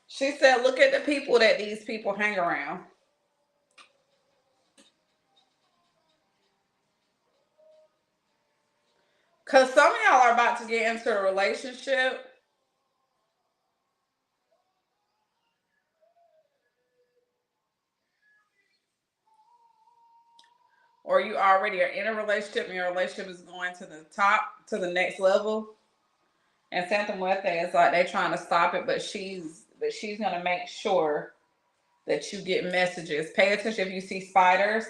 She said, look at the people that these people hang around. Because some of y'all are about to get into a relationship, or you already are in a relationship and your relationship is going to the top, to the next level. And Santa Muerte is like they trying to stop it, but she's gonna make sure that you get messages. Pay attention if you see spiders.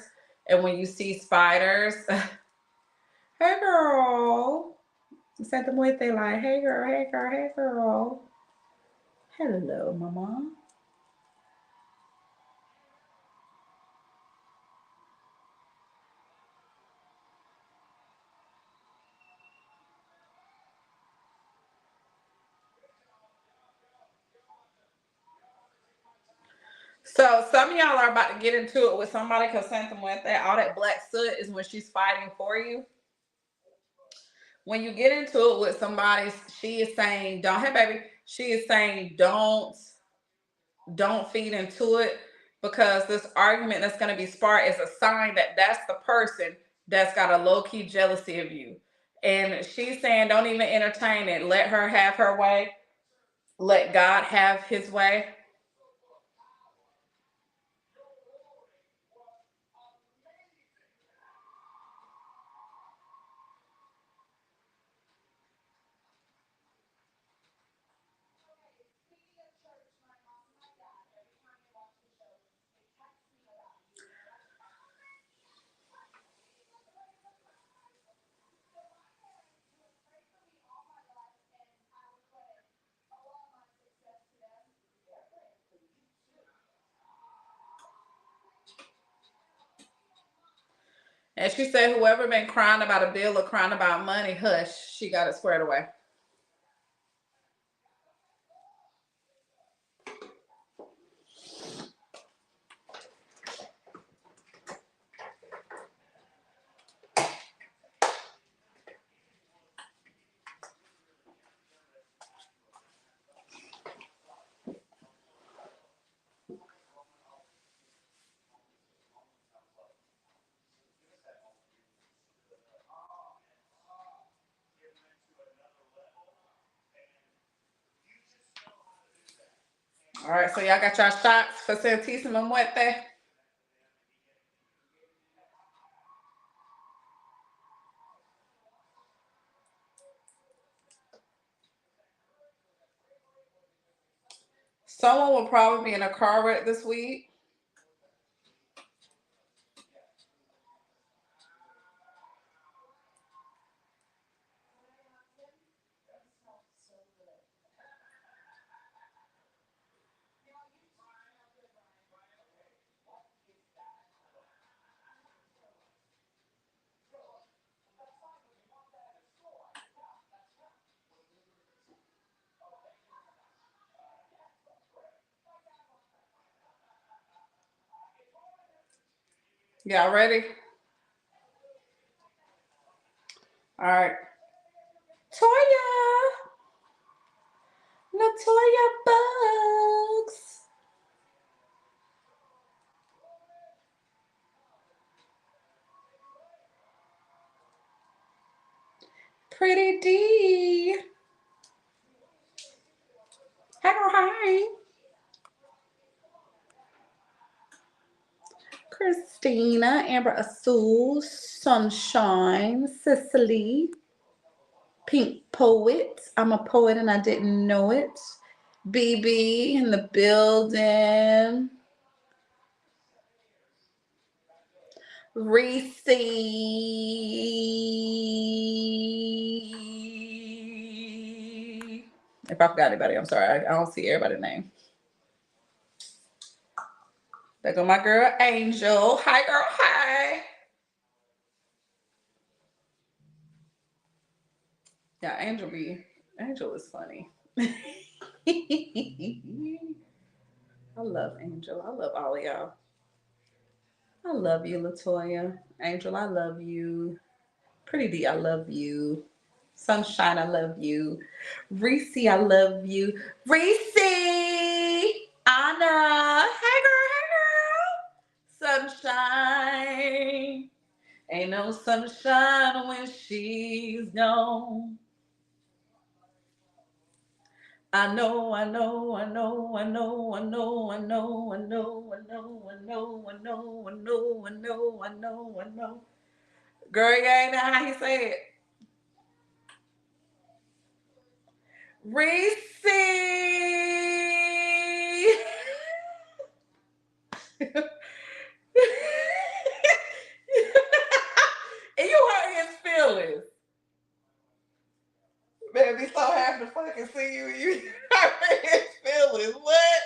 And when you see spiders, hey girl. Santa Muerte like, hey girl, hey girl, hey girl. Hello, mama. So some of y'all are about to get into it with somebody because something with that. All that black soot is when she's fighting for you. When you get into it with somebody, she is saying, "Don't, hey baby." She is saying, don't feed into it because this argument that's going to be sparked is a sign that that's the person that's got a low key jealousy of you. And she's saying, don't even entertain it. Let her have her way. Let God have his way. And she said, whoever been crying about a bill or crying about money, hush, she got it squared away. All right, so y'all got y'all shots for Santísima Muerte. Someone will probably be in a car wreck this week. Y'all ready? All right. Toya. Latoya Bugs. Pretty D. Hey girl, hi. Christina, Amber Azul, Sunshine, Cicely, Pink Poet. I'm a poet and I didn't know it. BB in the building. Reese. If I forgot anybody, I'm sorry. I don't see everybody's name. There go my girl Angel. Hi, girl. Hi. Yeah, Angel is funny. I love Angel. I love all of y'all. I love you, Latoya. Angel, I love you. Pretty D, I love you. Sunshine, I love you. Reese, I love you. Reese! Anna! Hey, girl, hey, girl. Sunshine. Ain't no sunshine when she's gone. I know, I know, I know, I know, I know, I know, I know, I know, I know, I know, I know, I know, I know, I know. Girl, you ain't know how he said it. Reese. And you hurt his feelings. Man, be so happy to fucking see you. You hurt his feelings. What?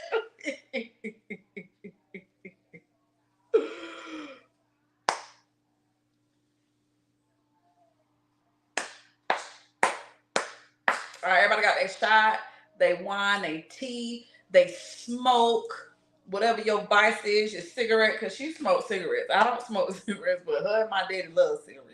All right, everybody got their shot, they wine, they tea, they smoke. whatever your vice is, your cigarette, because she smokes cigarettes. I don't smoke cigarettes, but her and my daddy love cigarettes.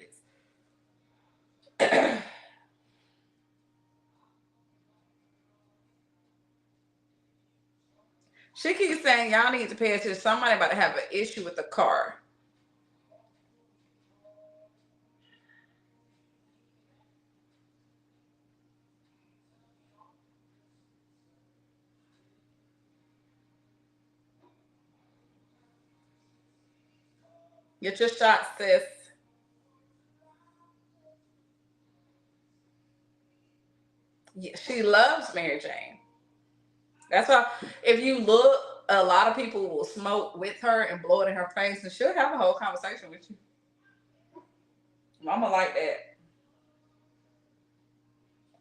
She keeps saying y'all need to pay attention. Somebody about to have an issue with the car. Get your shot, sis. Yeah, she loves Mary Jane. That's why if you look, a lot of people will smoke with her and blow it in her face, and she'll have a whole conversation with you. Mama like that.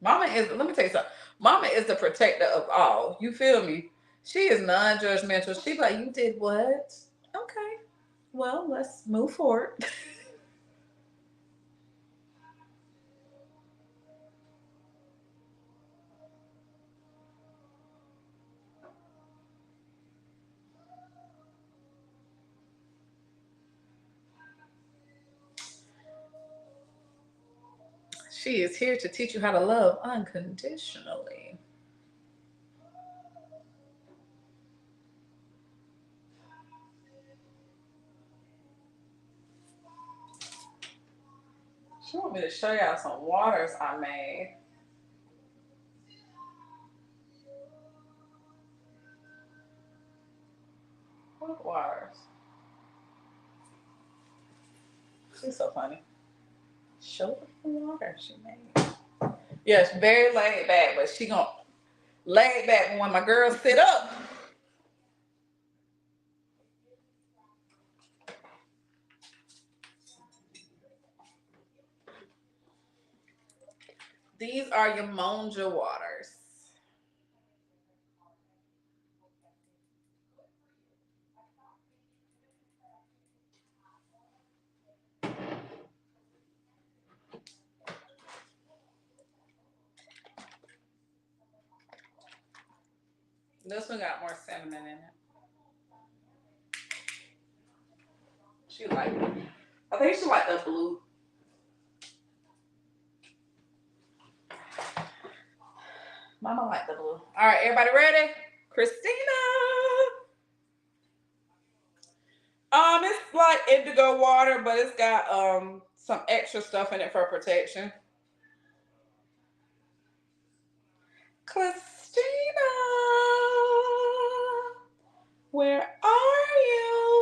Mama is. Let me tell you something. Mama is the protector of all. You feel me? She is non-judgmental. She be like, you did what? Okay. Well, let's move forward. She is here to teach you how to love unconditionally. She want me to show y'all some waters I made. What waters? She's so funny. Show the water she made. Yes, very laid back, but she gonna lay back. But when my girls sit up, these are your Monja waters. This one got more cinnamon in it. She like it. I think she like the blue. Mama like the blue. All right, everybody ready? Christina. It's like indigo water, but it's got some extra stuff in it for protection. Christina, where are you?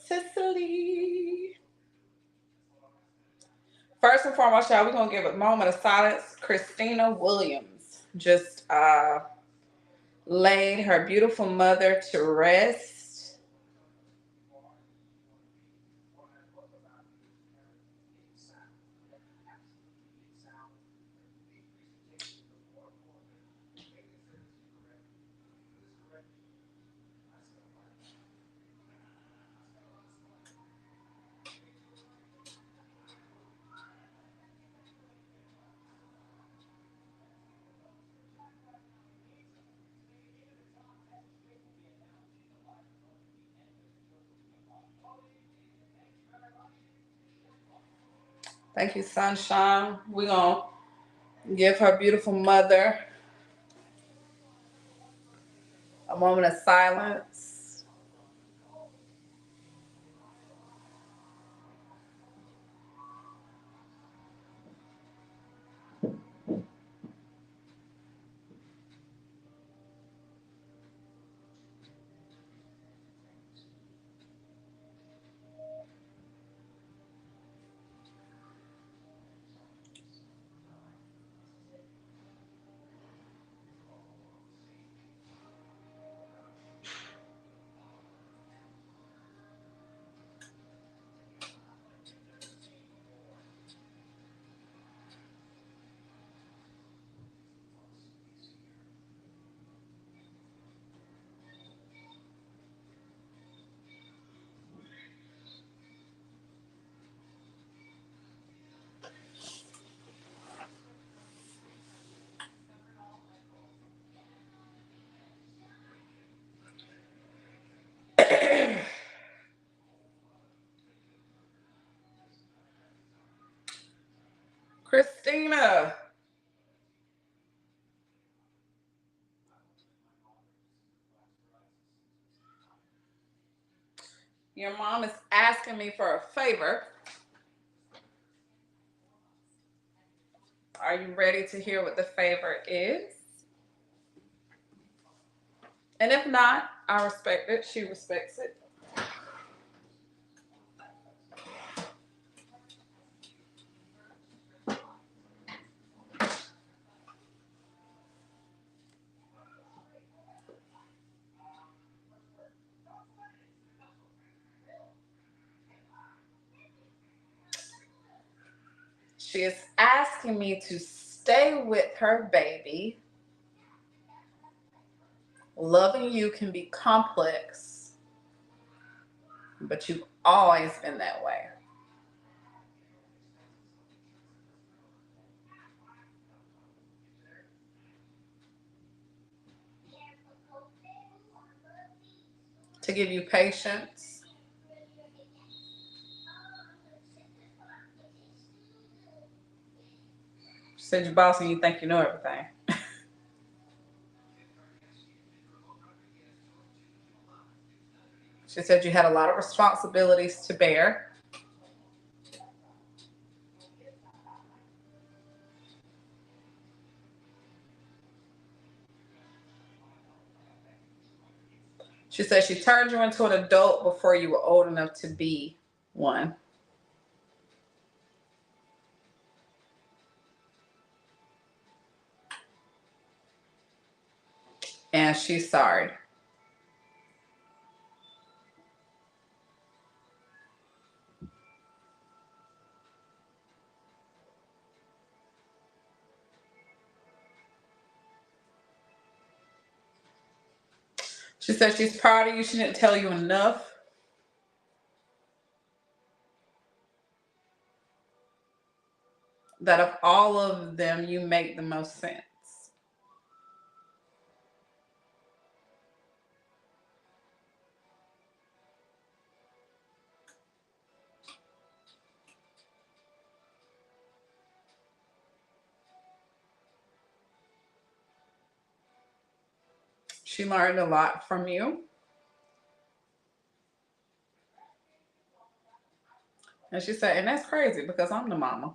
Cicely. First and foremost, y'all, we're gonna give a moment of silence. Christina Williams just laid her beautiful mother to rest. Thank you, Sunshine. We're gonna give her beautiful mother a moment of silence. Christina, your mom is asking me for a favor. Are you ready to hear what the favor is? And if not, I respect it. She respects it. She is asking me to stay with her baby. Loving you can be complex, but you've always been that way. To give you patience. She said you're boss and you think you know everything. She said you had a lot of responsibilities to bear. She said she turned you into an adult before you were old enough to be one. And she's sorry. She said she's proud of you. She didn't tell you enough. That of all of them, you make the most sense. She learned a lot from you. And she said, and that's crazy because I'm the mama.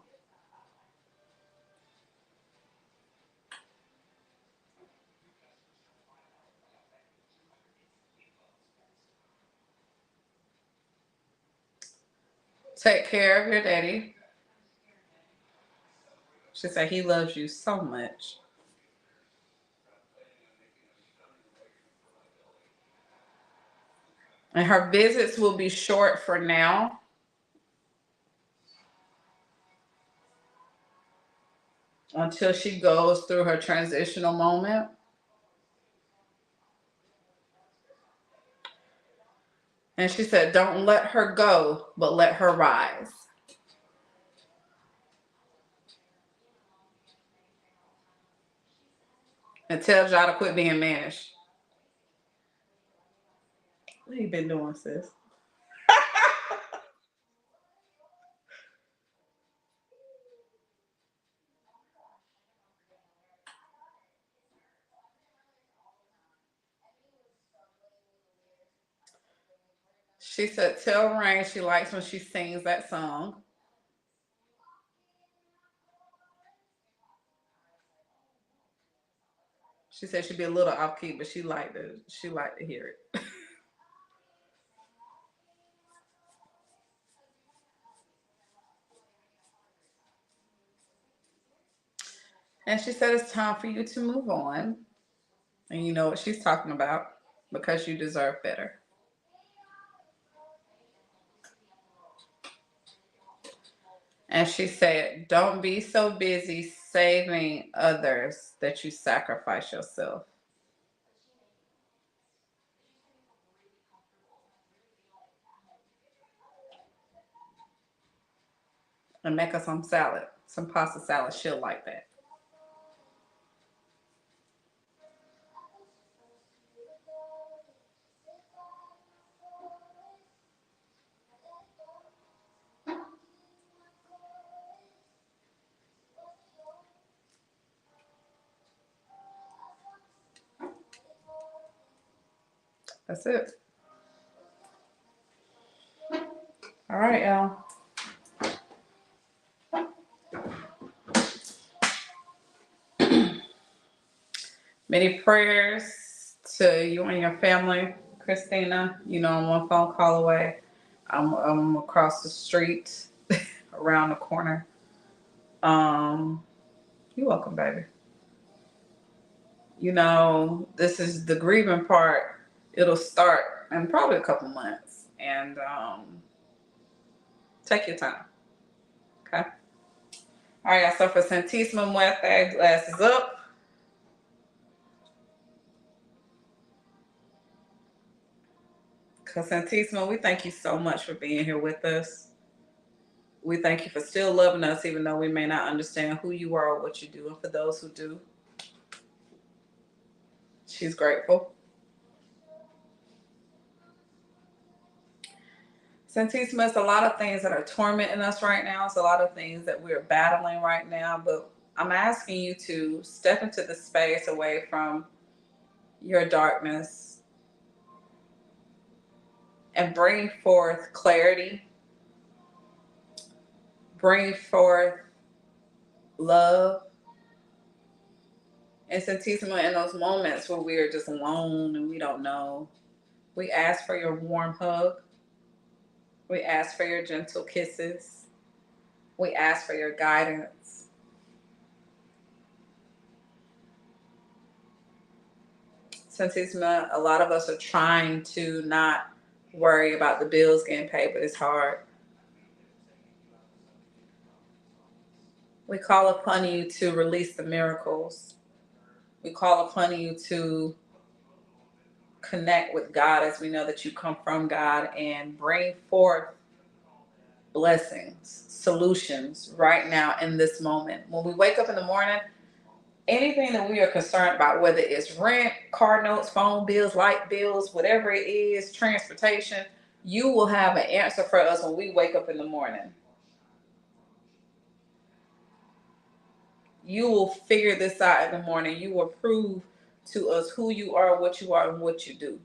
Take care of your daddy. She said he loves you so much. And her visits will be short for now until she goes through her transitional moment. And she said, don't let her go, but let her rise. And tell y'all to quit being mannish. What you been doing, sis? She said, tell Rain she likes when she sings that song. She said she'd be a little off key, but she liked to hear it. And she said it's time for you to move on. And you know what she's talking about because you deserve better. And she said, don't be so busy saving others that you sacrifice yourself. And make her some salad, some pasta salad. She'll like that. That's it. All right, y'all. Many prayers to you and your family, Christina. You know, I'm one phone call away. I'm across the street, around the corner. Um, you're welcome, baby. You know, this is the grieving part. It'll start in probably a couple months, and take your time. Okay. All right, y'all. So for Santísima Muerte, glasses up. Because Santísima, we thank you so much for being here with us. We thank you for still loving us, even though we may not understand who you are or what you do. And for those who do, she's grateful. Santísima, it's a lot of things that are tormenting us right now. It's a lot of things that we're battling right now. But I'm asking you to step into the space away from your darkness and bring forth clarity, bring forth love. And Santísima, in those moments where we are just alone and we don't know, we ask for your warm hug. We ask for your gentle kisses. We ask for your guidance. Santísima, a lot of us are trying to not worry about the bills getting paid, but it's hard. We call upon you to release the miracles. We call upon you to connect with God as we know that you come from God and bring forth blessings, solutions right now in this moment. When we wake up in the morning, anything that we are concerned about, whether it's rent, car notes, phone bills, light bills, whatever it is, transportation, you will have an answer for us when we wake up in the morning. You will figure this out in the morning. You will prove to us who you are, and what you do.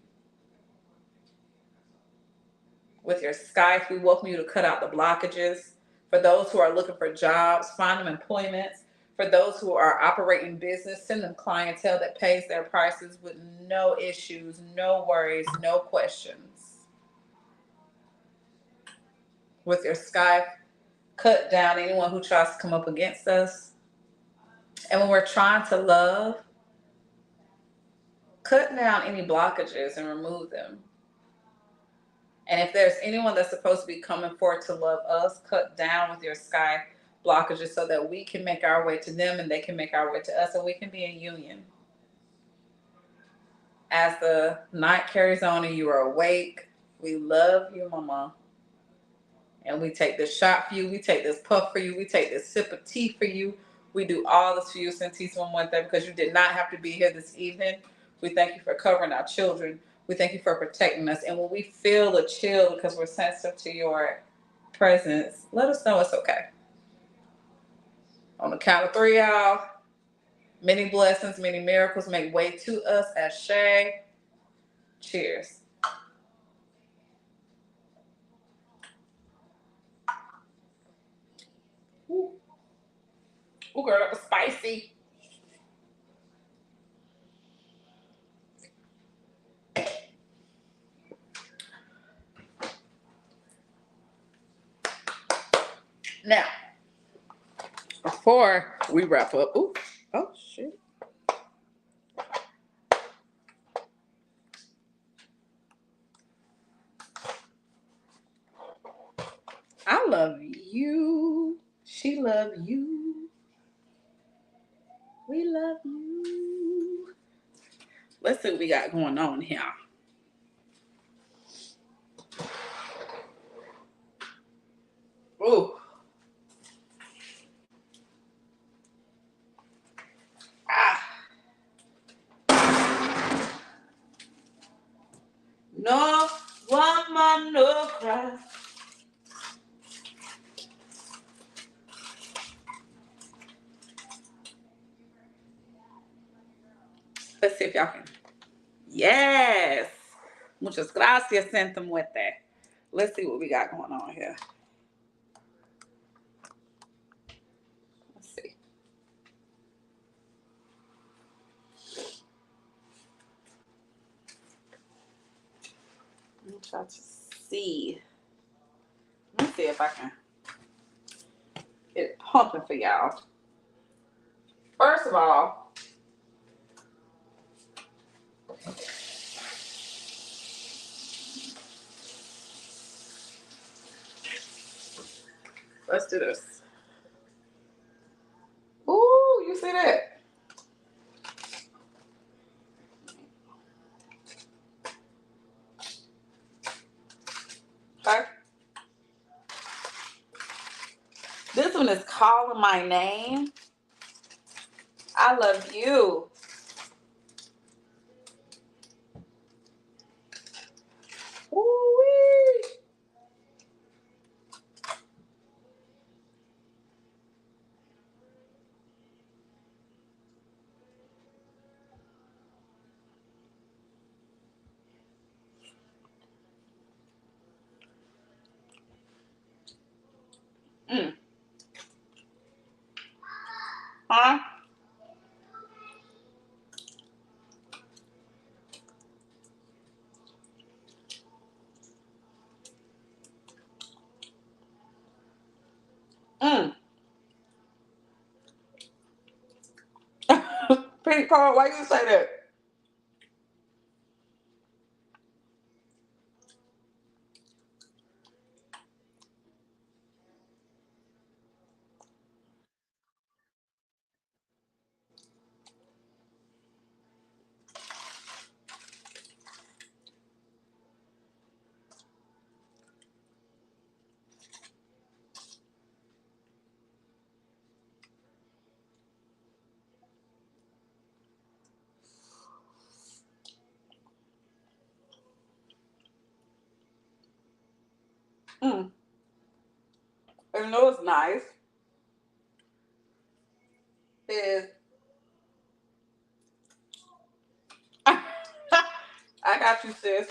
With your Skype, we welcome you to cut out the blockages. For those who are looking for jobs, find them employment. For those who are operating business, send them clientele that pays their prices with no issues, no worries, no questions. With your Skype, cut down anyone who tries to come up against us. And when we're trying to love, cut down any blockages and remove them. And if there's anyone that's supposed to be coming forward to love us, cut down with your Skype blockages so that we can make our way to them and they can make our way to us and we can be in union. As the night carries on and you are awake, we love you, Mama. And we take this shot for you. We take this puff for you. We take this sip of tea for you. We do all this for you, Santísima Muerte, because you did not have to be here this evening. We thank you for covering our children. We thank you for protecting us. And when we feel a chill because we're sensitive to your presence, let us know it's okay. On the count of three, y'all. Many blessings, many miracles make way to us. Ashe. Cheers. Ooh, Ooh girl, that was spicy. Now, before we wrap up, oh shit. I love you. She love you. We love you. Let's see what we got going on here. Ooh. No one man no cry. Let's see if y'all can. Yes. Muchas gracias, Santa Muerte. Let's see what we got going on here. Let's see. I'm trying to see. Let me see if I can get it pumping for y'all. First of all, let's do this. Ooh, you see that? Okay. This one is calling my name. I love you. Ooh-wee. Mm. Huh? Mm. Pink Paul, why you say that? Mm. You know what's nice is I got you, sis.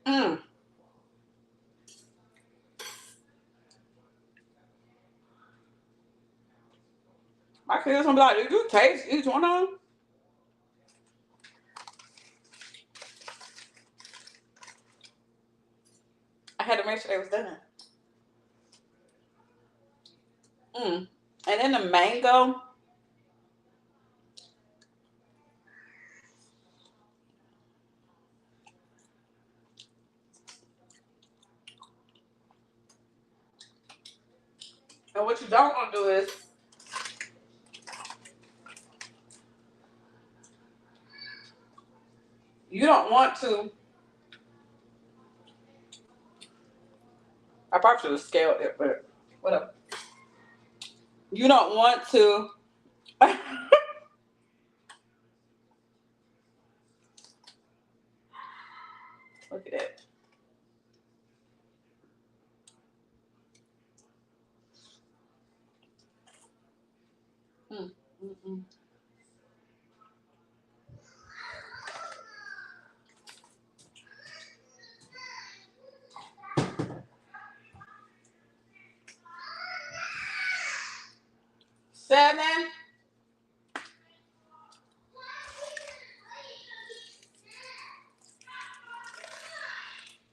Mm. My kids gonna be like, did you taste each one of them? I had to make sure they was done. Mm. And then the mango. And what you don't want to do is you don't want to. I probably should have scaled it, but whatever. You don't want to. Look at that. Mm, mm, mm. 7.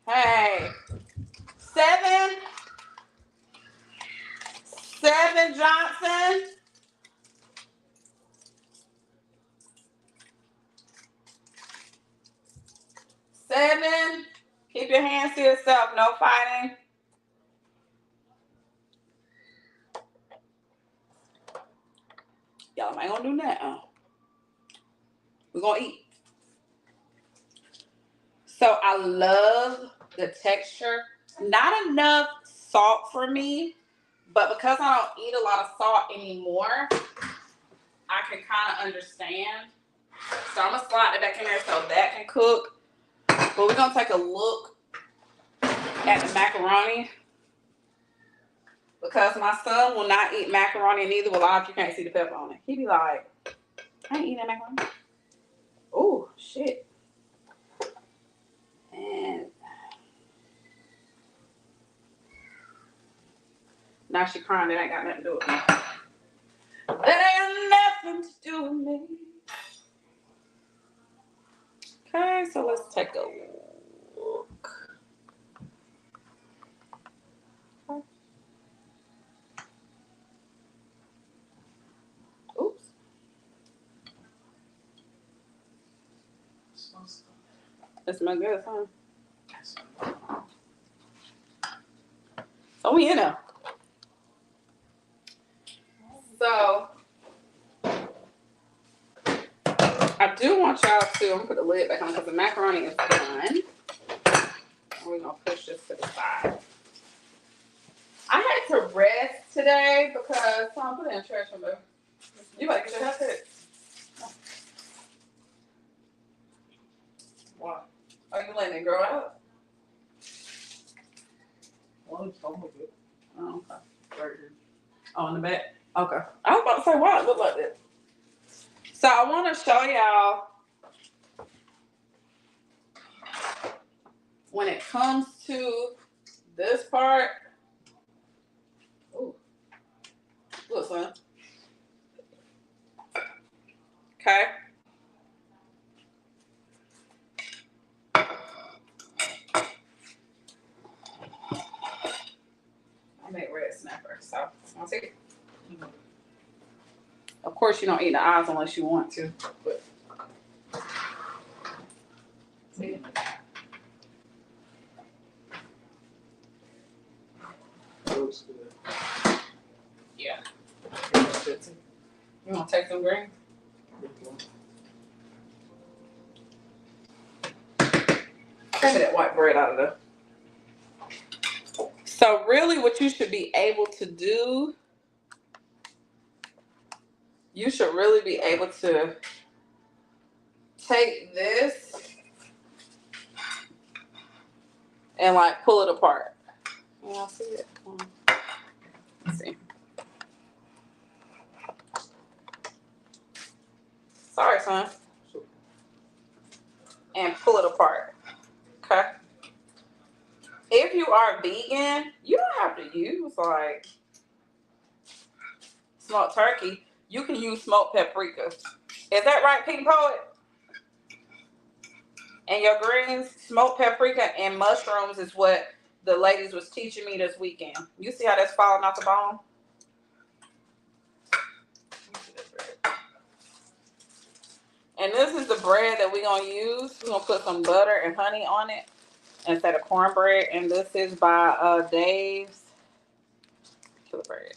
Hey. 7. 7 Johnson. 7. Keep your hands to yourself. No fighting. Y'all ain't gonna do that. We're gonna eat. So I love the texture. Not enough salt for me. But because I don't eat a lot of salt anymore, I can kind of understand. So I'm going to slide it back in there so that can cook. But we're going to take a look at the macaroni. Because my son will not eat macaroni, and neither will I if you can't see the pepper on it. He be like, I ain't eating that macaroni. Oh, shit. And now she crying. That ain't got nothing to do with me. That ain't nothing to do with me. Okay, so let's take a look. Oops. That smells good, huh? So we in there. So I do want y'all to, I'm gonna put the lid back on because the macaroni is done. We're gonna push this to the side. I had to rest today because I'm putting in trash from there. You better get your hair fixed. Why? Are you letting it grow out? Well, some of it. Oh, okay. Oh, in the back? Okay. I was about to say, why it look like that? So I want to show y'all when it comes to this part. Ooh. Look, son. Okay. I make red snapper, so I'll take it. Of course, you don't eat the eyes unless you want to. But see? Looks good. Yeah. You want to take some greens? Take that white bread out of there. So really what you should be able to do, you should really be able to take this and like pull it apart. Y'all see it? Let's see. Sorry, son. And pull it apart. Okay. If you are vegan, you don't have to use like smoked turkey. You can use smoked paprika. Is that right, Pink Poet? And your greens, smoked paprika and mushrooms is what the ladies was teaching me this weekend. You see how that's falling off the bone? And this is the bread that we're going to use. We're going to put some butter and honey on it instead of cornbread. And this is by Dave's. To the bread.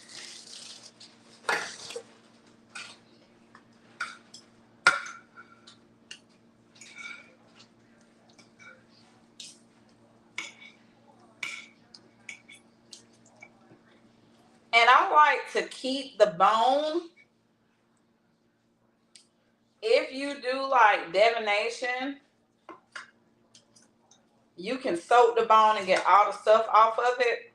And I like to keep the bone. If you do like divination, you can soak the bone and get all the stuff off of it.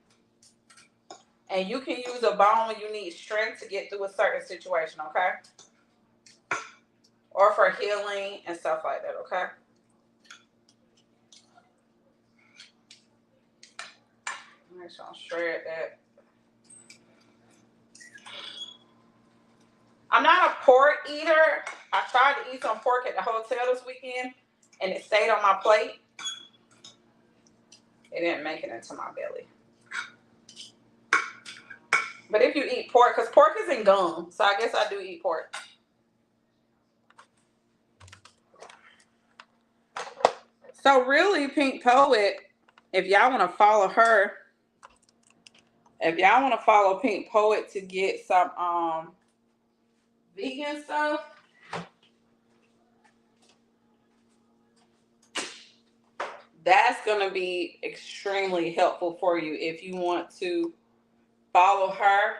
And you can use a bone when you need strength to get through a certain situation, okay? Or for healing and stuff like that, okay? Make sure I shred that. I'm not a pork eater. I tried to eat some pork at the hotel this weekend, and it stayed on my plate. It didn't make it into my belly. But if you eat pork, because pork is in gum, so I guess I do eat pork. So really, Pink Poet, if y'all want to follow her, if y'all want to follow Pink Poet to get some vegan stuff, that's going to be extremely helpful for you if you want to follow her.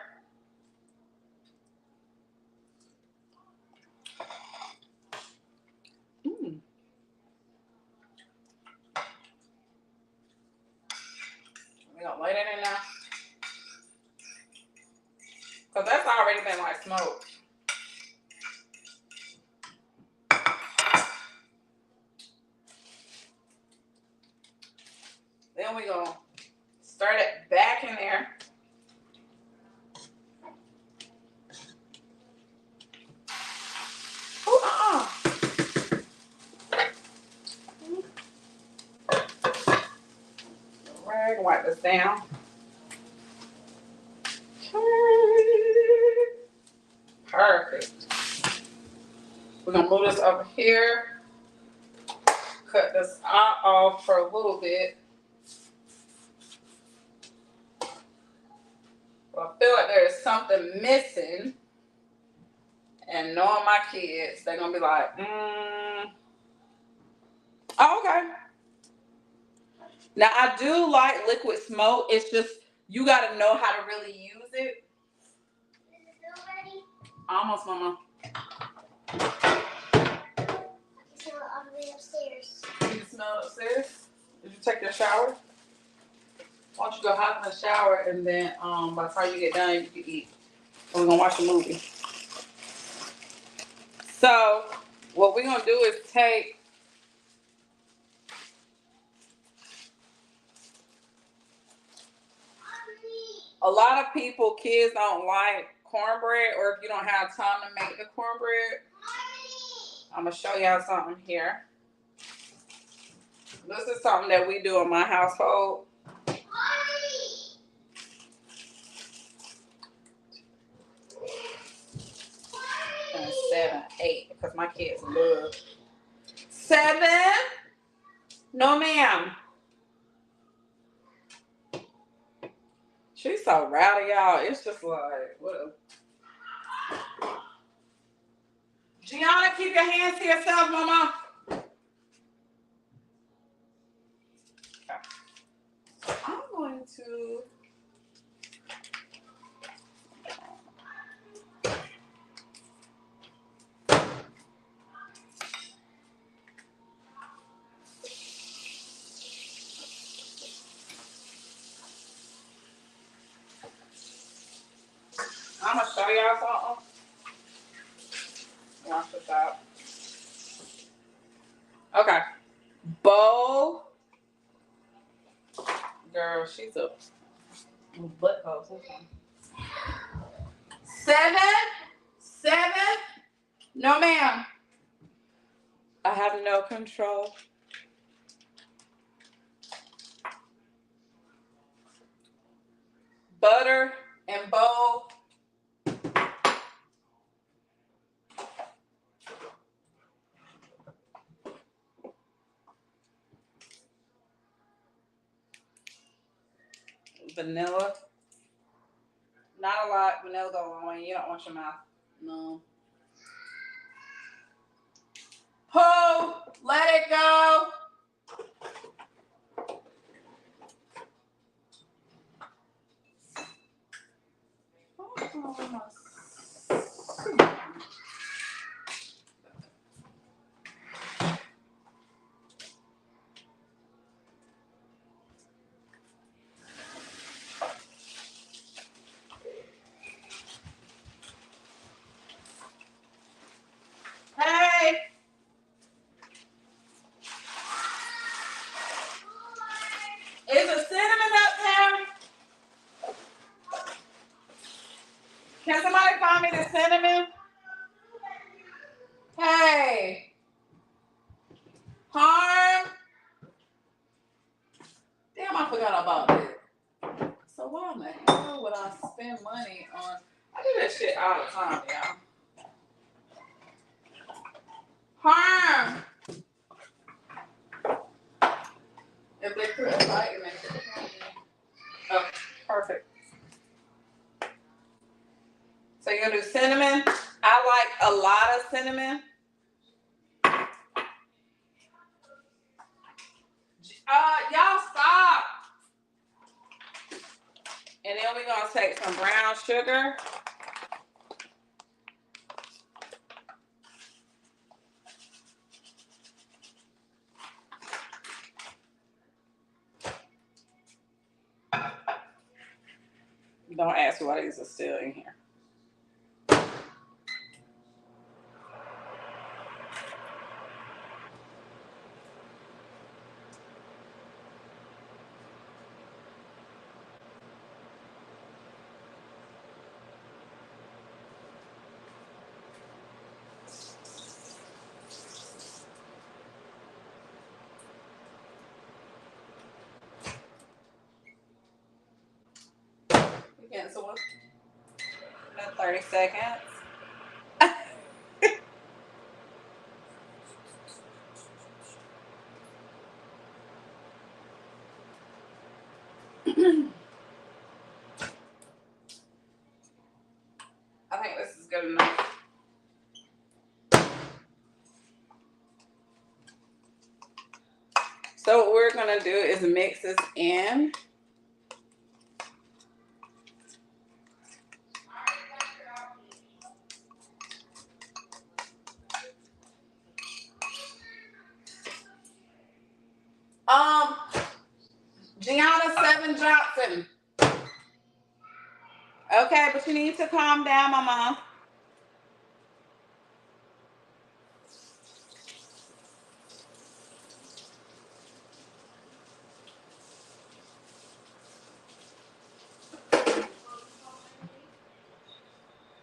We're gonna lay that in now. Because that's already been like smoked. Then we're gonna stir it back in there. Ooh, Rag, wipe this down. Perfect. We're gonna move this over here. Cut this eye off for a little bit. I feel like there's something missing. And knowing my kids, they're gonna be like, Oh, okay. Now I do like liquid smoke. It's just you gotta know how to really use it. Is it still ready? Almost, Mama. I can smell it all the way upstairs. You can smell it upstairs? Did you take your shower? Why don't you go hop in the shower and then by the time you get done you can eat. And we're gonna watch a movie. So what we're gonna do is take a lot of people, kids don't like cornbread, or if you don't have time to make the cornbread, I'm gonna show y'all something here. This is something that we do in my household. And 7, 8, because my kids love 7. No, ma'am. She's so rowdy, y'all. It's just like, what a... Gianna, keep your hands to yourself, Mama. Okay. I'm going to... I'm going to show y'all something. Watch this out. Okay. Bowl. Girl, she's a butt hose. 7. No, ma'am. I have no control. Butter and bowl. Vanilla. Not a lot. Vanilla go a long way. You don't want your mouth. No. Pull. Let it go. Hey. Is a cinnamon up there? Can somebody find me the cinnamon? Hey. Harm. Damn, I forgot about it. So why in the hell would I spend money on... I do that shit all the time, y'all. Harm. If they put a light in it. Oh, perfect. So you're gonna do cinnamon. I like a lot of cinnamon. Y'all stop. And then we're going to take some brown sugar. Don't ask me why these are still in here. Again, so what? 30 seconds. I think this is good enough. So what we're going to do is mix this in. Gianna 7 Johnson. Okay, but you need to calm down, Mama.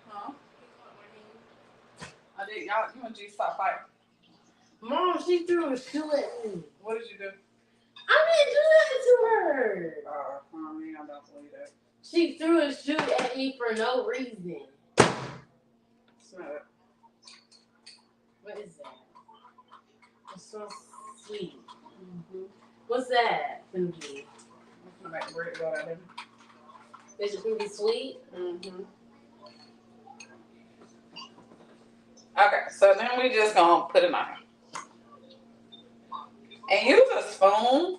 Huh? I did. Y'all, you and G stop fighting. Mom, she threw a shoe at me. What did you do? I didn't do that to her. I mean, I don't believe that. She threw a shoe at me for no reason. Smell it. What is that? It's so sweet. Mm-hmm. What's that, Fuji? Like bread go out there. Is it gonna be sweet? Mm-hmm. Okay, so then we just gonna put it on. And use a spoon,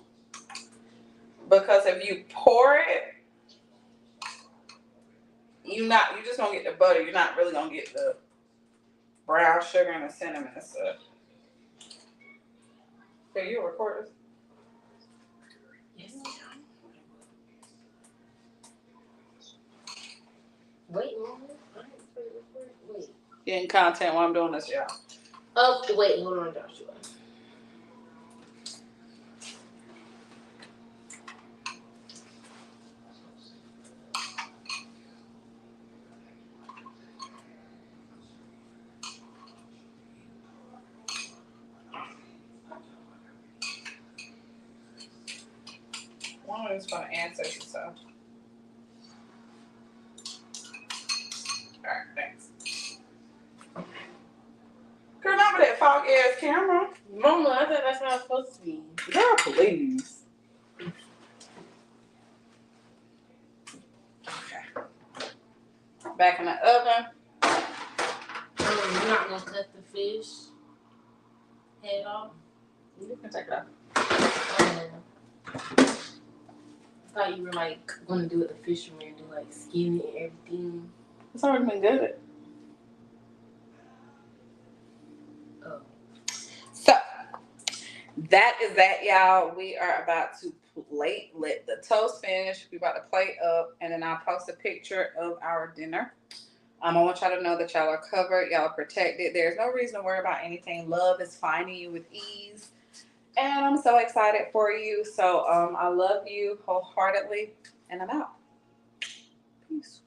because if you pour it, you just gonna get the butter. You're not really gonna get the brown sugar and the cinnamon and stuff. Okay, you record this? Yes. Wait, Mom. Wait. Getting content while I'm doing this, y'all. Oh, wait, hold on, Joshua. One is for the ancestors, so. Alright, thanks. Girl, not with that foggy ass camera. Mama, I thought that's how it's supposed to be. Girl, please. Okay. Back in the oven. You're not gonna cut the fish head off? You can take it off. I thought you were like gonna do what the fishermen do, like skin it and everything. It's already been good. Oh. So that is that, y'all. We are about to let the toast finish. We're about to plate up, and then I'll post a picture of our dinner. I want y'all to know that y'all are covered, y'all are protected. There's no reason to worry about anything. Love is finding you with ease. And I'm so excited for you. So I love you wholeheartedly, and I'm out. Peace.